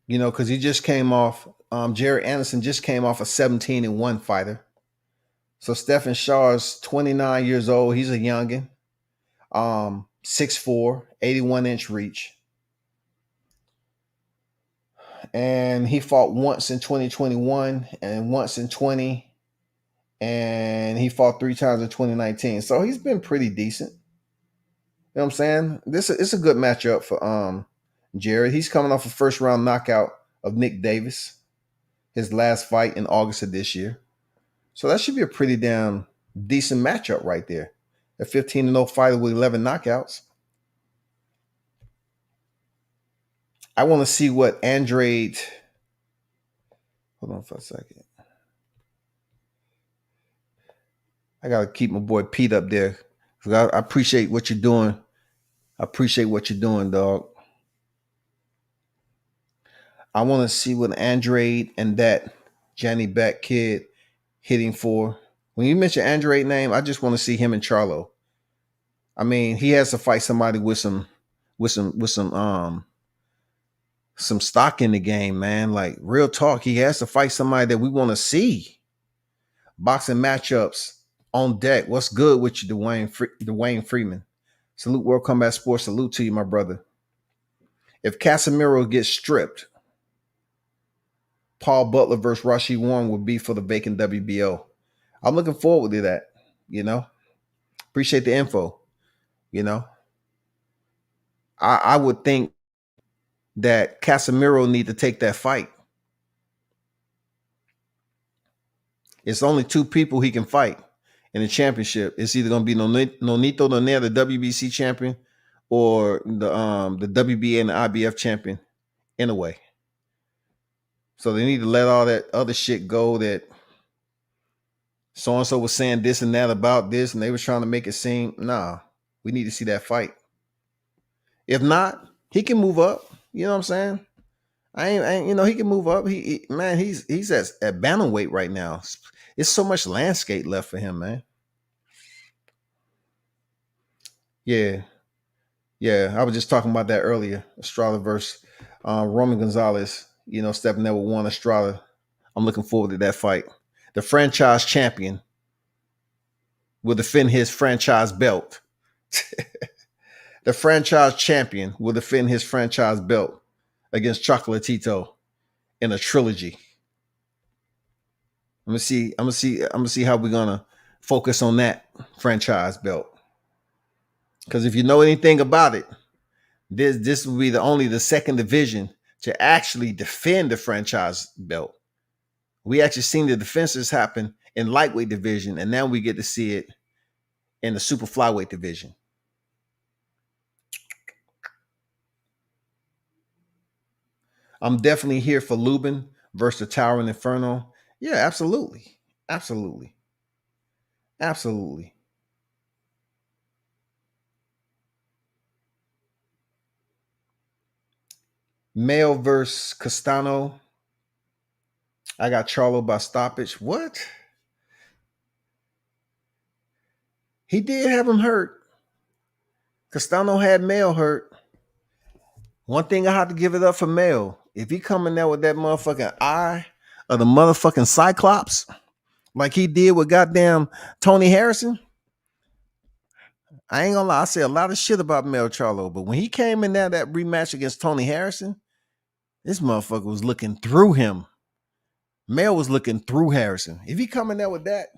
Because he just came off, Jared Anderson just came off a 17-1 fighter. So Stephen Shaw is 29 years old. He's a youngin. 6'4", 81-inch reach. And he fought once in 2021 and once in 20. And he fought 3 times in 2019. So he's been pretty decent. You know what I'm saying? It's a good matchup for Jared. He's coming off a first round knockout of Nick Davis, his last fight in August of this year. So that should be a pretty damn decent matchup right there. A 15-0 fighter with 11 knockouts. I want to see what Andrade. Hold on for a second. I got to keep my boy Pete up there. I appreciate what you're doing. I appreciate what you're doing, dog. I want to see what Andrade and that Johnny Beck kid hitting for. When you mention Andrade's name, I just want to see him and Charlo. I mean, he has to fight somebody with some stock in the game, man. Like real talk, he has to fight somebody that we want to see. Boxing matchups on deck. What's good with you, Dwayne Freeman? Salute World Combat Sports. Salute to you, my brother. If Casemiro gets stripped, Paul Butler versus Rashid Warren would be for the vacant WBO. I'm looking forward to that, Appreciate the info. You know, I would think that Casemiro need to take that fight. It's only two people he can fight in the championship. It's either going to be Nonito Donaire, the WBC champion, or the WBA and the IBF champion in a way. So they need to let all that other shit go that so-and-so was saying this and that about this, and they were trying to make it seem, nah, we need to see that fight. If not, he can move up. You know what I'm saying? I ain't he can move up. He's at bantamweight right now. It's so much landscape left for him, man. Yeah. I was just talking about that earlier. Estrada versus Roman Gonzalez, stepping there with Juan Estrada. I'm looking forward to that fight. The franchise champion will defend his franchise belt. The franchise champion will defend his franchise belt against Chocolatito in a trilogy. I'm gonna see how we're gonna focus on that franchise belt. Because if you know anything about it, this will be the second division to actually defend the franchise belt. We actually seen the defenses happen in lightweight division, and now we get to see it in the super flyweight division. I'm definitely here for Lubin versus the Towering Inferno. Yeah, absolutely. Mayo versus Castano. I got Charlo by stoppage. What? He did have him hurt. Castano had Mayo hurt. One thing I have to give it up for Mayo. If he coming there with that motherfucking eye of the motherfucking Cyclops, like he did with goddamn Tony Harrison, I ain't gonna lie. I say a lot of shit about Mayo Charlo, but when he came in there, that rematch against Tony Harrison, this motherfucker was looking through him. Mayo was looking through Harrison. If he coming there with that,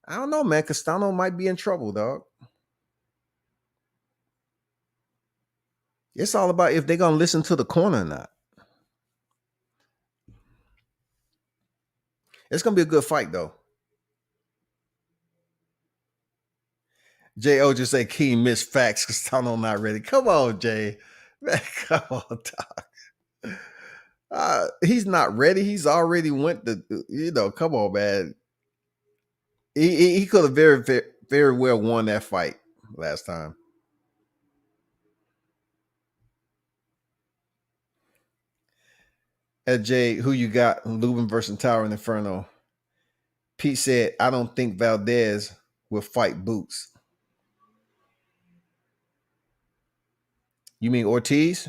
I don't know, man. Castano might be in trouble, dog. It's all about if they're going to listen to the corner or not. It's going to be a good fight, though. J.O. just said Key missed facts. Castano not ready. Come on, Jay. Man, come on, dog. He's not ready. He's already went to, come on, man. He could have very, very, very well won that fight last time. Jay, who you got? Lubin versus Tower and Inferno. Pete said, I don't think Valdez will fight Boots. You mean Ortiz?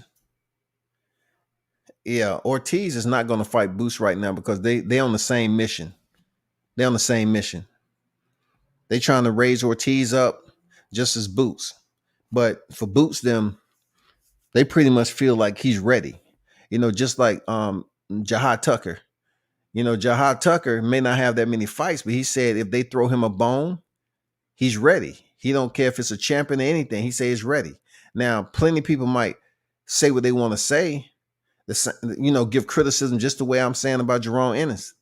Yeah, Ortiz is not going to fight Boots right now because they on the same mission. They're on the same mission. They trying to raise Ortiz up just as Boots. But for Boots, they pretty much feel like he's ready. Just like Jahad Tucker. Jahad Tucker may not have that many fights, but he said if they throw him a bone, he's ready. He don't care if it's a champion or anything. He says he's ready. Now, plenty of people might say what they want to say, give criticism just the way I'm saying about Jerome Ennis.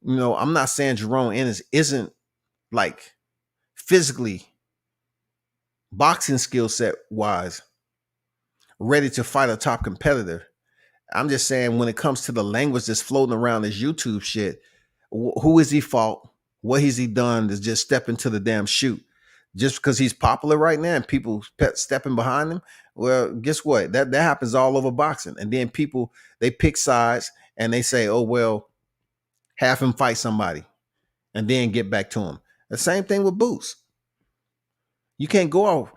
I'm not saying Jerome Ennis isn't like physically, boxing skill set wise, ready to fight a top competitor. I'm just saying when it comes to the language that's floating around this YouTube shit, who is he fought? What has he done to just step into the damn shoot? Just because he's popular right now and people stepping behind him? Well, guess what? That happens all over boxing. And then people, they pick sides and they say, oh, well, have him fight somebody and then get back to him. The same thing with Boots. You can't go off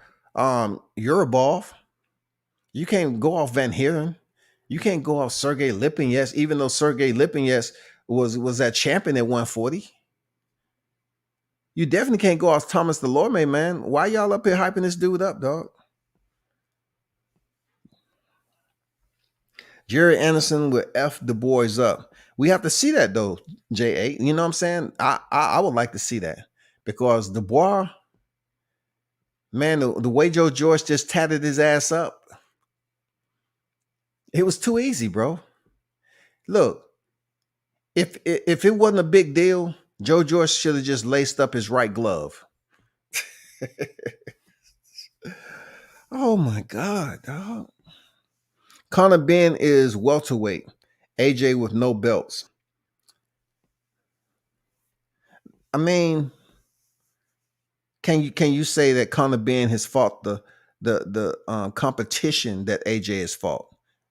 Urabov. You can't go off Van Heeren. You can't go off Sergey Lipinets, even though Sergey Lipinets was that champion at 140. You definitely can't go off Thomas Delorme, man. Why y'all up here hyping this dude up, dog? Jerry Anderson will F the boys up. We have to see that, though, J8. You know what I'm saying? I would like to see that because Dubois, Man, the way Joe George just tatted his ass up, it was too easy, bro. Look, if it wasn't a big deal, Joe George should have just laced up his right glove. Oh my God, dog. Conor Ben is welterweight. AJ with no belts. I mean, can you say that Conor Ben has fought the competition that AJ has fought?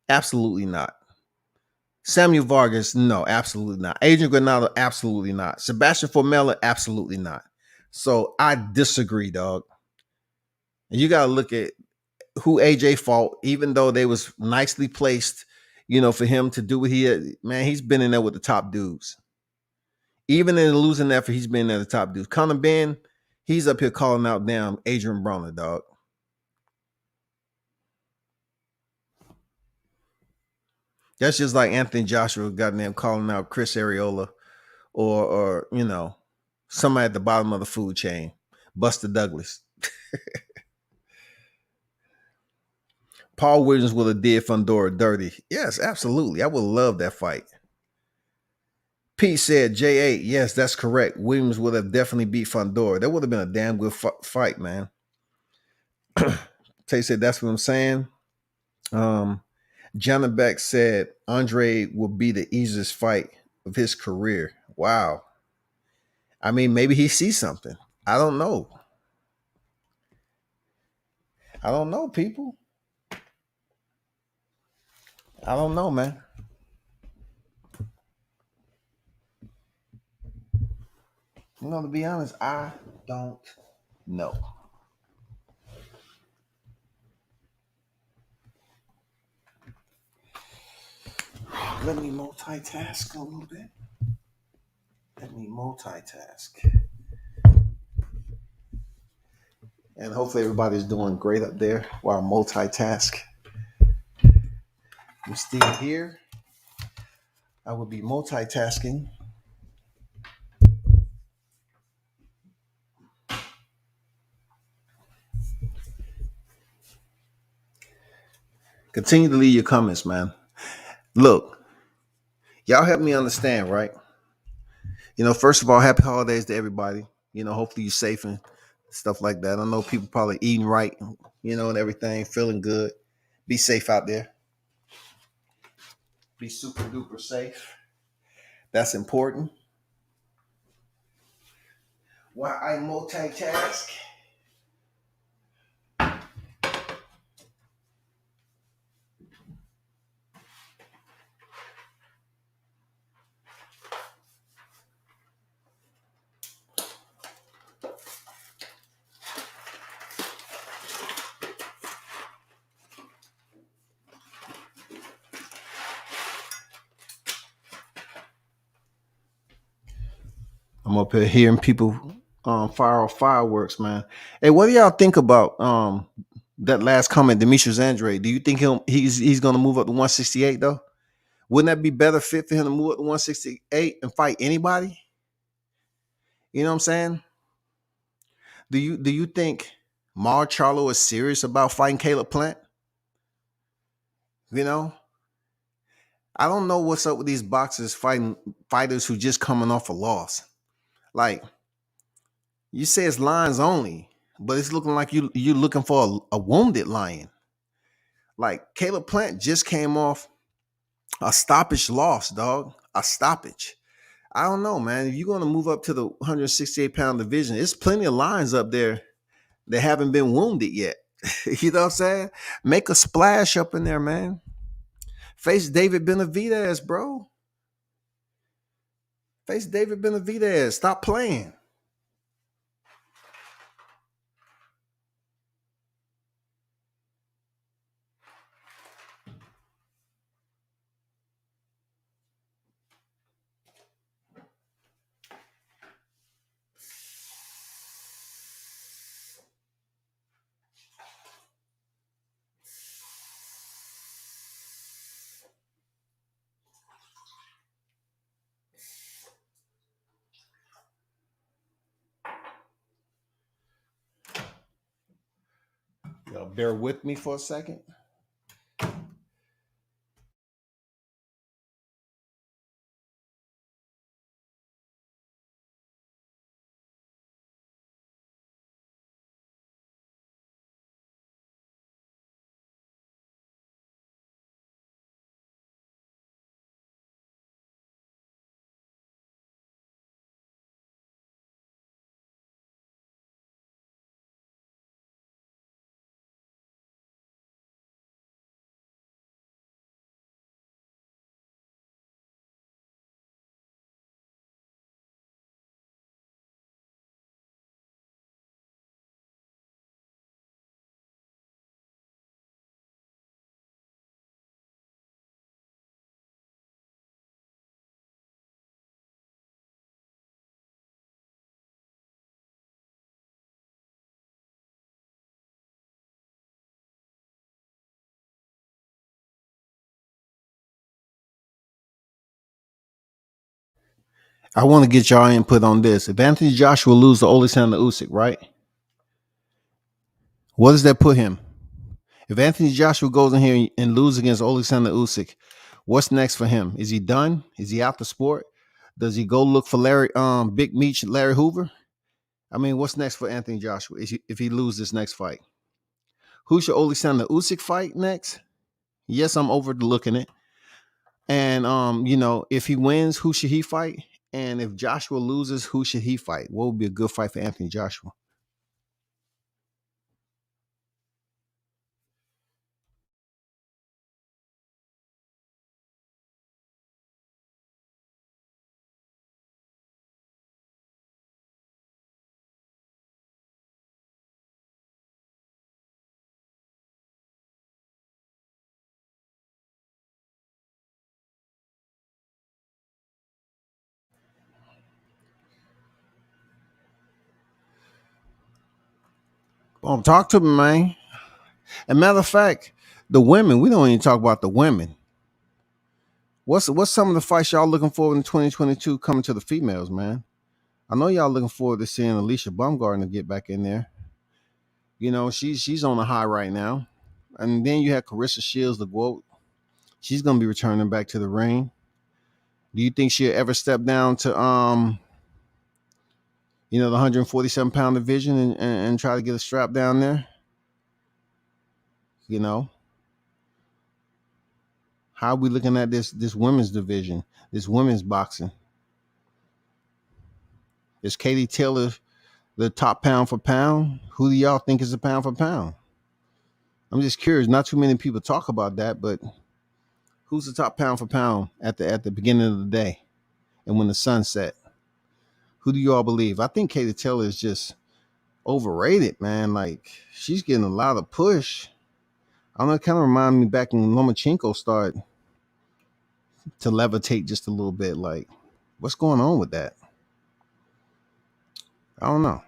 Absolutely not. Samuel Vargas, no, absolutely not. Adrian Granado, absolutely not. Sebastian Formella, absolutely not. So I disagree, dog. And you got to look at who AJ fought, even though they was nicely placed, for him to do what he had. Man, he's been in there with the top dudes. Even in the losing effort, he's been at the top dudes. Conor Ben, he's up here calling out damn Adrian Broner, dog. That's just like Anthony Joshua goddamn calling out Chris Areola or somebody at the bottom of the food chain, Buster Douglas. Paul Williams would have did Fundora dirty. Yes, absolutely. I would love that fight. Pete said J8. Yes, that's correct. Williams would have definitely beat Fundora. That would have been a damn good fight, man. Tay said that's what I'm saying. Jonathan Beck said Andre will be the easiest fight of his career. Wow. I mean, maybe he sees something. I don't know. I don't know, people. I don't know, man. To be honest, I don't know. Let me multitask a little bit. And hopefully everybody's doing great up there while I multitask. I'm still here. I will be multitasking. Continue to leave your comments, man. Look, y'all help me understand, right? First of all, happy holidays to everybody. Hopefully you're safe and stuff like that. I know people probably eating right, and everything, feeling good. Be safe out there. Be super duper safe. That's important. While I multitask, I'm up here hearing people fire off fireworks, man. Hey, what do y'all think about that last comment, Demetrius Andrade? Do you think he's gonna move up to 168 though? Wouldn't that be better fit for him to move up to 168 and fight anybody? You know what I'm saying? Do you think Mar Charlo is serious about fighting Caleb Plant? I don't know what's up with these boxers fighting fighters who just coming off a loss. Like, you say it's lions only, but it's looking like you're looking for a wounded lion. Like, Caleb Plant just came off a stoppage loss, dog. A stoppage. I don't know, man. If you're going to move up to the 168-pound division, there's plenty of lions up there that haven't been wounded yet. You know what I'm saying? Make a splash up in there, man. Face David Benavidez, bro. Face David Benavidez. Stop playing. Bear with me for a second. I want to get y'all input on this. If Anthony Joshua loses to Alexander Usyk, right? What does that put him? If Anthony Joshua goes in here and loses against Alexander Usyk, what's next for him? Is he done? Is he out the sport? Does he go look for Big Meech, Larry Hoover? I mean, what's next for Anthony Joshua if he loses this next fight? Who should Alexander Usyk fight next? Yes, I'm overlooking it. And if he wins, who should he fight? And if Joshua loses, who should he fight? What would be a good fight for Anthony Joshua? Talk to me, man. And matter of fact, the women, we don't even talk about the women. What's some of the fights y'all looking forward in 2022 coming to the females, man? I know y'all looking forward to seeing Alicia Baumgartner get back in there. She's on a high right now. And then you have Carissa Shields, the GOAT. She's gonna be returning back to the ring. Do you think she'll ever step down to the 147-pound division and try to get a strap down there? How are we looking at this women's division, this women's boxing? Is Katie Taylor the top pound for pound? Who do y'all think is the pound for pound? I'm just curious. Not too many people talk about that, but who's the top pound for pound at the beginning of the day and when the sun set? Who do you all believe? I think Katie Taylor is just overrated, man. Like, she's getting a lot of push. I don't know, it kind of reminded me back when Lomachenko started to levitate just a little bit. Like, what's going on with that? I don't know.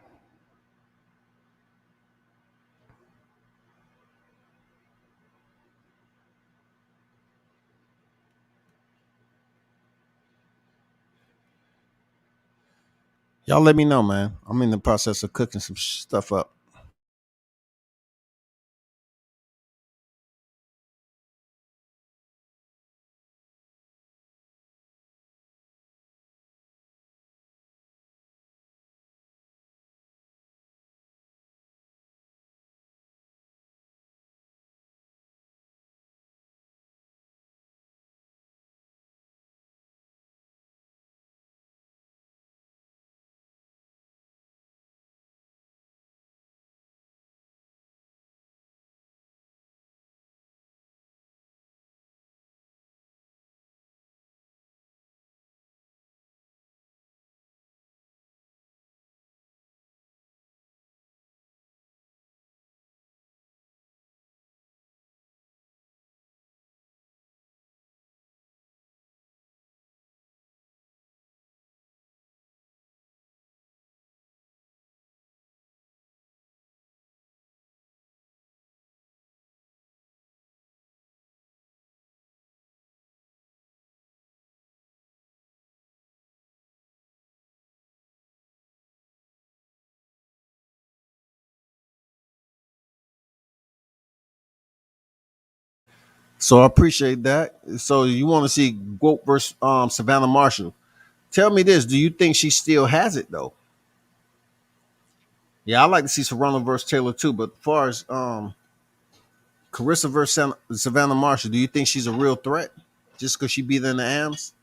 Y'all let me know, man. I'm in the process of cooking some stuff up. So I appreciate that. So you want to see Goat versus Savannah Marshall? Tell me this: do you think she still has it though? Yeah, I like to see Serrano versus Taylor too. But as far as Carissa versus Savannah Marshall, do you think she's a real threat just because she beat her in the AMs?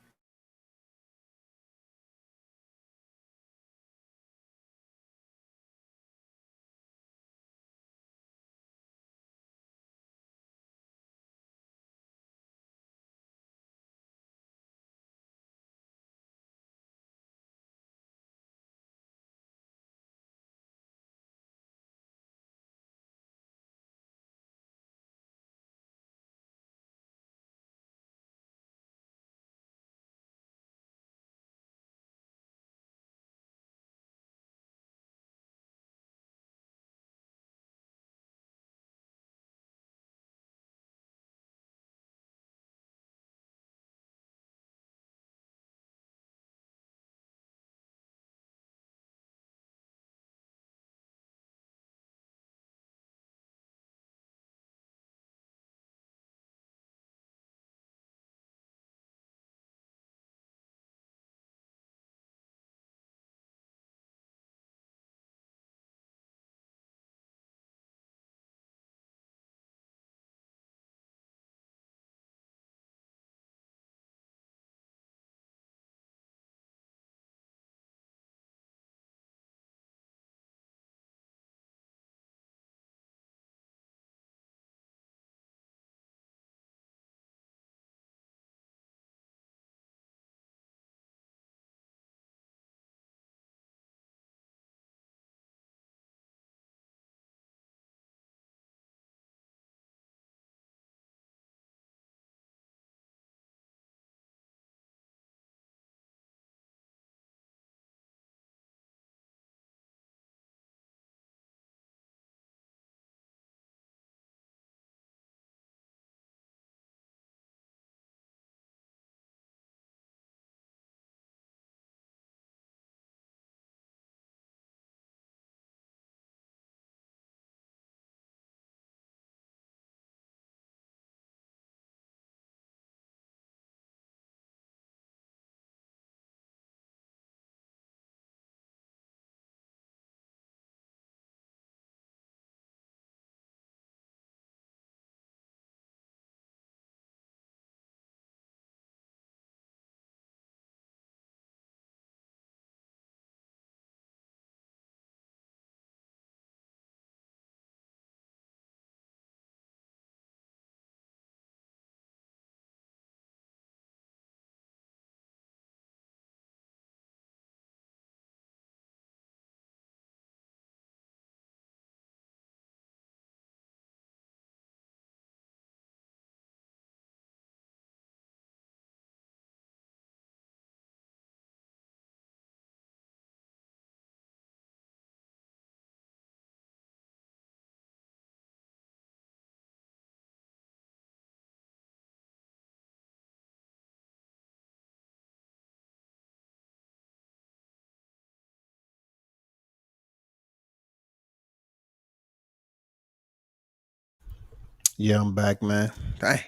Yeah, I'm back, man. Dang.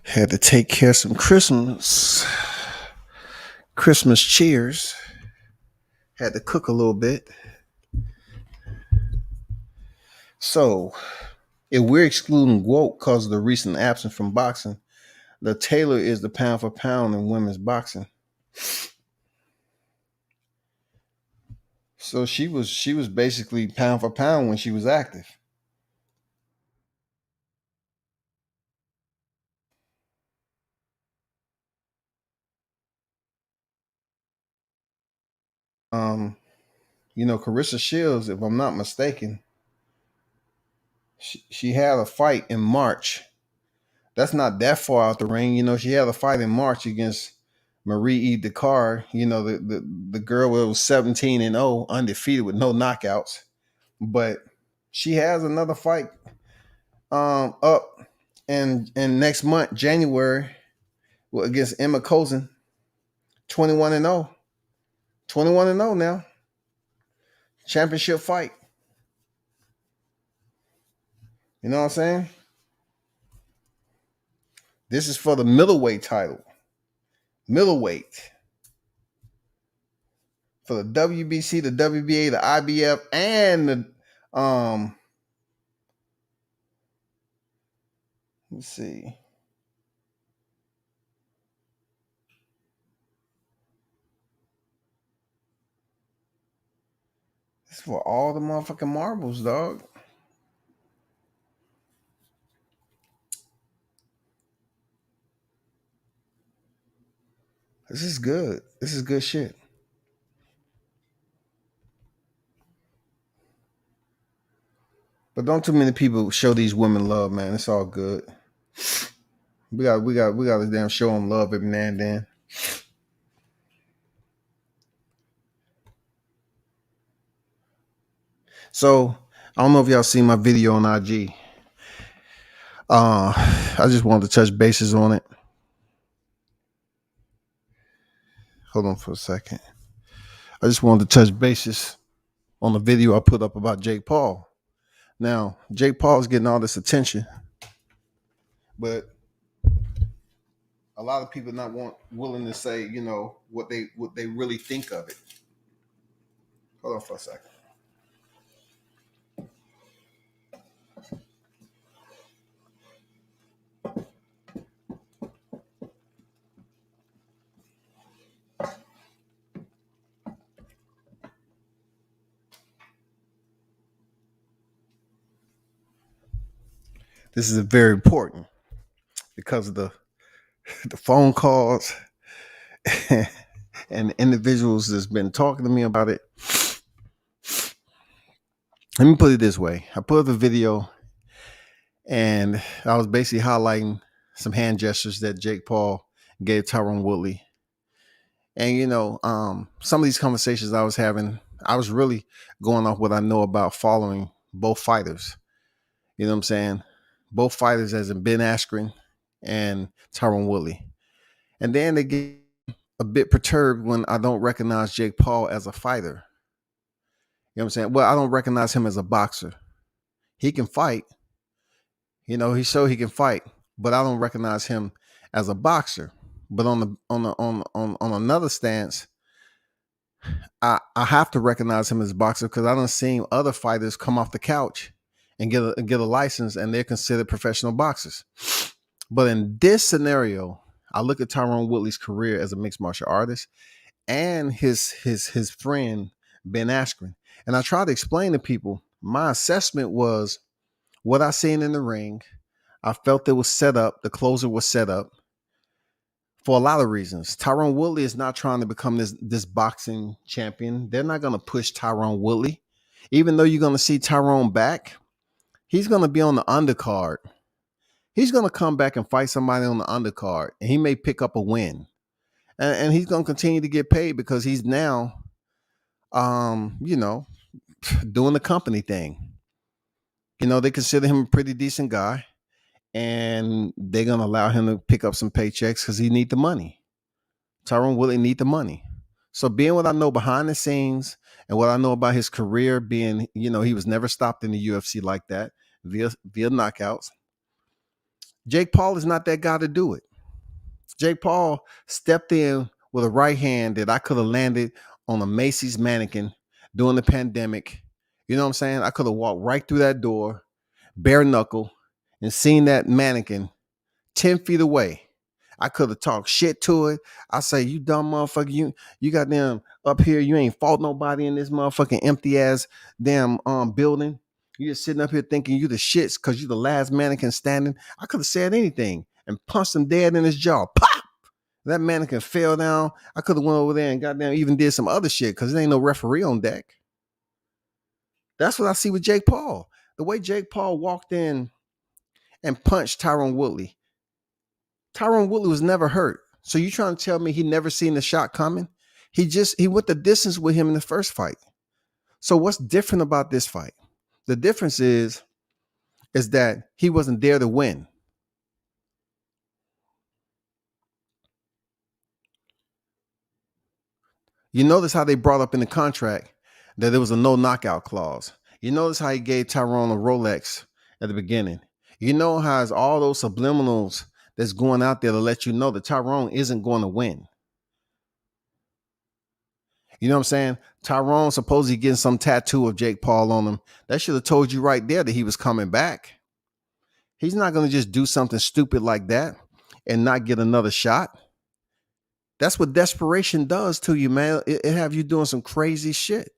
Had to take care of some Christmas cheers. Had to cook a little bit. So, if we're excluding woke because of the recent absence from boxing, the Taylor is the pound for pound in women's boxing. So she was basically pound for pound when she was active. Um, Carissa Shields, if I'm not mistaken, she had a fight in March. That's not that far out the ring. She had a fight in March against Marie E. Dakar. The girl that was 17-0, undefeated with no knockouts. But she has another fight up in next month, January, against Emma Cozen, 21-0. 21-0 now. Championship fight. You know what I'm saying? This is for the middleweight title. Middleweight. For the WBC, the WBA, the IBF, and the let's see. This is for all the motherfucking marbles, dog. This is good. This is good shit. But don't too many people show these women love, man. It's all good. We got to damn show them love every now and then. So I don't know if y'all seen my video on IG. I just wanted to touch bases on it. Hold on for a second. I just wanted to touch bases on the video I put up about Jake Paul. Now, Jake Paul's getting all this attention, but a lot of people not willing to say, you know, what they really think of it. Hold on for a second. This is very important because of the phone calls and the individuals that's been talking to me about it. Let me put it this way. I put up a video and I was basically highlighting some hand gestures that Jake Paul gave Tyron Woodley. And, you know, some of these conversations I was having, I was really going off what I know about following both fighters. You know what I'm saying? Both fighters, as in Ben Askren and Tyron Woodley. And then they get a bit perturbed when I don't recognize Jake Paul as a fighter. You know what I'm saying? Well, I don't recognize him as a boxer. He can fight. You know, he showed he can fight, but I don't recognize him as a boxer. But on another stance, I have to recognize him as a boxer because I don't see other fighters come off the couch and get a license and they're considered professional boxers. But in this scenario, I look at Tyron Woodley's career as a mixed martial artist and his friend Ben Askren, and I try to explain to people my assessment was what I seen in the ring. I felt it was set up. The closer was set up for a lot of reasons. Tyron Woodley is not trying to become this boxing champion. They're not going to push Tyron Woodley. Even though you're going to see Tyron back, he's going to be on the undercard. He's going to come back and fight somebody on the undercard, and he may pick up a win. And he's going to continue to get paid because he's now, you know, doing the company thing. You know, they consider him a pretty decent guy, and they're going to allow him to pick up some paychecks because he need the money. Tyron Woodley need the money. So being what I know behind the scenes and what I know about his career being, you know, he was never stopped in the UFC like that via knockouts. Jake Paul is not that guy to do it. Jake Paul stepped in with a right hand that I could have landed on a Macy's mannequin during the pandemic. You know what I'm saying? I could have walked right through that door, bare knuckle, and seen that mannequin 10 feet away. I could have talked shit to it. I say, you dumb motherfucker, you got them up here, you ain't fought nobody in this motherfucking empty ass damn building. You just sitting up here thinking you the shits because you the last mannequin standing. I could have said anything and punched him dead in his jaw. Pop! That mannequin fell down. I could have went over there and goddamn even did some other shit because there ain't no referee on deck. That's what I see with Jake Paul. The way Jake Paul walked in and punched Tyron Woodley. Tyron Woodley was never hurt. So you trying to tell me he never seen the shot coming? He went the distance with him in the first fight. So what's different about this fight? The difference is that he wasn't there to win. You notice how they brought up in the contract that there was a no knockout clause. You notice how he gave Tyron a Rolex at the beginning. You know how it's all those subliminals that's going out there to let you know that Tyrone isn't going to win. You know what I'm saying? Tyrone supposedly getting some tattoo of Jake Paul on him. That should have told you right there that he was coming back. He's not going to just do something stupid like that and not get another shot. That's what desperation does to you, man. It have you doing some crazy shit.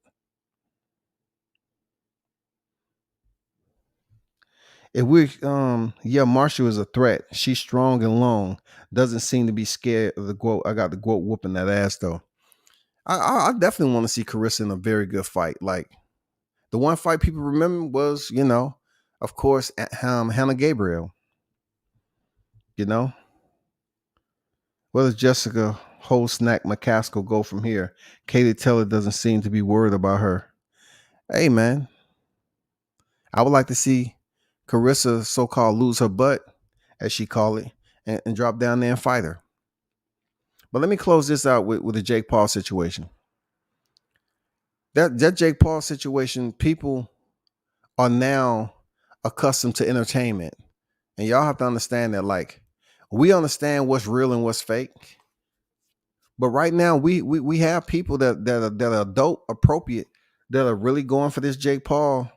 If we, yeah, Marshall is a threat. She's strong and long. Doesn't seem to be scared of the quote. I got the quote whooping that ass though. I definitely want to see Carissa in a very good fight. Like the one fight people remember was, of course, Hannah Gabriel. Where does Jessica Snack McCaskill go from here? Katie Taylor doesn't seem to be worried about her. Hey, man, I would like to see Carissa so-called lose her butt, as she call it, and drop down there and fight her. But let me close this out with the Jake Paul situation. That Jake Paul situation, people are now accustomed to entertainment. And y'all have to understand that, like, we understand what's real and what's fake. But right now, we have people that are adult appropriate, that are really going for this Jake Paul,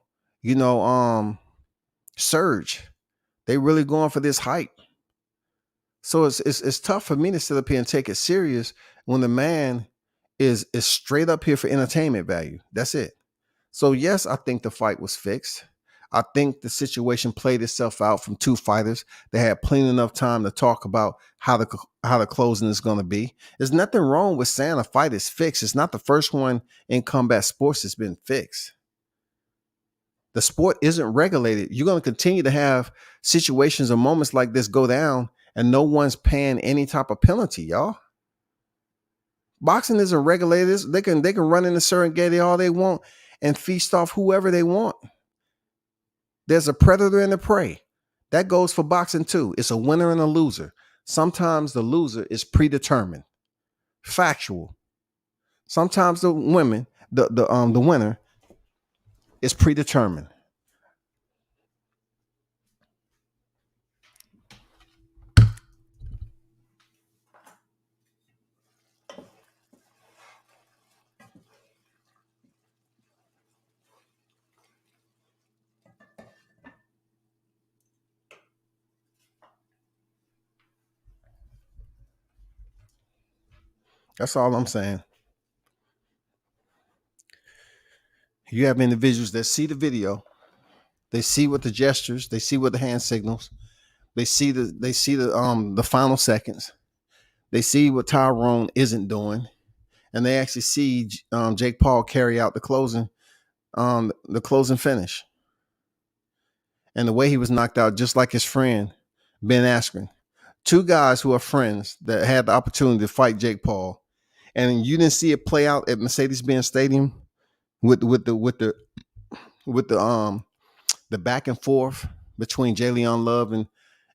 surge. They really going for this hype. So it's tough for me to sit up here and take it serious when the man is straight up here for entertainment value. That's it. So yes, I think the fight was fixed. I think the situation played itself out from two fighters. They had plenty enough time to talk about how the closing is going to be. There's nothing wrong with saying a fight is fixed. It's not the first one in combat sports that's been fixed. The sport isn't regulated. You're going to continue to have situations or moments like this go down, and no one's paying any type of penalty, y'all. Boxing isn't regulated. They can run into Serengeti all they want and feast off whoever they want. There's a predator and a prey. That goes for boxing too. It's a winner and a loser. Sometimes the loser is predetermined, factual. Sometimes the winner is predetermined. That's all I'm saying. You have individuals that see the video, they see what the gestures, they see what the hand signals, they see the final seconds, they see what Tyrone isn't doing, and they actually see Jake Paul carry out the closing finish. And the way he was knocked out, just like his friend Ben Askren, two guys who are friends that had the opportunity to fight Jake Paul, and you didn't see it play out at Mercedes-Benz Stadium with the back and forth between Jalen Love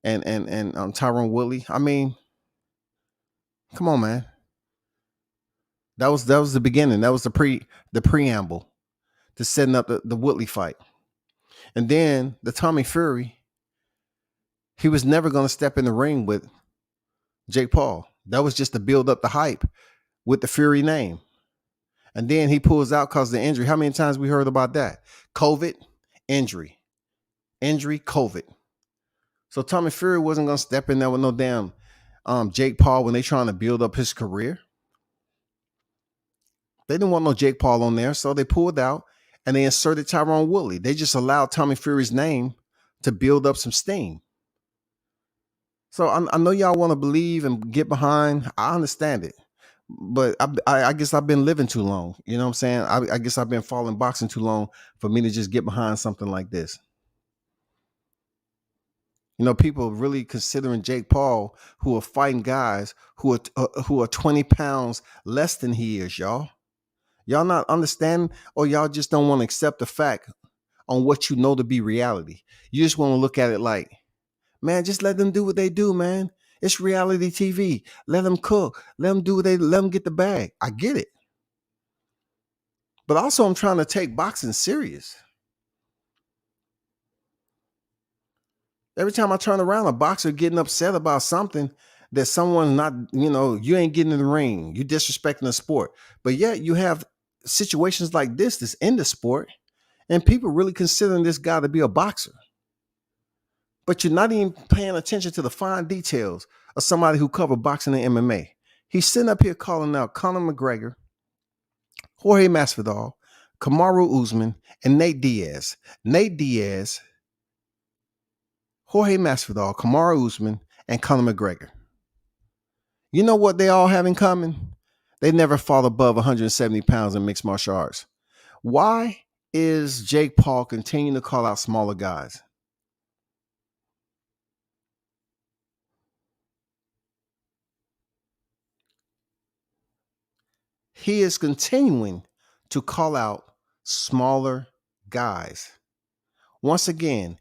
and Tyrone Woodley. I mean, come on, man. That was the beginning. That was the preamble to setting up the Woodley fight. And then the Tommy Fury, he was never going to step in the ring with Jake Paul. That was just to build up the hype with the Fury name. And then he pulls out because of the injury. How many times we heard about that? COVID, injury, COVID. So Tommy Fury wasn't going to step in there with no damn Jake Paul when they trying to build up his career. They didn't want no Jake Paul on there, so they pulled out and they inserted Tyrone Woodley. They just allowed Tommy Fury's name to build up some steam. So I know y'all want to believe and get behind. I understand it. But I guess I've been living too long. You know what I'm saying? I guess I've been following boxing too long for me to just get behind something like this. People really considering Jake Paul, who are fighting guys who are 20 pounds less than he is, y'all. Y'all not understanding, or y'all just don't want to accept the fact on what you know to be reality. You just want to look at it like, man, just let them do what they do, man. It's reality TV. Let them cook. Let them do let them get the bag. I get it. But also I'm trying to take boxing serious. Every time I turn around, a boxer getting upset about something that someone's not, you ain't getting in the ring. You disrespecting the sport. But yet you have situations like this that's in the sport, and people really considering this guy to be a boxer. But you're not even paying attention to the fine details of somebody who covered boxing and MMA. He's sitting up here calling out Conor McGregor, Jorge Masvidal, Kamaru Usman, and Nate Diaz. Nate Diaz, Jorge Masvidal, Kamaru Usman, and Conor McGregor. You know what they all have in common? They never fought above 170 pounds in mixed martial arts. Why is Jake Paul continuing to call out smaller guys? He is continuing to call out smaller guys. Once again,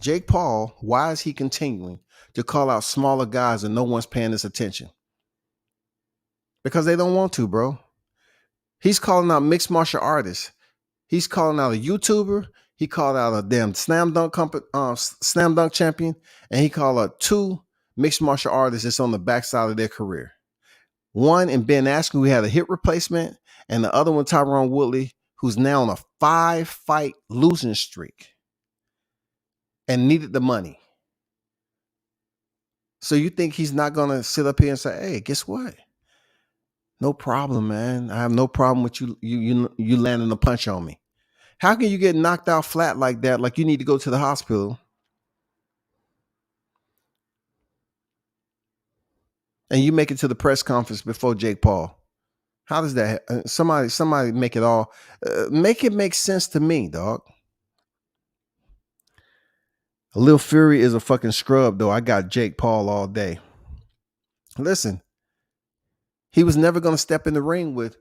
Jake Paul, why is he continuing to call out smaller guys and no one's paying this attention? Because they don't want to, bro. He's calling out mixed martial artists. He's calling out a YouTuber. He called out a damn slam dunk champion, and he called out 2 mixed martial artists that's on the backside of their career. One in Ben Askren, who had a hip replacement, and the other one, Tyron Woodley, who's now on a 5-fight losing streak and needed the money. So you think he's not going to sit up here and say, hey, guess what? No problem, man. I have no problem with you landing a punch on me. How can you get knocked out flat like that, like you need to go to the hospital, and you make it to the press conference before Jake Paul? How does that somebody make it all make it make sense to me, dog? Lil Fury is a fucking scrub, though. I got Jake Paul all day. Listen, he was never going to step in the ring with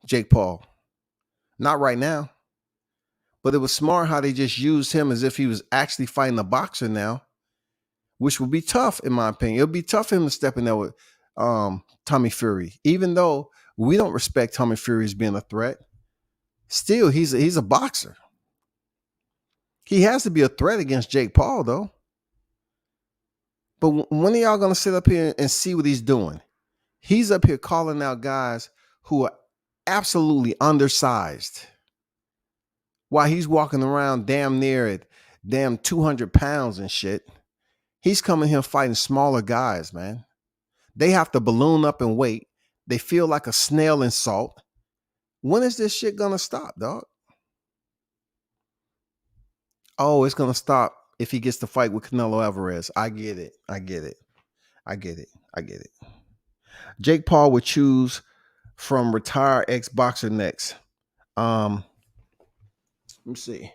Jake Paul. Not right now. But it was smart how they just used him as if he was actually fighting a boxer now, which would be tough, in my opinion. It would be tough for him to step in there with Tommy Fury. Even though we don't respect Tommy Fury as being a threat, still, he's a boxer. He has to be a threat against Jake Paul, though. But when are y'all going to sit up here and see what he's doing? He's up here calling out guys who are absolutely undersized while he's walking around damn near at damn 200 pounds and shit. He's coming here fighting smaller guys, man. They have to balloon up in weight. They feel like a snail in salt. When is this shit going to stop, dog? Oh, it's going to stop if he gets to fight with Canelo Alvarez. I get it. Jake Paul would choose from retired ex-boxer next. Let me see.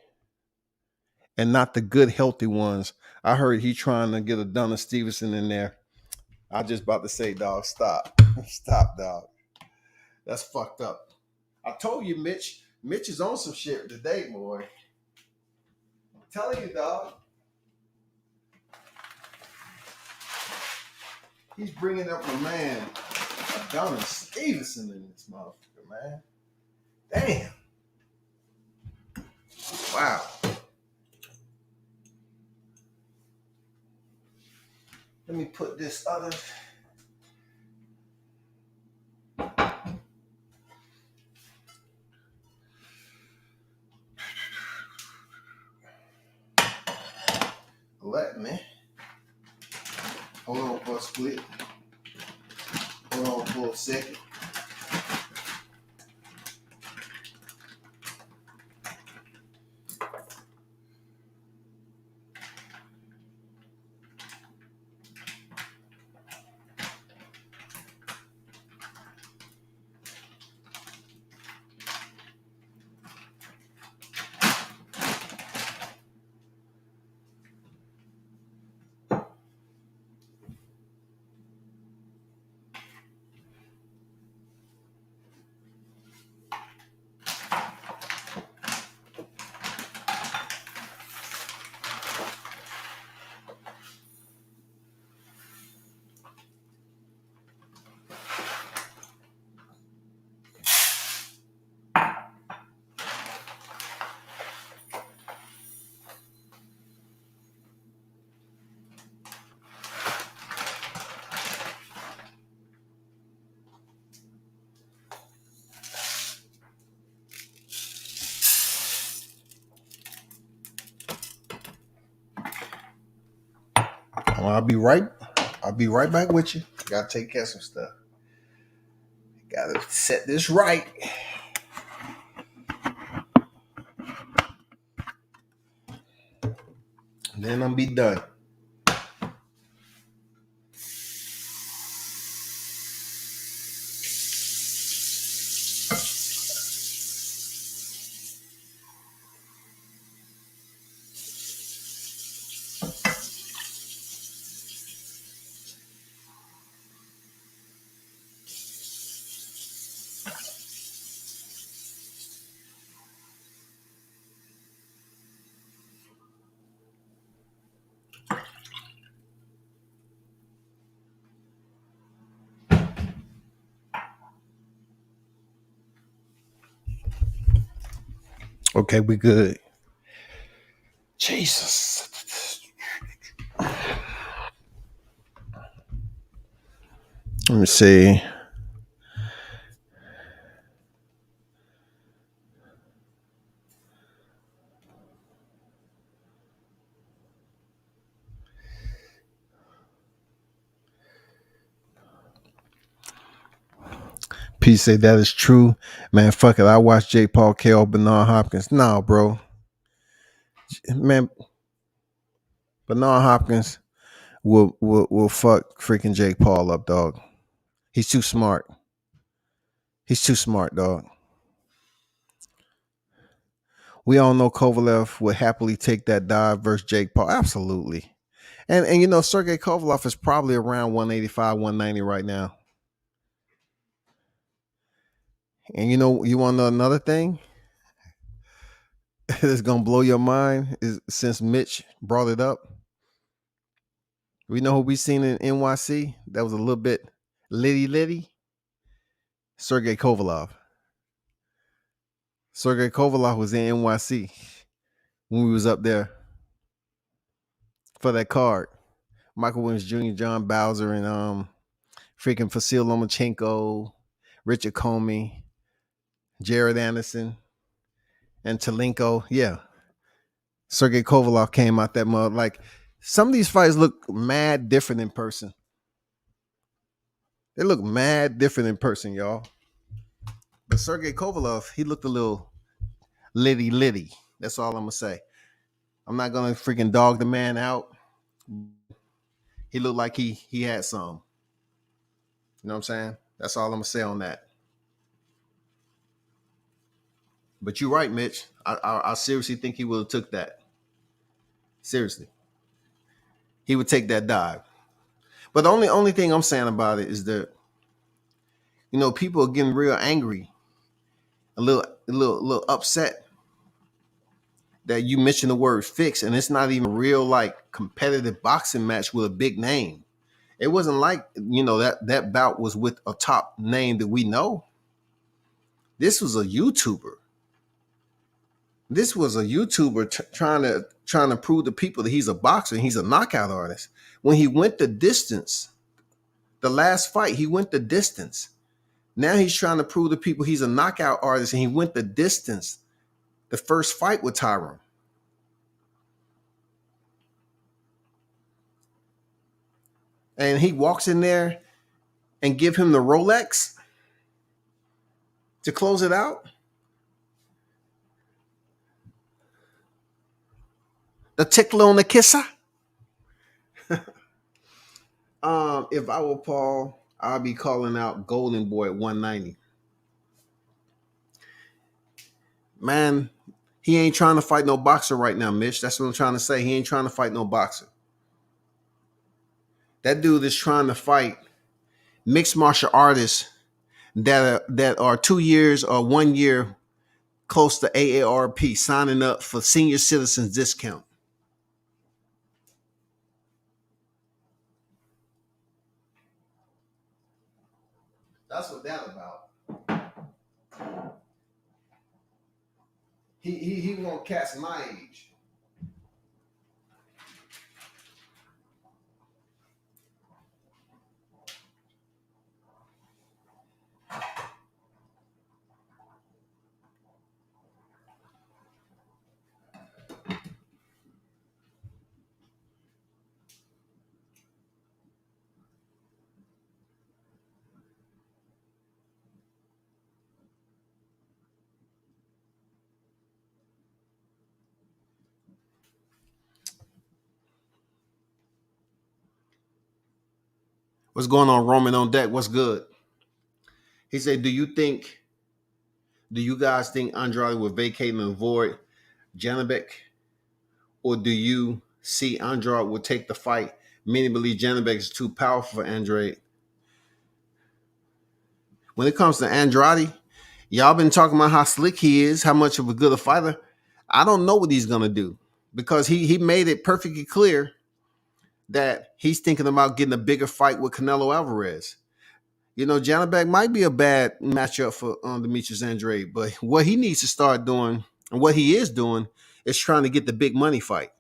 And not the good, healthy ones. I heard he trying to get a Donna Stevenson in there. I just about to say, dog, stop. Stop, dog. That's fucked up. I told you, Mitch. Mitch is on some shit today, boy. I'm telling you, dog. He's bringing up my man, Donna Stevenson in this motherfucker, man. Damn. Wow. Let me put this other. Let me. Hold on for a split. Hold on for a second. Well, I'll be right back with you. Gotta take care of some stuff. Gotta set this right. Then I'm be done. Okay, we good. Jesus. Let me see. P say that is true. Man, fuck it. I watched Jake Paul KO Bernard Hopkins. Nah, bro. Man, Bernard Hopkins will fuck freaking Jake Paul up, dog. He's too smart. He's too smart, dog. We all know Kovalev would happily take that dive versus Jake Paul. Absolutely. And you know, Sergey Kovalev is probably around 185, 190 right now. And you know, you want to know another thing that's gonna blow your mind is since Mitch brought it up. We know who we seen in NYC that was a little bit litty. Sergey Kovalev. Sergey Kovalev was in NYC when we was up there for that card. Michael Williams Jr., John Bowser, and freaking Vasil Lomachenko, Richard Comey, Jared Anderson, and Talenko. Yeah. Sergey Kovalev came out that mud. Like, some of these fights look mad different in person. They look mad different in person, y'all. But Sergey Kovalev, he looked a little litty. That's all I'm gonna say. I'm not gonna freaking dog the man out. He looked like he had some. You know what I'm saying? That's all I'm gonna say on that. But you're right, Mitch. I seriously think he would have took that. Seriously, he would take that dive. But the only thing I'm saying about it is that, you know, people are getting real angry, a little upset that you mentioned the word fix, and it's not even a real like competitive boxing match with a big name. It wasn't like, you know, that bout was with a top name that we know. This was a YouTuber. This was a YouTuber trying to prove to people that he's a boxer and he's a knockout artist. When he went the distance, the last fight, he went the distance. Now he's trying to prove to people he's a knockout artist and he went the distance. The first fight with Tyron. And he walks in there and give him the Rolex to close it out. The tickler on the kisser. If I were Paul, I'd be calling out Golden Boy at 190. Man, he ain't trying to fight no boxer right now, Mitch. That's what I'm trying to say. He ain't trying to fight no boxer. That dude is trying to fight mixed martial artists that are 2 years or 1 year close to AARP, signing up for senior citizens discount. That's what that's about. He want cats my age. What's going on, Roman on deck? What's good? He said, do you guys think Andrade will vacate and avoid Janibek? Or do you see Andrade will take the fight? Many believe Janibek is too powerful for Andrade. When it comes to Andrade, y'all been talking about how slick he is, how much of a good a fighter. I don't know what he's going to do because he made it perfectly clear that he's thinking about getting a bigger fight with Canelo Alvarez. You know, Janibek might be a bad matchup for Demetrius Andrade, but what he needs to start doing and what he is doing is trying to get the big money fight.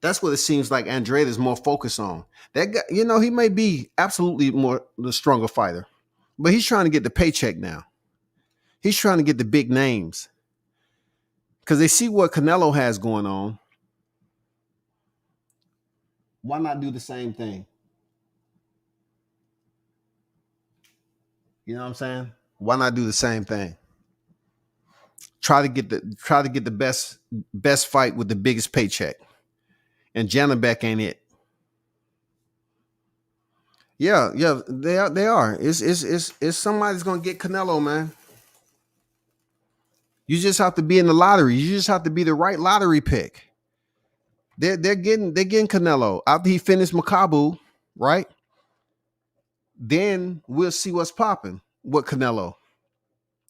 That's what it seems like Andrade is more focused on. That guy, you know, he may be absolutely more the stronger fighter, but he's trying to get the paycheck now. He's trying to get the big names because they see what Canelo has going on. Why not do the same thing? You know what I'm saying? Why not do the same thing? Try to get the best fight with the biggest paycheck. And Janibek ain't it. Yeah, they are. It's somebody's gonna get Canelo, man. You just have to be in the lottery. You just have to be the right lottery pick. They're getting Canelo after he finished Makabu, right? Then we'll see what's popping with Canelo.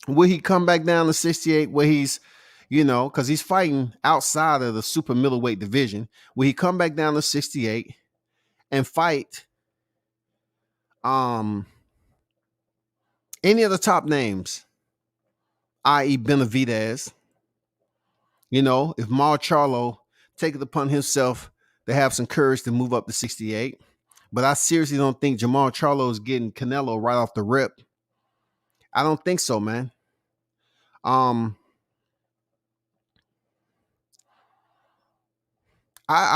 Will he come back down to 68 where he's, you know, because he's fighting outside of the super middleweight division? Will he come back down to 68 and fight any of the top names, i.e. Benavidez? You know, if Mar Charlo take it upon himself to have some courage to move up to 68. But I seriously don't think Jamal Charlo is getting Canelo right off the rip. I don't think so, man. I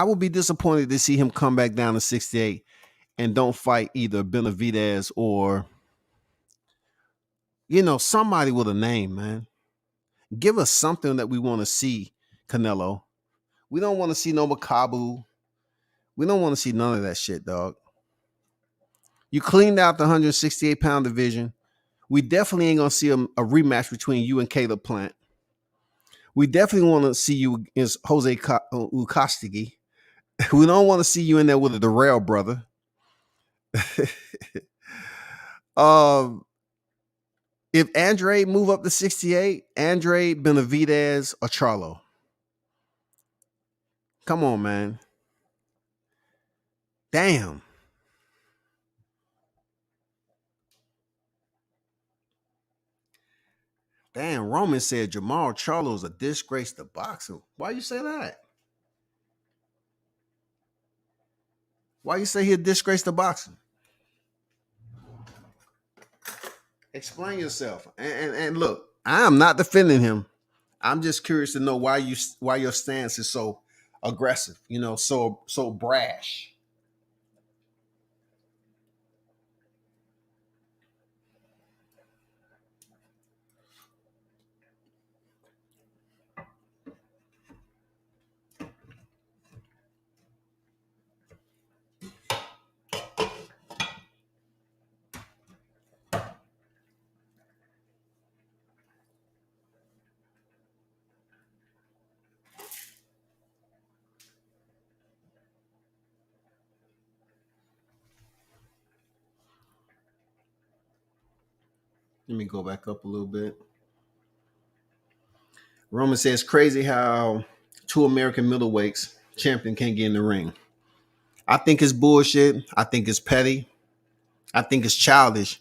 would be disappointed to see him come back down to 68 and don't fight either Benavidez or, you know, somebody with a name, man. Give us something that we want to see, Canelo. We don't want to see no Makabu. We don't want to see none of that shit, dog. You cleaned out the 168-pound division. We definitely ain't going to see a rematch between you and Caleb Plant. We definitely want to see you against Jose Ukostigi. We don't want to see you in there with a Darrell brother. If Andrade move up to 68, Andrade, Benavidez, or Charlo. Come on, man. Damn. Damn, Roman said Jamal Charlo's a disgrace to boxing. Why you say that? Why you say he a disgrace to boxing? Explain yourself. And look, I am not defending him. I'm just curious to know why your stance is so aggressive, you know, so brash. Let me go back up a little bit. Roman says, crazy how two American middleweights champion can't get in the ring. I think it's bullshit. I think it's petty. I think it's childish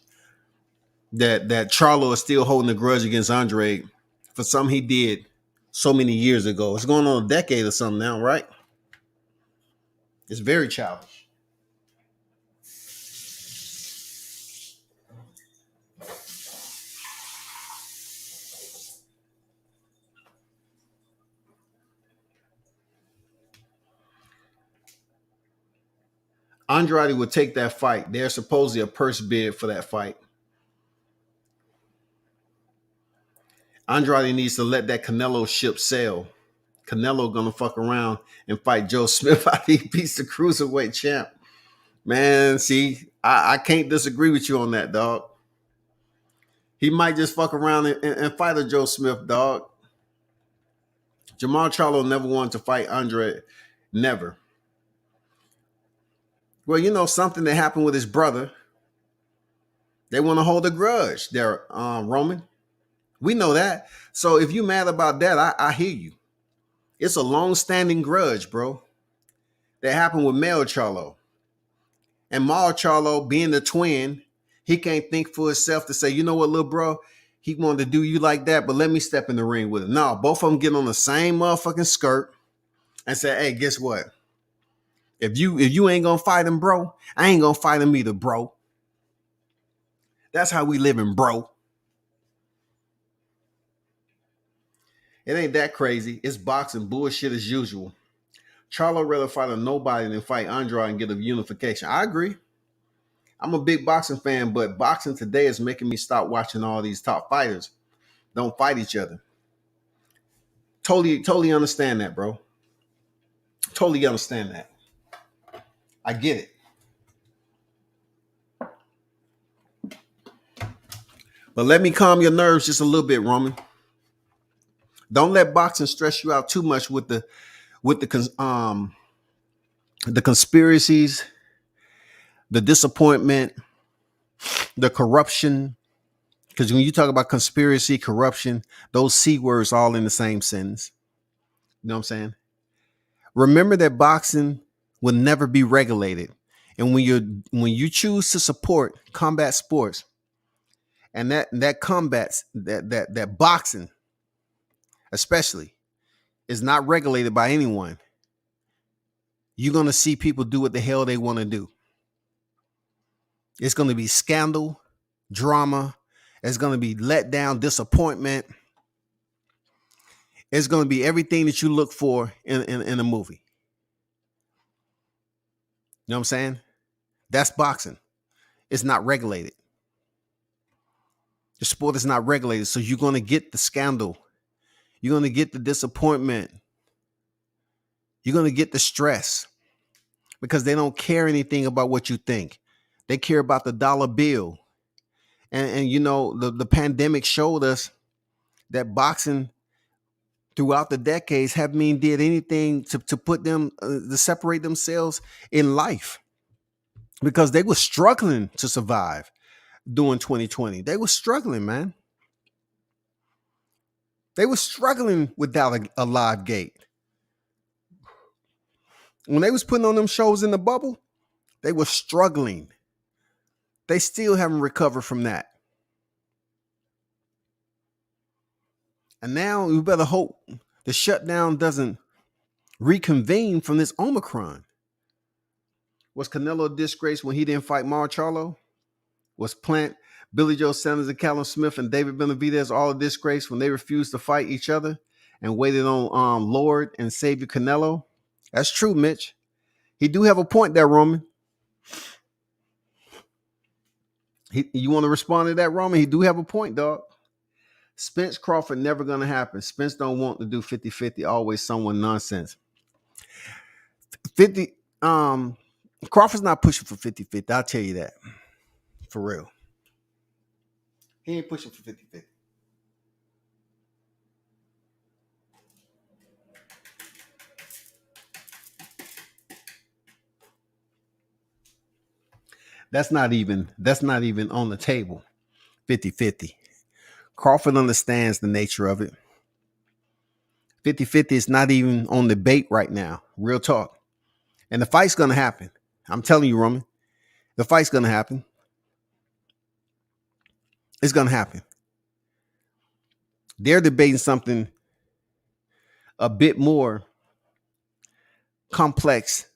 that Charlo is still holding a grudge against Andrade for something he did so many years ago. It's going on a decade or something now, right? It's very childish. Andrade would take that fight. There's supposedly a purse bid for that fight. Andrade needs to let that Canelo ship sail. Canelo gonna fuck around and fight Joe Smith after he beats the cruiserweight champ. Man, see, I can't disagree with you on that, dog. He might just fuck around and fight a Joe Smith, dog. Jamal Charlo never wanted to fight Andre. Never. Well, you know, something that happened with his brother. They want to hold a grudge there, Roman. We know that. So if you mad about that, I hear you. It's a long-standing grudge, bro. That happened with Mel Charlo. And Mal Charlo, being the twin, he can't think for himself to say, you know what, little bro, he wanted to do you like that, but let me step in the ring with him. No, both of them get on the same motherfucking skirt and say, hey, guess what? If you ain't gonna fight him, bro, I ain't gonna fight him either, bro. That's how we living, bro. It ain't that crazy. It's boxing bullshit as usual. Charlo rather fight a nobody than fight Andrade and get a unification. I agree. I'm a big boxing fan, but boxing today is making me stop watching all these top fighters don't fight each other. Totally understand that, bro. Totally understand that. I get it. But let me calm your nerves just a little bit, Roman. Don't let boxing stress you out too much with the conspiracies, the disappointment, the corruption. Because when you talk about conspiracy, corruption, those C words all in the same sentence. You know what I'm saying? Remember that boxing will never be regulated. And when you choose to support combat sports and that combats that boxing especially is not regulated by anyone, you're going to see people do what the hell they want to do. It's going to be scandal, drama. It's going to be letdown, disappointment. It's going to be everything that you look for in a movie. You know what I'm saying? That's boxing. It's not regulated. The sport is not regulated. So you're going to get the scandal. You're going to get the disappointment. You're going to get the stress because they don't care anything about what you think. They care about the dollar bill. And you know, the pandemic showed us that boxing throughout the decades haven't did anything to put them, to separate themselves in life because they were struggling to survive during 2020. They were struggling, man. They were struggling without a live gate. When they was putting on them shows in the bubble, they were struggling. They still haven't recovered from that. And now we better hope the shutdown doesn't reconvene from this Omicron. Was Canelo a disgrace when he didn't fight Mar Charlo? Was Plant, Billy Joe Sanders, and Callum Smith and David Benavidez all a disgrace when they refused to fight each other and waited on Lord and Savior Canelo? That's true, Mitch. He do have a point there, Roman. You want to respond to that, Roman? He do have a point, dog. Spence Crawford never going to happen. Spence don't want to do 50-50, always someone nonsense. 50 Crawford's not pushing for 50-50. I'll tell you that. For real. He ain't pushing for 50-50. That's not even on the table. 50-50. Crawford understands the nature of it. 50-50 is not even on debate right now. Real talk. And the fight's going to happen. I'm telling you, Roman. The fight's going to happen. It's going to happen. They're debating something a bit more complex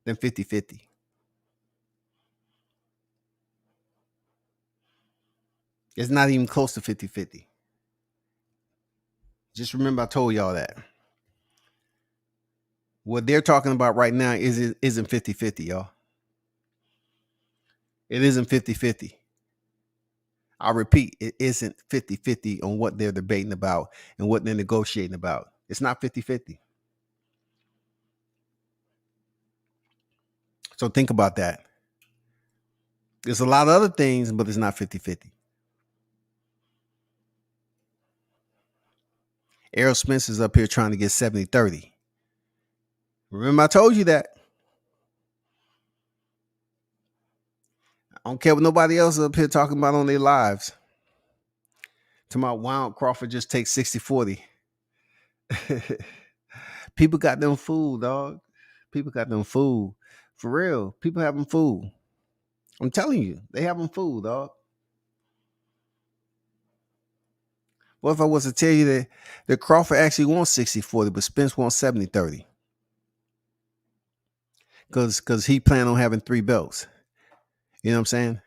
than 50-50. It's not even close to 50-50. Just remember I told y'all that. What they're talking about right now isn't 50-50, y'all. It isn't 50-50. I repeat, it isn't 50-50 on what they're debating about and what they're negotiating about. It's not 50-50. So think about that. There's a lot of other things, but it's not 50-50. Errol Spence is up here trying to get 70-30. Remember, I told you that. I don't care what nobody else is up here talking about on their lives. Tomorrow, why don't Crawford just take 60-40? People got them fooled, dog. People got them fooled. For real. People have them fooled. I'm telling you, they have them fooled, dog. What if I was to tell you that Crawford actually wants 60-40, but Spence wants 70-30? Because he planned on having 3 belts. You know what I'm saying?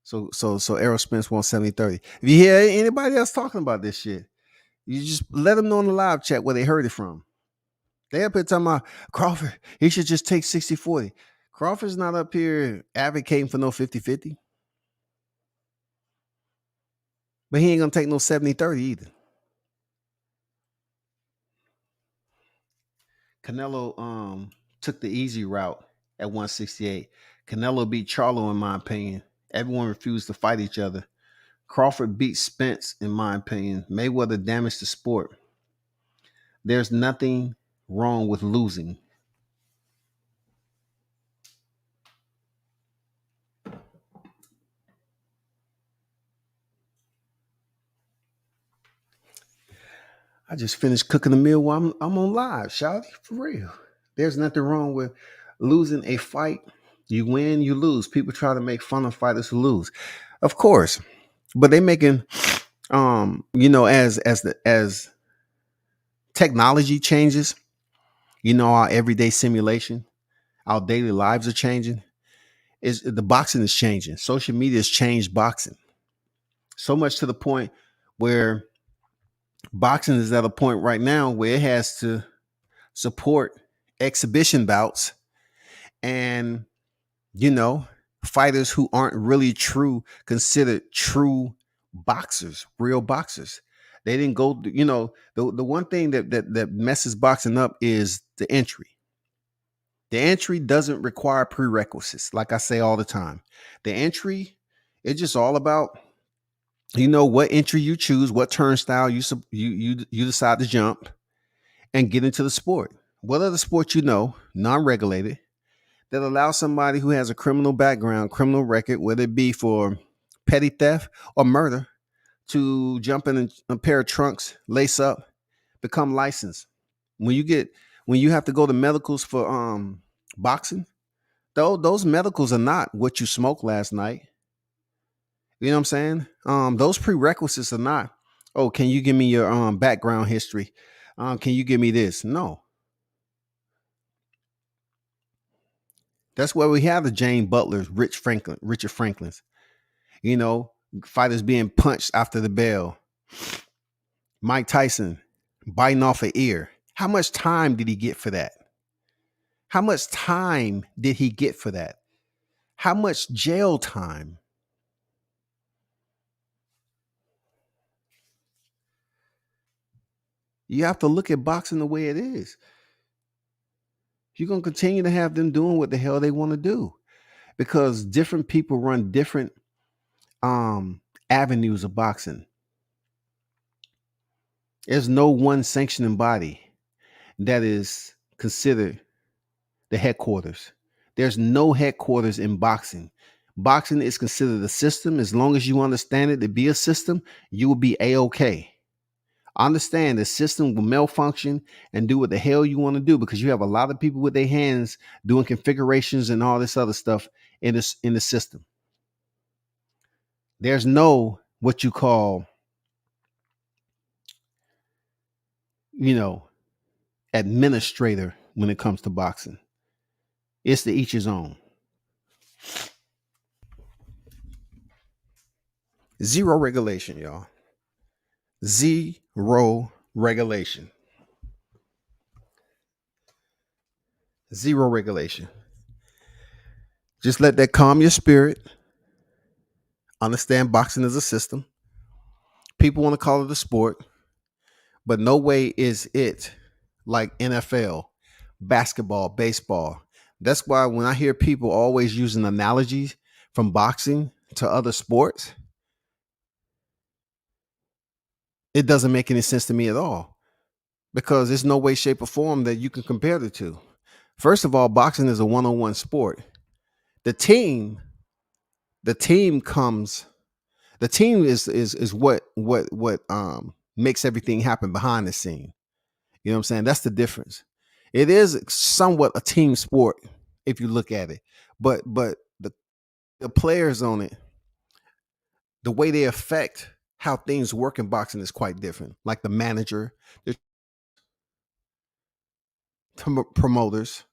So Errol Spence wants 70-30. If you hear anybody else talking about this shit, you just let them know in the live chat where they heard it from. They up here talking about Crawford, he should just take 60-40. Crawford's not up here advocating for no 50-50. But he ain't going to take no 70-30 either. Canelo took the easy route at 168. Canelo beat Charlo, in my opinion. Everyone refused to fight each other. Crawford beat Spence, in my opinion. Mayweather damaged the sport. There's nothing wrong with losing. I just finished cooking a meal while I'm on live, shawty, for real. There's nothing wrong with losing a fight. You win, you lose. People try to make fun of fighters who lose. Of course. But they making as technology changes, our everyday simulation, our daily lives are changing. The boxing is changing. Social media has changed boxing. So much to the point where boxing is at a point right now where it has to support exhibition bouts and, fighters who aren't really considered true boxers, real boxers. They didn't go, the one thing that messes boxing up is the entry. The entry doesn't require prerequisites. Like I say all the time, the entry, it's just all about, what entry you choose, what turnstile you decide to jump and get into the sport. What other sport non-regulated, that allows somebody who has a criminal background, criminal record, whether it be for petty theft or murder, to jump in a pair of trunks, lace up, become licensed. When you have to go to medicals for boxing, those medicals are not what you smoked last night. You know what I'm saying? Those prerequisites are not, oh, can you give me your background history? Can you give me this? No. That's why we have the Jane Butlers, Richard Franklins. Fighters being punched after the bell. Mike Tyson biting off an ear. How much time did he get for that? How much time did he get for that? How much jail time? You have to look at boxing the way it is. You're going to continue to have them doing what the hell they want to do, because different people run different avenues of boxing. There's no one sanctioning body that is considered the headquarters. There's no headquarters in boxing. Boxing is considered a system. As long as you understand it to be a system, you will be A-OK. Understand the system will malfunction and do what the hell you want to do, because you have a lot of people with their hands doing configurations and all this other stuff in the system. There's no what you call, administrator when it comes to boxing. It's to each his own. Zero regulation, y'all. Zero regulation. Zero regulation. Just let that calm your spirit. Understand boxing is a system. People want to call it a sport, but no way is it like NFL, basketball, baseball. That's why when I hear people always using analogies from boxing to other sports, it doesn't make any sense to me at all, because there's no way, shape, or form that you can compare the two. First of all, boxing is a one-on-one sport. The team is what makes everything happen behind the scene. You know what I'm saying? That's the difference. It is somewhat a team sport if you look at it, but the players on it, the way they affect how things work in boxing is quite different. Like the manager, the promoters,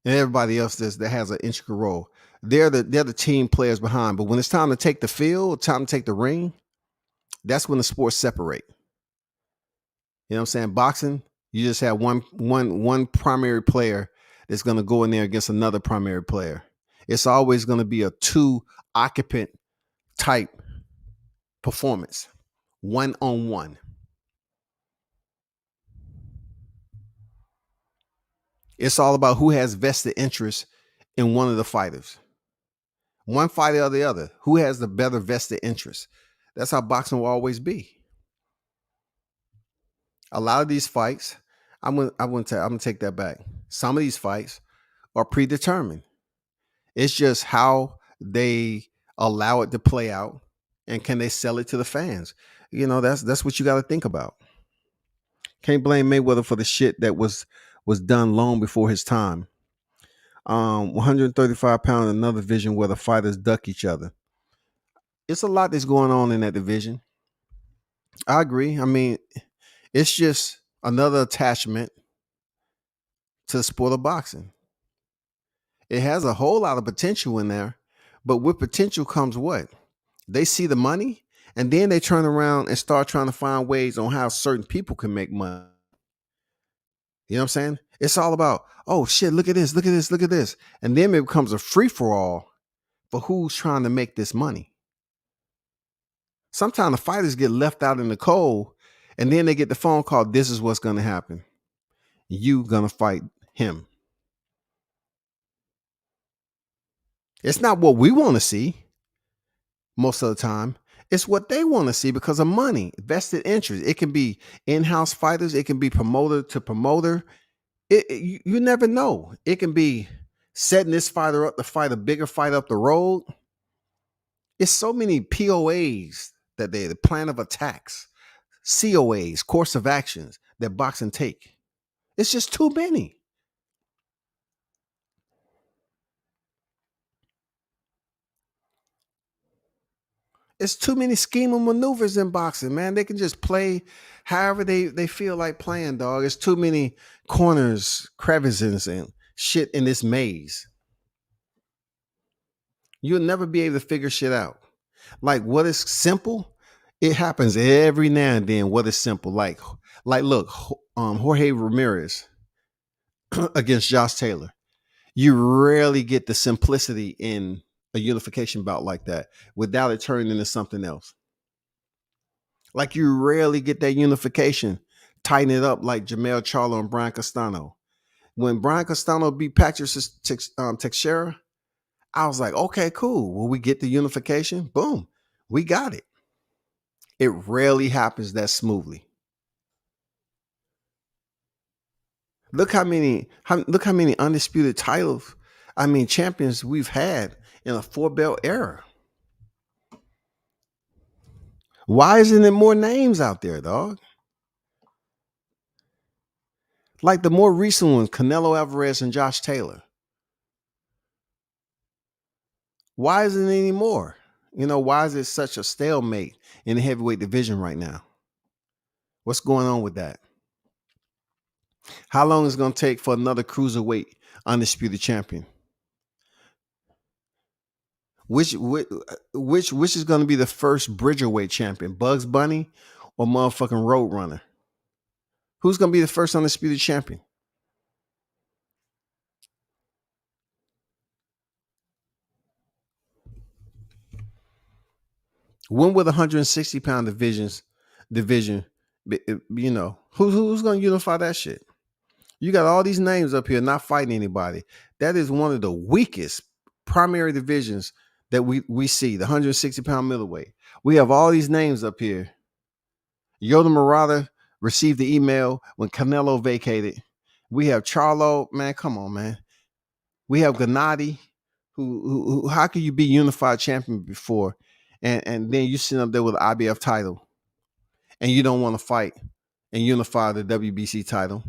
and everybody else that has an integral role. They're the team players behind. But when it's time to take the field, time to take the ring, that's when the sports separate. You know what I'm saying? Boxing, you just have one primary player that's going to go in there against another primary player. It's always going to be a 2 occupant type performance, 1-on-1. It's all about who has vested interest in one of the fighters. One fighter or the other. Who has the better vested interest? That's how boxing will always be. A lot of these fights, I'm gonna take that back. Some of these fights are predetermined. It's just how they allow it to play out, and can they sell it to the fans? You know, that's what you got to think about. Can't blame Mayweather for the shit that was done long before his time. 135 pounds, another division where the fighters duck each other. It's a lot that's going on in that division. I agree. I mean, it's just another attachment to the sport of boxing. It has a whole lot of potential in there, but with potential comes what? They see the money, and then they turn around and start trying to find ways on how certain people can make money. You know what I'm saying? It's all about, oh shit, look at this, look at this, look at this. And then it becomes a free-for-all for who's trying to make this money. Sometimes the fighters get left out in the cold, and then they get the phone call, this is what's going to happen. You going to fight him. It's not what we want to see most of the time. It's what they want to see because of money, vested interest. It can be in-house fighters. It can be promoter to promoter. You never know. It can be setting this fighter up to fight a bigger fight up the road. It's so many POAs that the plan of attacks, COAs, course of actions that boxing take. It's just too many. It's too many scheming maneuvers in boxing, man. They can just play however they feel like playing, dog. It's too many corners, crevices, and shit in this maze. You'll never be able to figure shit out. Like what is simple, it happens every now and then. What is simple? Like look, Jorge Ramirez against Josh Taylor. You rarely get the simplicity in a unification bout like that without it turning into something else. Like you rarely get that unification, tighten it up like Jamel Charlo and Brian Castano. When Brian Castano beat Patrick Teixeira, I was like, okay, cool. Will we get the unification? Boom, we got it. It rarely happens that smoothly. Look how many undisputed titles, champions we've had in a 4-belt era. Why isn't there more names out there, dog? Like the more recent ones, Canelo Alvarez and Josh Taylor. Why isn't there any more? You know, why is it such a stalemate in the heavyweight division right now? What's going on with that? How long is it going to take for another cruiserweight undisputed champion? Which is going to be the first bridgerweight champion? Bugs Bunny or motherfucking Roadrunner? Who's going to be the first undisputed champion? When will the 160-pound division, you know, who's going to unify that shit? You got all these names up here not fighting anybody. That is one of the weakest primary divisions that we see, the 160-pound middleweight. We have all these names up here. Yoda Murata received the email when Canelo vacated. We have Charlo, man, come on, man. We have Gennady, who how can you be unified champion before, and then you sit up there with an IBF title, and you don't want to fight and unify the WBC title.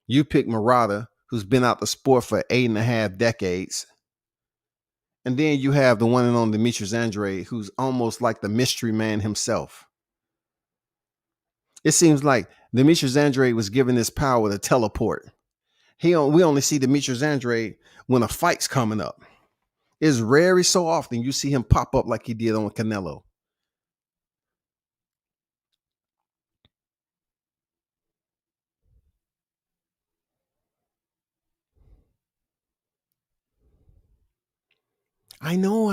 You pick Murata, who's been out the sport for 8.5 decades. And then you have the one and only Demetrius Andrade, who's almost like the mystery man himself. It seems like Demetrius Andrade was given this power to teleport. We only see Demetrius Andrade when a fight's coming up. It's very so often you see him pop up like he did on Canelo. I know.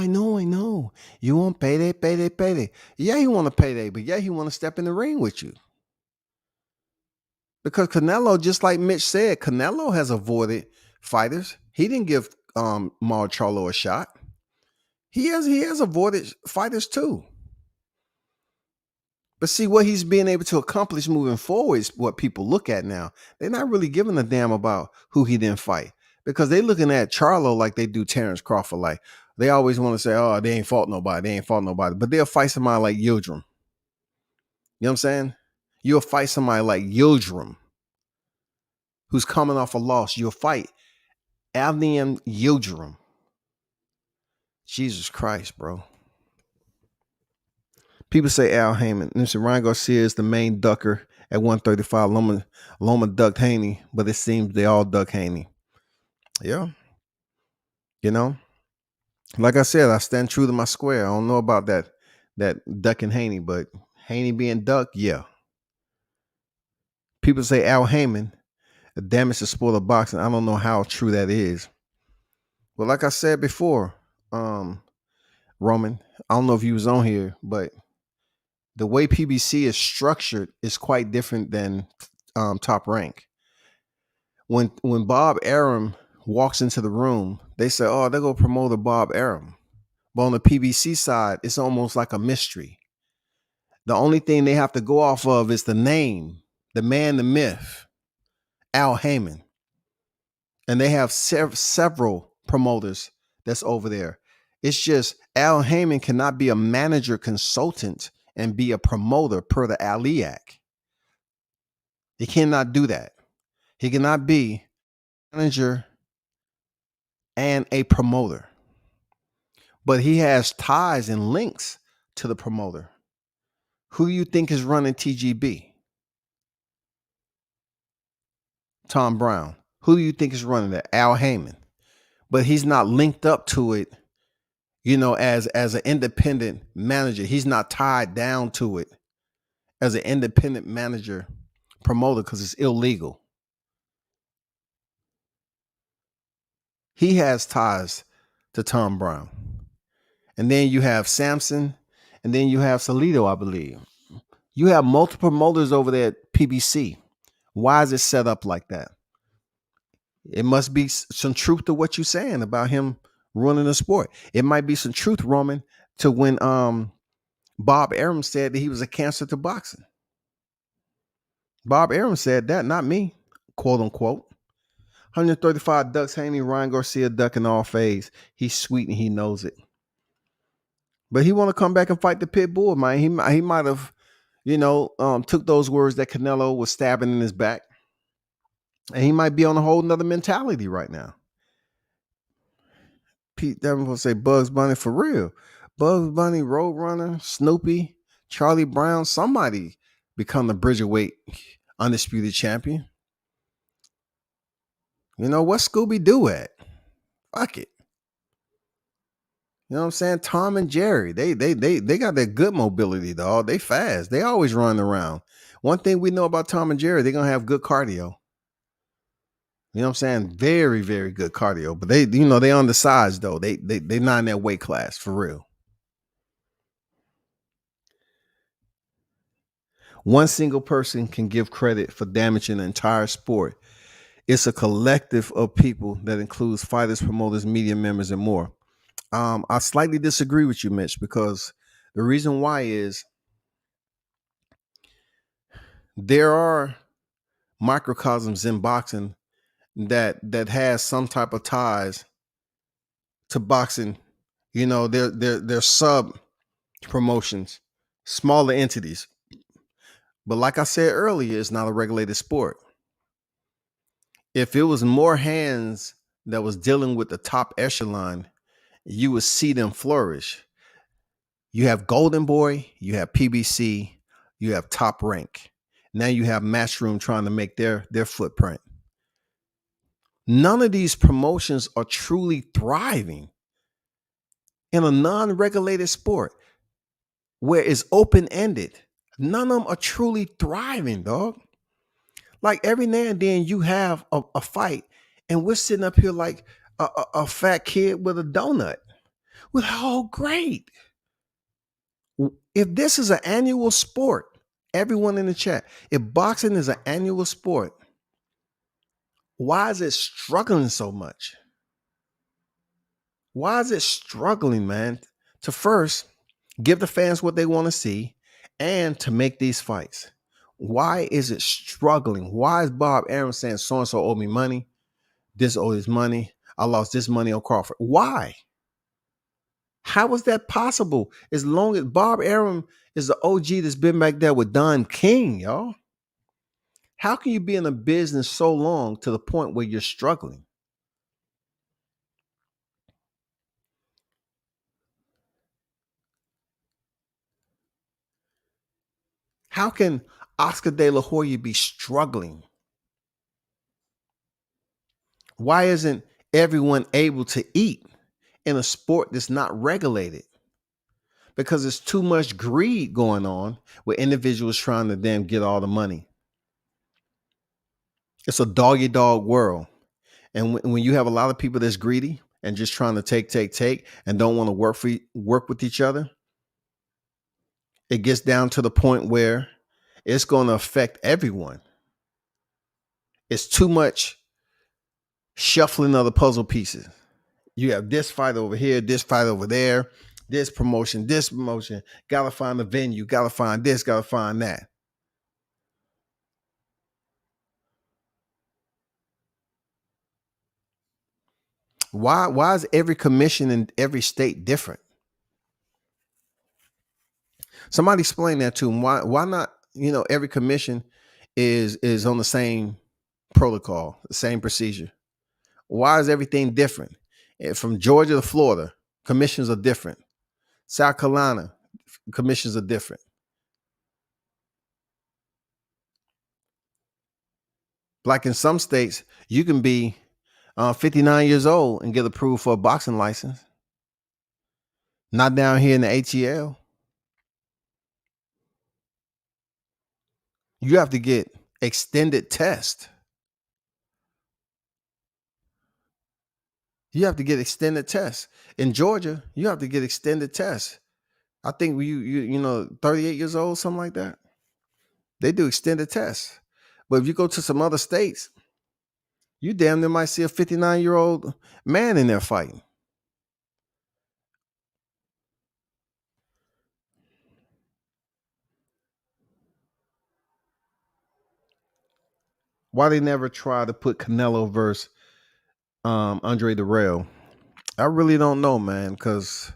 You want payday. Yeah, he want a payday, but yeah, he want to step in the ring with you. Because Canelo, just like Mitch said, Canelo has avoided fighters. He didn't give Mauro Charlo a shot. He has avoided fighters too. But see, what he's being able to accomplish moving forward is what people look at now. They're not really giving a damn about who he didn't fight, because they're looking at Charlo like they do Terrence Crawford. Like they always want to say, oh, they ain't fought nobody. But they'll fight somebody like Yildirim. You know what I'm saying? You'll fight somebody like Yildirim, who's coming off a loss. You'll fight Avnium Yildirim. Jesus Christ, bro. People say Al Heyman. Listen, Ryan Garcia is the main ducker at 135. Loma ducked Haney, but it seems they all duck Haney. Yeah. You know, like I said, I stand true to my square. I don't know about that ducking Haney, but Haney being ducked, yeah. People say Al Heyman damaged the sport of boxing. I don't know how true that is. But like I said before, Roman, I don't know if you was on here, but the way PBC is structured is quite different than Top Rank. When Bob Arum walks into the room, they say, oh, they're going to promote a Bob Arum. But on the PBC side, it's almost like a mystery. The only thing they have to go off of is the name, the man, the myth, Al Heyman. And they have several promoters that's over there. It's just Al Heyman cannot be a manager consultant and be a promoter per the Ali Act. He cannot do that. He cannot be a manager and a promoter. But he has ties and links to the promoter. Who you think is running TGB? Tom Brown. Who do you think is running that? Al Heyman. But he's not linked up to it, you know, as an independent manager. He's not tied down to it as an independent manager promoter because it's illegal. He has ties to Tom Brown. And then you have Samson, and then you have Salido, I believe. You have multiple promoters over there at PBC. Why is it set up like that? It must be some truth to what you're saying about him running the sport. It might be some truth, Roman, to when Bob Arum said that he was a cancer to boxing. Bob Arum said that, not me, quote unquote. 135 ducks, Haney, Ryan Garcia ducking all phase. He's sweet and he knows it. But he want to come back and fight the pit bull, man. He might have, you know, took those words that Canelo was stabbing in his back. And he might be on a whole nother mentality right now. Pete Devin will say Bugs Bunny for real. Bugs Bunny, Roadrunner, Snoopy, Charlie Brown, somebody become the Bridgerweight undisputed champion. You know, what Scooby-Doo at? Fuck it. You know what I'm saying? Tom and Jerry, they got that good mobility, dog. They fast. They always run around. One thing we know about Tom and Jerry, they're gonna have good cardio. You know what I'm saying? Very, very good cardio. But they, you know, they on the sides though. They not in that weight class for real. One single person can give credit for damaging the entire sport. It's a collective of people that includes fighters, promoters, media members, and more. I slightly disagree with you, Mitch, because the reason why is there are microcosms in boxing that has some type of ties to boxing. You know, they're sub promotions, smaller entities. But like I said earlier, it's not a regulated sport. If it was more hands that was dealing with the top echelon, you would see them flourish. You have Golden Boy, you have PBC, you have Top Rank. Now you have Matchroom trying to make their footprint. None of these promotions are truly thriving in a non-regulated sport where it's open-ended. None of them are truly thriving, dog. Like every now and then you have a fight and we're sitting up here like a fat kid with a donut. Well, oh, great. If this is an annual sport, everyone in the chat, if boxing is an annual sport, why is it struggling so much? Why is it struggling, man? To first give the fans what they want to see and to make these fights. Why is it struggling? Why is Bob Arum saying so-and-so owed me money? This owed his money. I lost this money on Crawford. Why? How is that possible? As long as Bob Arum is the OG that's been back there with Don King, y'all. How can you be in a business so long to the point where you're struggling? How can Oscar De La Hoya be struggling? Why isn't everyone able to eat in a sport that's not regulated? Because there's too much greed going on with individuals trying to damn get all the money. It's a dog-eat-dog world. And when you have a lot of people that's greedy and just trying to take, and don't want to work with each other, it gets down to the point where it's going to affect everyone. It's too much shuffling of the puzzle pieces. You have this fight over here, this fight over there, this promotion. Gotta find the venue, gotta find this, gotta find that. Why is every commission in every state different? Somebody explain that to them. Why not, every commission is on the same protocol, the same procedure? Why is everything different? From Georgia to Florida, commissions are different. South Carolina, commissions are different. Like in some states, you can be 59 years old and get approved for a boxing license. Not down here in the ATL. You have to get extended test. You have to get extended tests. In Georgia, you have to get extended tests. I think you 38 years old, something like that. They do extended tests. But if you go to some other states, you damn near might see a 59-year-old man in there fighting. Why they never try to put Canelo versus Andre Dirrell? I really don't know, man, because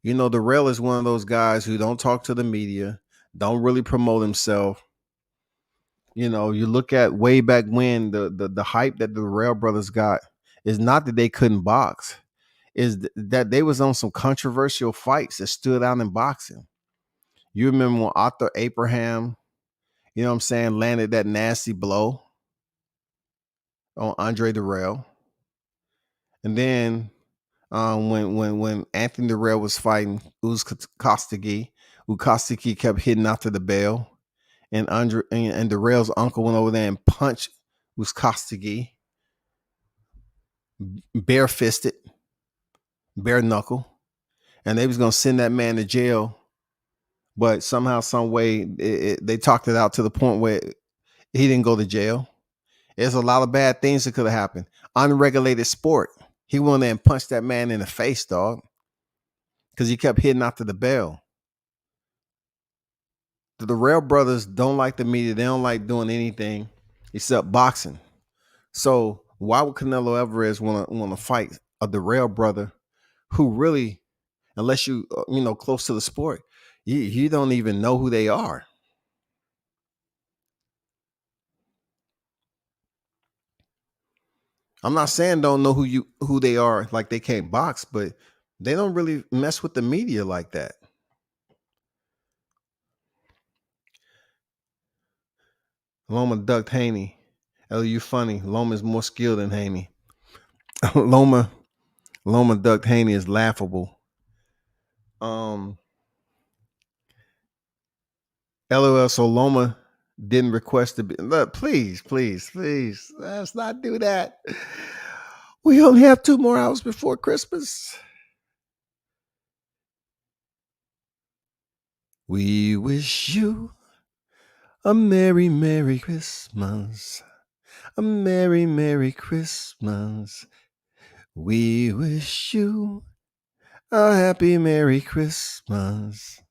Dirrell is one of those guys who don't talk to the media, don't really promote himself. You look at way back when the hype that the Dirrell brothers got is not that they couldn't box, is that they was on some controversial fights that stood out in boxing. You remember when Arthur Abraham, landed that nasty blow on Andre Dirrell, and then when Anthony Dirrell was fighting Kostaki kept hitting after the bell, and Dirrell's uncle went over there and punched Kostaki bare-fisted, bare knuckle, and they was gonna send that man to jail, but somehow, some way, they talked it out to the point where he didn't go to jail, There's a lot of bad things that could have happened. Unregulated sport. He went there and punched that man in the face, dog, because he kept hitting after the bell. The Rail brothers don't like the media. They don't like doing anything except boxing. So why would Canelo Alvarez want to fight a Darrell brother who really, unless you close to the sport, you don't even know who they are? I'm not saying don't know who they are, like they can't box, but they don't really mess with the media like that. Loma ducked Haney. Oh, you funny. Loma's more skilled than Haney. Loma ducked Haney is laughable. LOL. So Loma didn't request to be. Look, please. Let's not do that. We only have 2 more hours before Christmas. We wish you a merry, merry Christmas. A merry, merry Christmas. We wish you a happy, merry Christmas.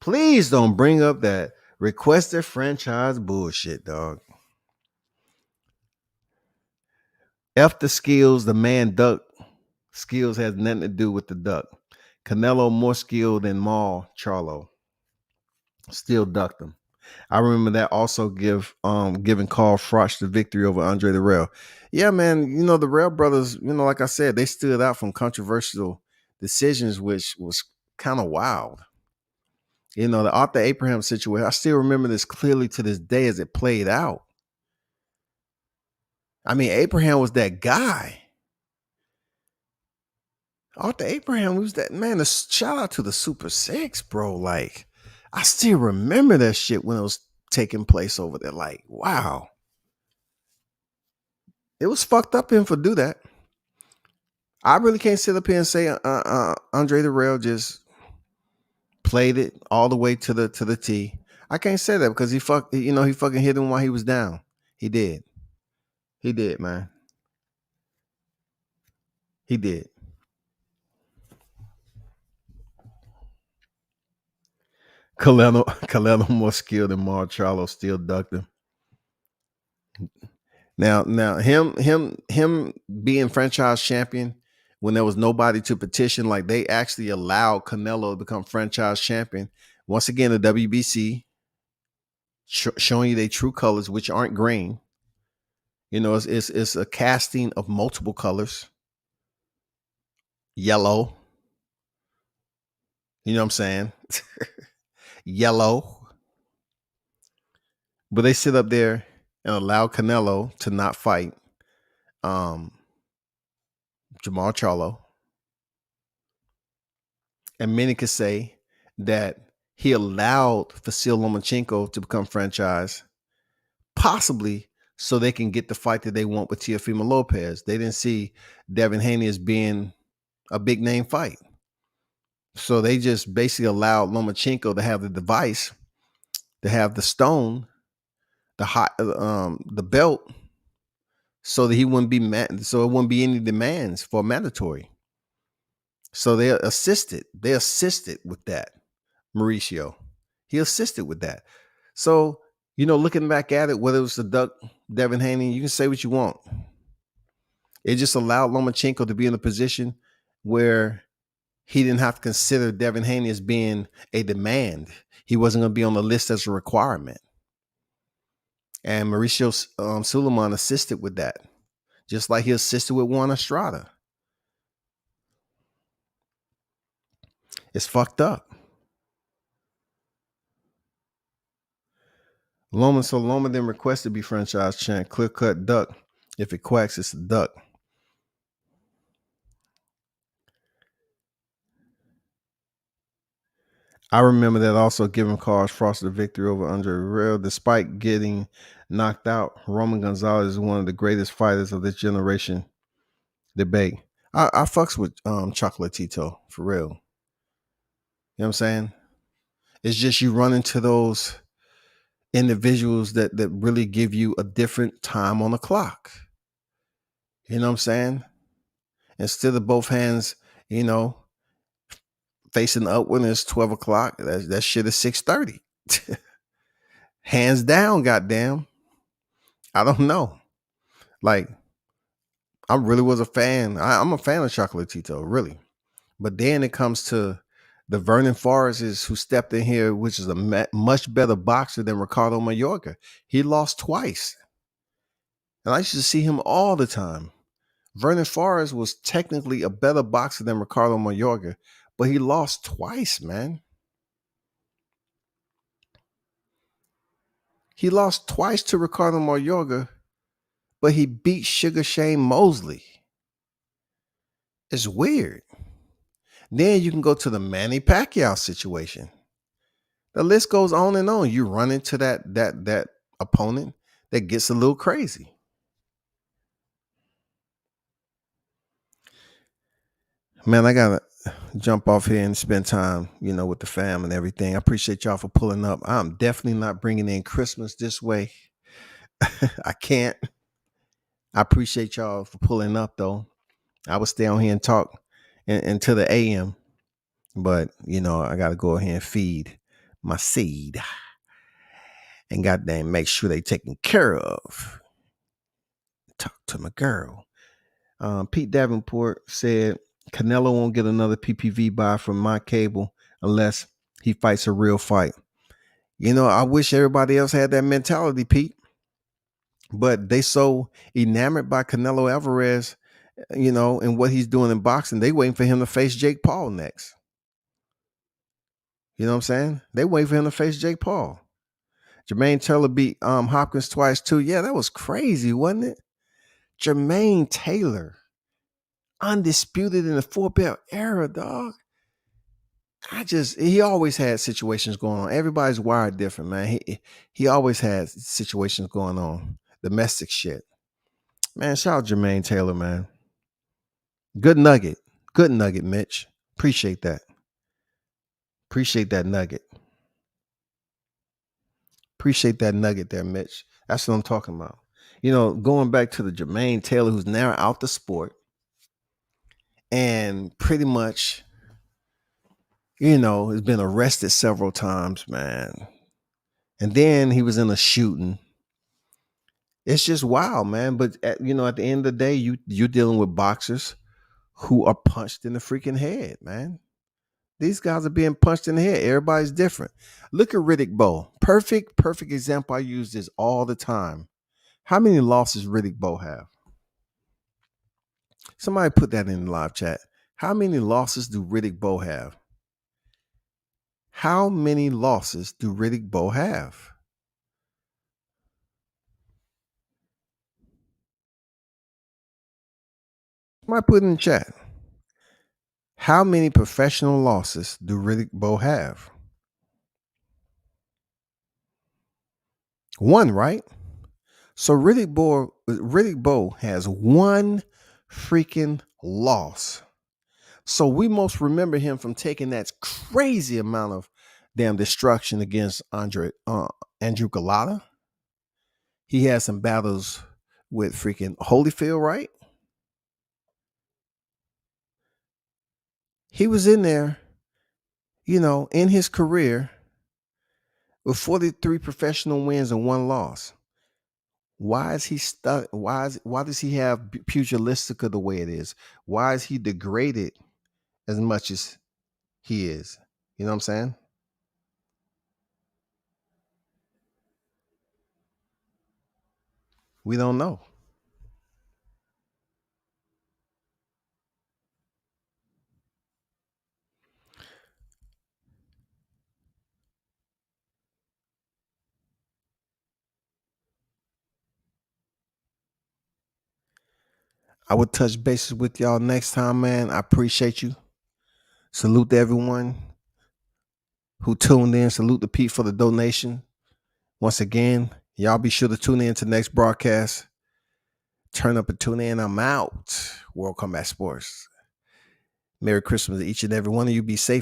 Please don't bring up that requested franchise bullshit, dog. F the skills, the man duck. Skills has nothing to do with the duck. Canelo more skilled than Maul Charlo. Still ducked him. I remember that also giving Carl Froch the victory over Andre the Rail. Yeah, man, the Rail brothers, like I said, they stood out from controversial decisions, which was kind of wild. The Arthur Abraham situation, I still remember this clearly to this day as it played out. I mean, Abraham was that guy. Arthur Abraham was that man. Shout out to the Super Six, bro. Like, I still remember that shit when it was taking place over there. Like, wow. It was fucked up in for do that. I really can't sit up here and say Andre the Rail just played it all the way to the T. I can't say that because he fucking hit him while he was down. He did. He did, man. He did. Canelo more skilled than Mar Charlo, still ducked him. Now him being franchise champion when there was nobody to petition, like they actually allowed Canelo to become franchise champion. Once again, the WBC showing you their true colors, which aren't green. It's a casting of multiple colors. Yellow. You know what I'm saying? Yellow. But they sit up there and allow Canelo to not fight Jamal Charlo. And many could say that he allowed Vasyl Lomachenko to become franchise, possibly so they can get the fight that they want with Teofimo Lopez. They didn't see Devin Haney as being a big name fight. So they just basically allowed Lomachenko to have the device, to have the stone, the belt, so that he wouldn't be so it wouldn't be any demands for mandatory. So they assisted with that. Mauricio, he assisted with that. So looking back at it, whether it was the duck Devin Haney, you can say what you want. It just allowed Lomachenko to be in a position where he didn't have to consider Devin Haney as being a demand. He wasn't going to be on the list as a requirement. And Mauricio Suleiman assisted with that, just like he assisted with Juan Estrada. It's fucked up. Loma then requested to be franchise champ. Clear cut duck. If it quacks, it's a duck. I remember that also giving Carl Froch the victory over Andre Rail. Despite getting knocked out, Roman Gonzalez is one of the greatest fighters of this generation. Debate. I fucks with Chocolatito, for real. You know what I'm saying? It's just you run into those individuals that really give you a different time on the clock. You know what I'm saying? Instead of both hands, facing up when it's 12 o'clock, that shit is 6:30. Hands down, goddamn. I don't know. Like, I really was a fan. I'm a fan of Chocolatito, really. But then it comes to the Vernon Forrests who stepped in here, which is a much better boxer than Ricardo Mayorga. He lost twice. And I used to see him all the time. Vernon Forrest was technically a better boxer than Ricardo Mayorga, but he lost twice, man. He lost twice to Ricardo Mayorga, but he beat Sugar Shane Mosley. It's weird. Then you can go to the Manny Pacquiao situation. The list goes on and on. You run into that opponent that gets a little crazy. Man, I gotta jump off here and spend time, with the fam and everything. I appreciate y'all for pulling up. I'm definitely not bringing in Christmas this way. I can't. I appreciate y'all for pulling up, though. I would stay on here and talk until the AM, but I gotta go ahead and feed my seed and goddamn make sure they taken care of. Talk to my girl. Pete Davenport said Canelo won't get another PPV buy from my cable unless he fights a real fight. I wish everybody else had that mentality, Pete. But they so enamored by Canelo Alvarez, and what he's doing in boxing, they waiting for him to face Jake Paul next. You know what I'm saying? They wait for him to face Jake Paul. Jermaine Taylor beat Hopkins twice too. Yeah, that was crazy, wasn't it? Jermaine Taylor, undisputed in the 4-belt era, dog. He always had situations going on. Everybody's wired different, man. He always has situations going on. Domestic shit. Man, shout out Jermaine Taylor, man. Good nugget. Good nugget, Mitch. Appreciate that. Appreciate that nugget. Appreciate that nugget there, Mitch. That's what I'm talking about. Going back to the Jermaine Taylor, who's now out the sport and pretty much, has been arrested several times, man. And then he was in a shooting. It's just wild, man. But at the end of the day, you're dealing with boxers who are punched in the freaking head, man. These guys are being punched in the head. Everybody's different. Look at Riddick Bowe. Perfect example. I use this all the time. How many losses Riddick Bowe have? Somebody put that in the live chat. How many losses do Riddick Bowe have? How many losses do Riddick Bowe have? Somebody put in the chat. How many professional losses do Riddick Bowe have? One, right? So Riddick Bowe has one freaking loss. So we most remember him from taking that crazy amount of damn destruction against Andrew Galata. He had some battles with freaking Holyfield, right? He was in there, in his career with 43 professional wins and one loss. Why is he stuck? Why does he have pugilistica the way it is? Why is he degraded as much as he is? You know what I'm saying? We don't know. I would touch bases with y'all next time, man. I appreciate you. Salute to everyone who tuned in. Salute to Pete for the donation. Once again, y'all be sure to tune in to next broadcast. Turn up and tune in. I'm out. World Combat Sports. Merry Christmas to each and every one of you. Be safe.